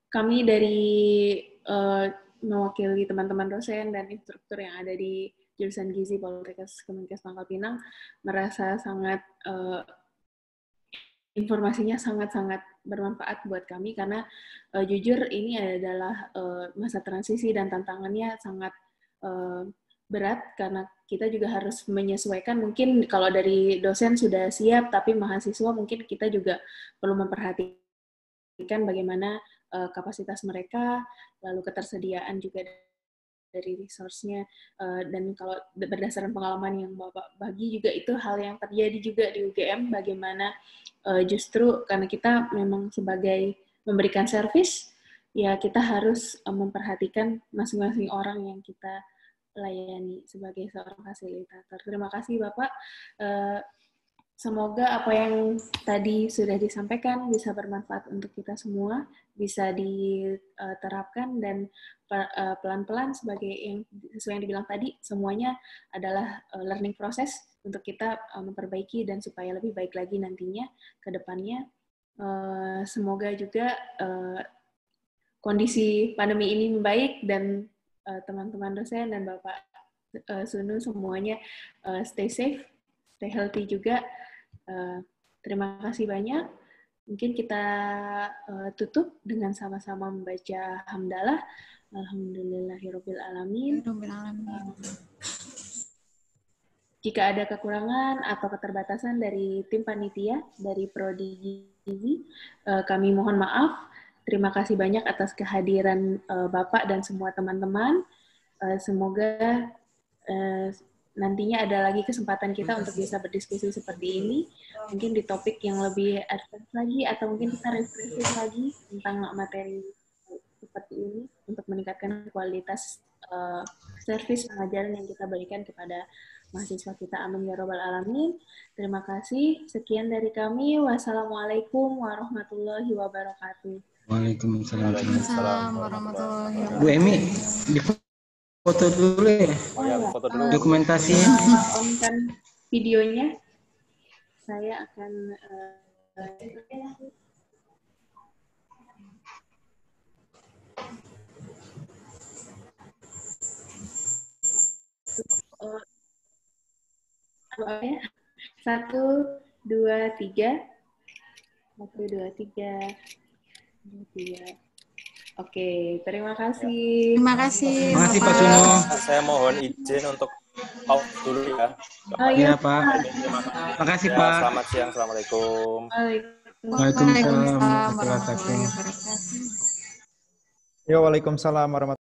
Kami dari mewakili teman-teman dosen dan instruktur yang ada di jurusan Gizi Poltekkes Kemenkes Pangkal Pinang merasa sangat informasinya sangat-sangat bermanfaat buat kami, karena jujur ini adalah masa transisi dan tantangannya sangat berat, karena kita juga harus menyesuaikan. Mungkin kalau dari dosen sudah siap, tapi mahasiswa mungkin kita juga perlu memperhatikan bagaimana kapasitas mereka, lalu ketersediaan juga dari resource-nya, dan kalau berdasarkan pengalaman yang Bapak bagi juga itu hal yang terjadi juga di UGM, bagaimana justru karena kita memang sebagai memberikan servis, ya kita harus memperhatikan masing-masing orang yang kita layani sebagai seorang fasilitator. Terima kasih Bapak. Semoga apa yang tadi sudah disampaikan bisa bermanfaat untuk kita semua, bisa diterapkan, dan pelan-pelan sesuai yang dibilang tadi, semuanya adalah learning process untuk kita memperbaiki dan supaya lebih baik lagi nantinya ke depannya. Semoga juga kondisi pandemi ini membaik dan teman-teman dosen dan Bapak Sunu semuanya stay safe, stay healthy juga. Terima kasih banyak. Mungkin kita tutup dengan sama-sama membaca hamdalah. Alhamdulillahirabbil alamin. Jika ada kekurangan atau keterbatasan dari tim panitia dari Prodi Gizi, kami mohon maaf. Terima kasih banyak atas kehadiran Bapak dan semua teman-teman. Semoga nantinya ada lagi kesempatan kita untuk bisa berdiskusi seperti ini, mungkin di topik yang lebih advance lagi, atau mungkin kita refreshing lagi tentang materi seperti ini untuk meningkatkan kualitas servis pengajaran yang kita berikan kepada mahasiswa kita. Amin ya robbal alamin. Terima kasih. Sekian dari kami. Wassalamualaikum warahmatullahi wabarakatuh. Waalaikumsalam warahmatullahi wabarakatuh. Bu Emi, foto dulu ya. Oh ya, foto dulu. Dokumentasinya. On-kan videonya. Saya akan ya. 1, 2, 3. 1, 2, 3. Oke, terima kasih. Terima kasih. Terima kasih Pak Suno. Saya mohon izin untuk out dulu ya. Oh Iya iya, Pak. Terima kasih Pak. Selamat siang. Assalamualaikum. Waalaikumsalam warahmatullahi wabarakatuh. wabarakatuh. Ya, waalaikumsalam warahmatullahi wabarakatuh.